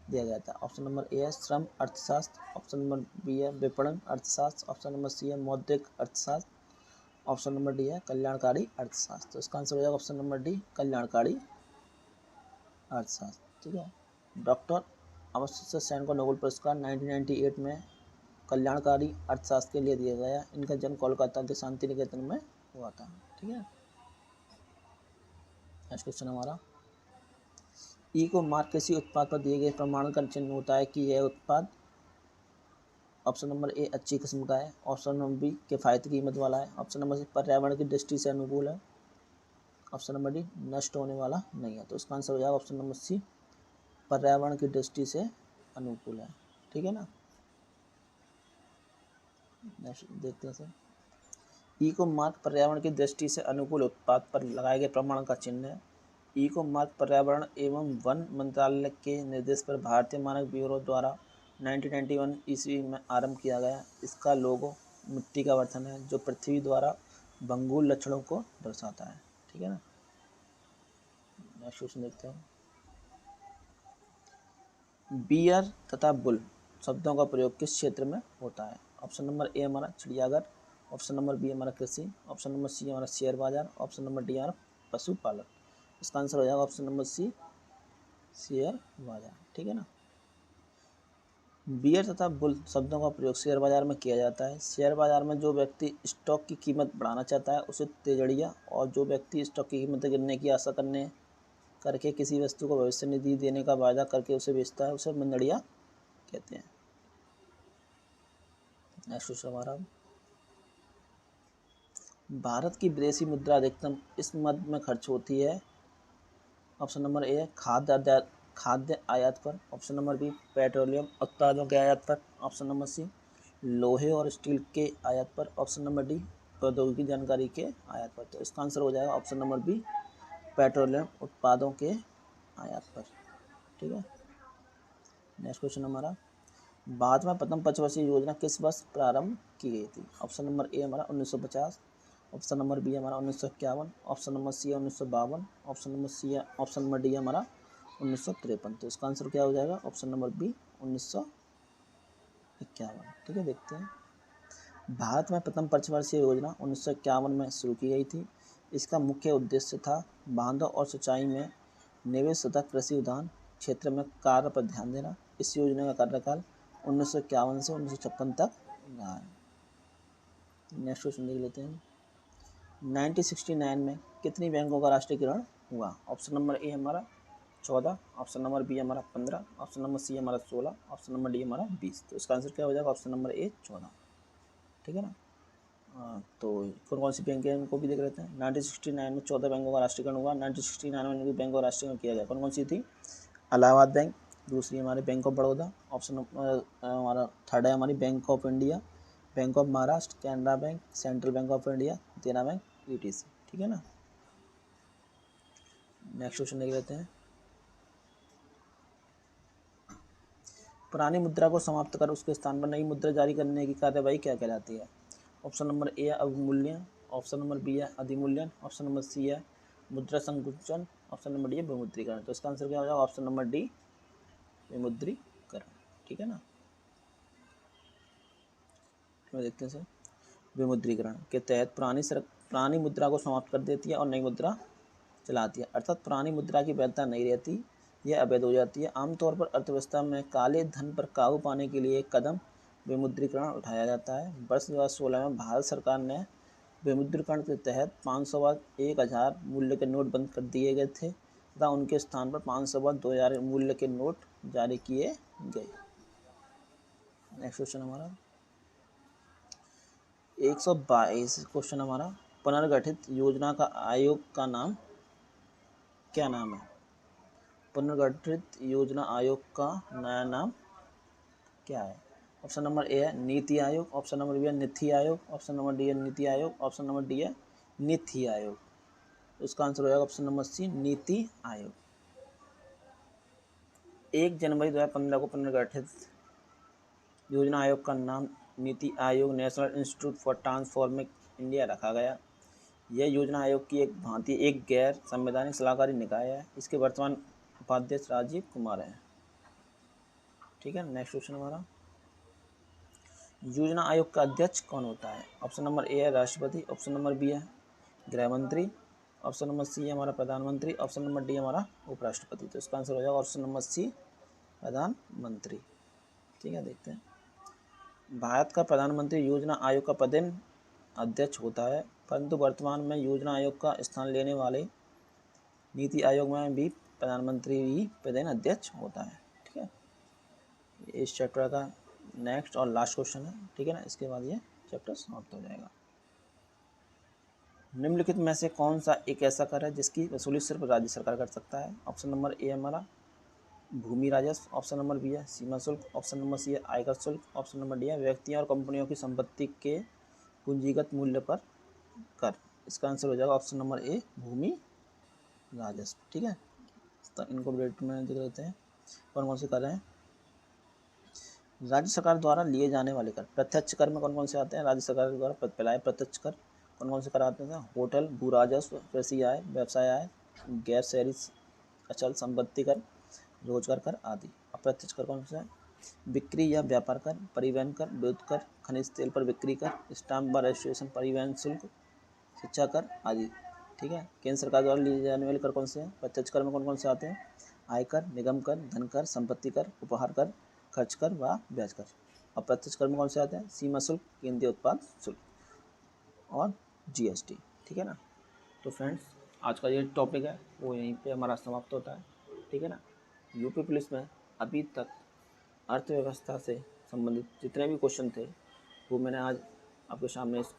दिया गया था। ऑप्शन नंबर ए है श्रम अर्थशास्त्र, ऑप्शन नंबर बी है विपणन अर्थशास्त्र, ऑप्शन नंबर सी है मौद्रिक अर्थशास्त्र, ऑप्शन नंबर डी है कल्याणकारी अर्थशास्त्र। तो इसका आंसर हो जाएगा ऑप्शन नंबर डी कल्याणकारी अर्थशास्त्र। ठीक है। डॉक्टर अमर्त्य सेन को नोबेल पुरस्कार 1998 में कल्याणकारी अर्थशास्त्र के लिए दिया गया। इनका जन्म कोलकाता के शांति निकेतन में हुआ था। ठीक है। नेक्स्ट क्वेश्चन हमारा, ई को मार्क किसी उत्पाद पर दिए गए प्रमाण का चिन्ह होता है कि यह उत्पाद ऑप्शन नंबर ए अच्छी किस्म का है, ऑप्शन नंबर बी किफ़ायती कीमत वाला है, ऑप्शन नंबर सी पर्यावरण की दृष्टि से अनुकूल है, ऑप्शन नंबर डी नष्ट होने वाला नहीं है। तो इसका आंसर हो जाएगा ऑप्शन नंबर सी पर्यावरण की दृष्टि से अनुकूल है। ठीक है ना। नेक्स्ट देखते हैं सर, ई को मार्क पर्यावरण की दृष्टि से अनुकूल उत्पाद पर लगाए गए प्रमाण का चिन्ह है। ई को मार्क पर्यावरण एवं वन मंत्रालय के निर्देश पर भारतीय मानक ब्यूरो द्वारा 1991 ईस्वी में आरंभ किया गया। इसका लोगो मिट्टी का बर्तन है जो पृथ्वी द्वारा भंगुर लक्षणों को दर्शाता है। ठीक है ना। नेक्स्ट क्वेश्चन देखते हैं, बियर तथा बुल शब्दों का प्रयोग किस क्षेत्र में होता है। ऑप्शन नंबर ए हमारा चिड़ियाघर, ऑप्शन नंबर बी हमारा कृषि, ऑप्शन नंबर सी हमारा शेयर बाजार, ऑप्शन नंबर डी हमारा पशुपालन। इसका आंसर हो जाएगा ऑप्शन नंबर सी शेयर बाजार। ठीक है ना। बियर तथा बुल शब्दों का प्रयोग शेयर बाजार में किया जाता है। शेयर बाजार में जो व्यक्ति स्टॉक की कीमत बढ़ाना चाहता है उसे तेजड़िया, और जो व्यक्ति स्टॉक की कीमत गिरने की आशा करके किसी वस्तु को भविष्य निधि देने का वायदा करके उसे बेचता है उसे मंदड़िया कहते हैं। नेक्स्ट क्वेश्चन हमारा, भारत की विदेशी मुद्रा अधिकतम इस मद में खर्च होती है। ऑप्शन नंबर ए है खाद्य आयात पर, ऑप्शन नंबर बी पेट्रोलियम उत्पादों के आयात पर, ऑप्शन नंबर सी लोहे और स्टील के आयात पर, ऑप्शन नंबर डी प्रौद्योगिकी जानकारी के आयात पर। तो इसका आंसर हो जाएगा ऑप्शन नंबर बी पेट्रोलियम उत्पादों के आयात पर। ठीक है। नेक्स्ट क्वेश्चन हमारा, भारत में प्रथम पंचवर्षीय योजना किस वर्ष प्रारंभ की गई थी। ऑप्शन नंबर ए हमारा 1950, ऑप्शन नंबर बी हमारा 1951, ऑप्शन नंबर सी है 1952, ऑप्शन नंबर सी है ऑप्शन नंबर डी हमारा 1953। तो इसका आंसर क्या हो जाएगा ऑप्शन नंबर बी 1951। ठीक है। देखते हैं, भारत में प्रथम पंचवर्षीय योजना 1951 में शुरू की गई थी। इसका मुख्य उद्देश्य था बांधों और सिंचाई में निवेश तथा कृषि उद्यान क्षेत्र में कार्य पर ध्यान देना। इस योजना का कार्यकाल 1951 से 1956 तक रहा है। नेक्स्ट क्वेश्चन देख लेते हैं, 1969 में कितनी बैंकों का राष्ट्रीयकरण हुआ। ऑप्शन नंबर ए हमारा 14, ऑप्शन नंबर बी हमारा 15, ऑप्शन नंबर सी हमारा 16, ऑप्शन नंबर डी हमारा 20। तो इसका आंसर क्या हो जाएगा ऑप्शन नंबर ए 14। ठीक है ना। तो कौन कौन सी बैंकें हैं उनको भी देख लेते हैं। 1969 में 14 बैंकों का राष्ट्रीयकरण हुआ। 1969 में इनकी बैंकों का राष्ट्रीयकरण किया गया। कौन कौन सी थी, इलाहाबाद बैंक, दूसरी हमारी बैंक ऑफ बड़ौदा, ऑप्शन हमारा थर्ड है हमारी bank of India, bank of Maharashtra, Canara bank, central bank of India, देना बैंक, यूटीसी। ठीक है ना। नेक्स्ट क्वेश्चन देख लेते हैं। पुरानी मुद्रा को समाप्त कर उसके स्थान पर नई मुद्रा जारी करने की कार्यवाही क्या कहलाती है? ऑप्शन नंबर ए है अवमूल्यन, ऑप्शन नंबर बी है अधिमूल्यन, ऑप्शन नंबर सी है मुद्रा संकुचन, ऑप्शन नंबर डी है विमुद्रीकरण। तो इसका आंसर क्या हो जाएगा? ऑप्शन नंबर डी विमुद्रीकरण। ठीक है ना। तो देखते हैं सर, विमुद्रीकरण के तहत पुरानी मुद्रा को समाप्त कर देती है और नई मुद्रा चलाती है, अर्थात पुरानी मुद्रा की वैधता नहीं रहती, यह अवैध हो जाती है। आमतौर पर अर्थव्यवस्था में काले धन पर काबू पाने के लिए एक कदम विमुद्रीकरण उठाया जाता है। वर्ष 2016 में भारत सरकार ने विमुद्रीकरण के तहत 500 व 1000 मूल्य के नोट बंद कर दिए गए थे तथा उनके स्थान पर 500 व 2000 मूल्य के नोट जारी किए गए। नेक्स्ट क्वेश्चन हमारा 122 क्वेश्चन हमारा, पुनर्गठित योजना का आयोग का नाम क्या नाम है? पुनर्गठित योजना आयोग का नया नाम क्या है? ऑप्शन नंबर ए है NITI Aayog, option number B है NITI Aayog, option number D है NITI Aayog, option number D है नीति आयोग। इसका आंसर हो जाएगा ऑप्शन नंबर सी नीति आयोग। 1 जनवरी 2015 को पुनर्गठित योजना आयोग का नाम NITI Aayog national institute for transforming India रखा गया। यह योजना आयोग की एक भांति एक गैर संवैधानिक सलाहकारी निकाय है। इसके वर्तमान उपाध्यक्ष राजीव कुमार हैं। ठीक है। नेक्स्ट क्वेश्चन हमारा, योजना आयोग का अध्यक्ष कौन होता है? ऑप्शन नंबर ए है राष्ट्रपति, ऑप्शन नंबर बी है गृह मंत्री, ऑप्शन नंबर सी है हमारा प्रधानमंत्री, ऑप्शन नंबर डी हमारा उपराष्ट्रपति। तो इसका आंसर हो जाएगा ऑप्शन नंबर सी प्रधानमंत्री। ठीक है। देखते हैं, भारत का प्रधानमंत्री योजना आयोग का पदेन अध्यक्ष होता है, परंतु वर्तमान में योजना आयोग का स्थान लेने वाले नीति आयोग में भी प्रधानमंत्री ही पदेन अध्यक्ष होता है। ठीक है। इस चैप्टर का नेक्स्ट और लास्ट क्वेश्चन है। ठीक है ना। इसके बाद ये चैप्टर समाप्त हो जाएगा। निम्नलिखित में से कौन सा एक ऐसा कर है जिसकी वसूली सिर्फ राज्य सरकार कर सकता है? ऑप्शन नंबर ए हमारा भूमि राजस्व, ऑप्शन नंबर बी है सीमा शुल्क, ऑप्शन नंबर सी है आयकर शुल्क, ऑप्शन नंबर डी है व्यक्तियों और कंपनियों की संपत्ति के पूंजीगत मूल्य पर कर। इसका आंसर हो जाएगा ऑप्शन नंबर ए भूमि राजस्व। ठीक है। तो इनको ब्रेक में देख लेते हैं कौन कौन से कर हैं। राज्य सरकार द्वारा लिए जाने वाले कर, प्रत्यक्ष कर में कौन कौन से आते हैं? राज्य सरकार द्वारा पहला प्रत्यक्ष कर, कौन कौन से कर आते हैं? होटल, भू राजस्व, कृषि आय, व्यवसाय आय, गैर शहरी अचल संपत्ति कर, रोजगार कर आदि। अप्रत्यक्ष कर कौन सा है? बिक्री या व्यापार कर, परिवहन कर, विद्युत कर, खनिज तेल पर बिक्री कर, स्टाम्प व रजिस्ट्रेशन, परिवहन शुल्क, शिक्षा कर आदि। ठीक है। केंद्र सरकार द्वारा लिए जाने वाले कर कौन से हैं? प्रत्यक्ष कर में कौन कौन से आते हैं? आयकर, निगम कर, धन कर, संपत्ति कर, उपहार कर, खर्च कर व ब्याज कर। अप्रत्यक्ष कर में कौन से आते हैं? सीमा शुल्क, केंद्रीय उत्पाद शुल्क और जीएसटी। ठीक है ना। तो फ्रेंड्स, आज का ये टॉपिक है वो यहीं पे हमारा समाप्त होता है। ठीक है ना। यूपी पुलिस में अभी तक अर्थव्यवस्था से संबंधित जितने भी क्वेश्चन थे वो मैंने आज आपके सामने इस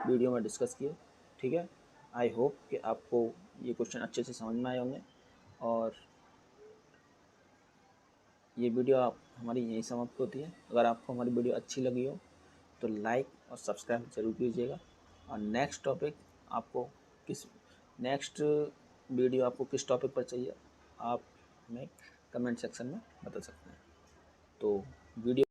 वीडियो में डिस्कस किए। ठीक है। आई होप कि आपको ये क्वेश्चन अच्छे से समझ में आए होंगे और ये वीडियो आप हमारी यहीं समाप्त होती है। अगर आपको हमारी वीडियो अच्छी लगी हो तो लाइक और सब्सक्राइब जरूर कीजिएगा। और नेक्स्ट वीडियो आपको किस टॉपिक पर चाहिए आप हमें कमेंट सेक्शन में बता सकते हैं। तो वीडियो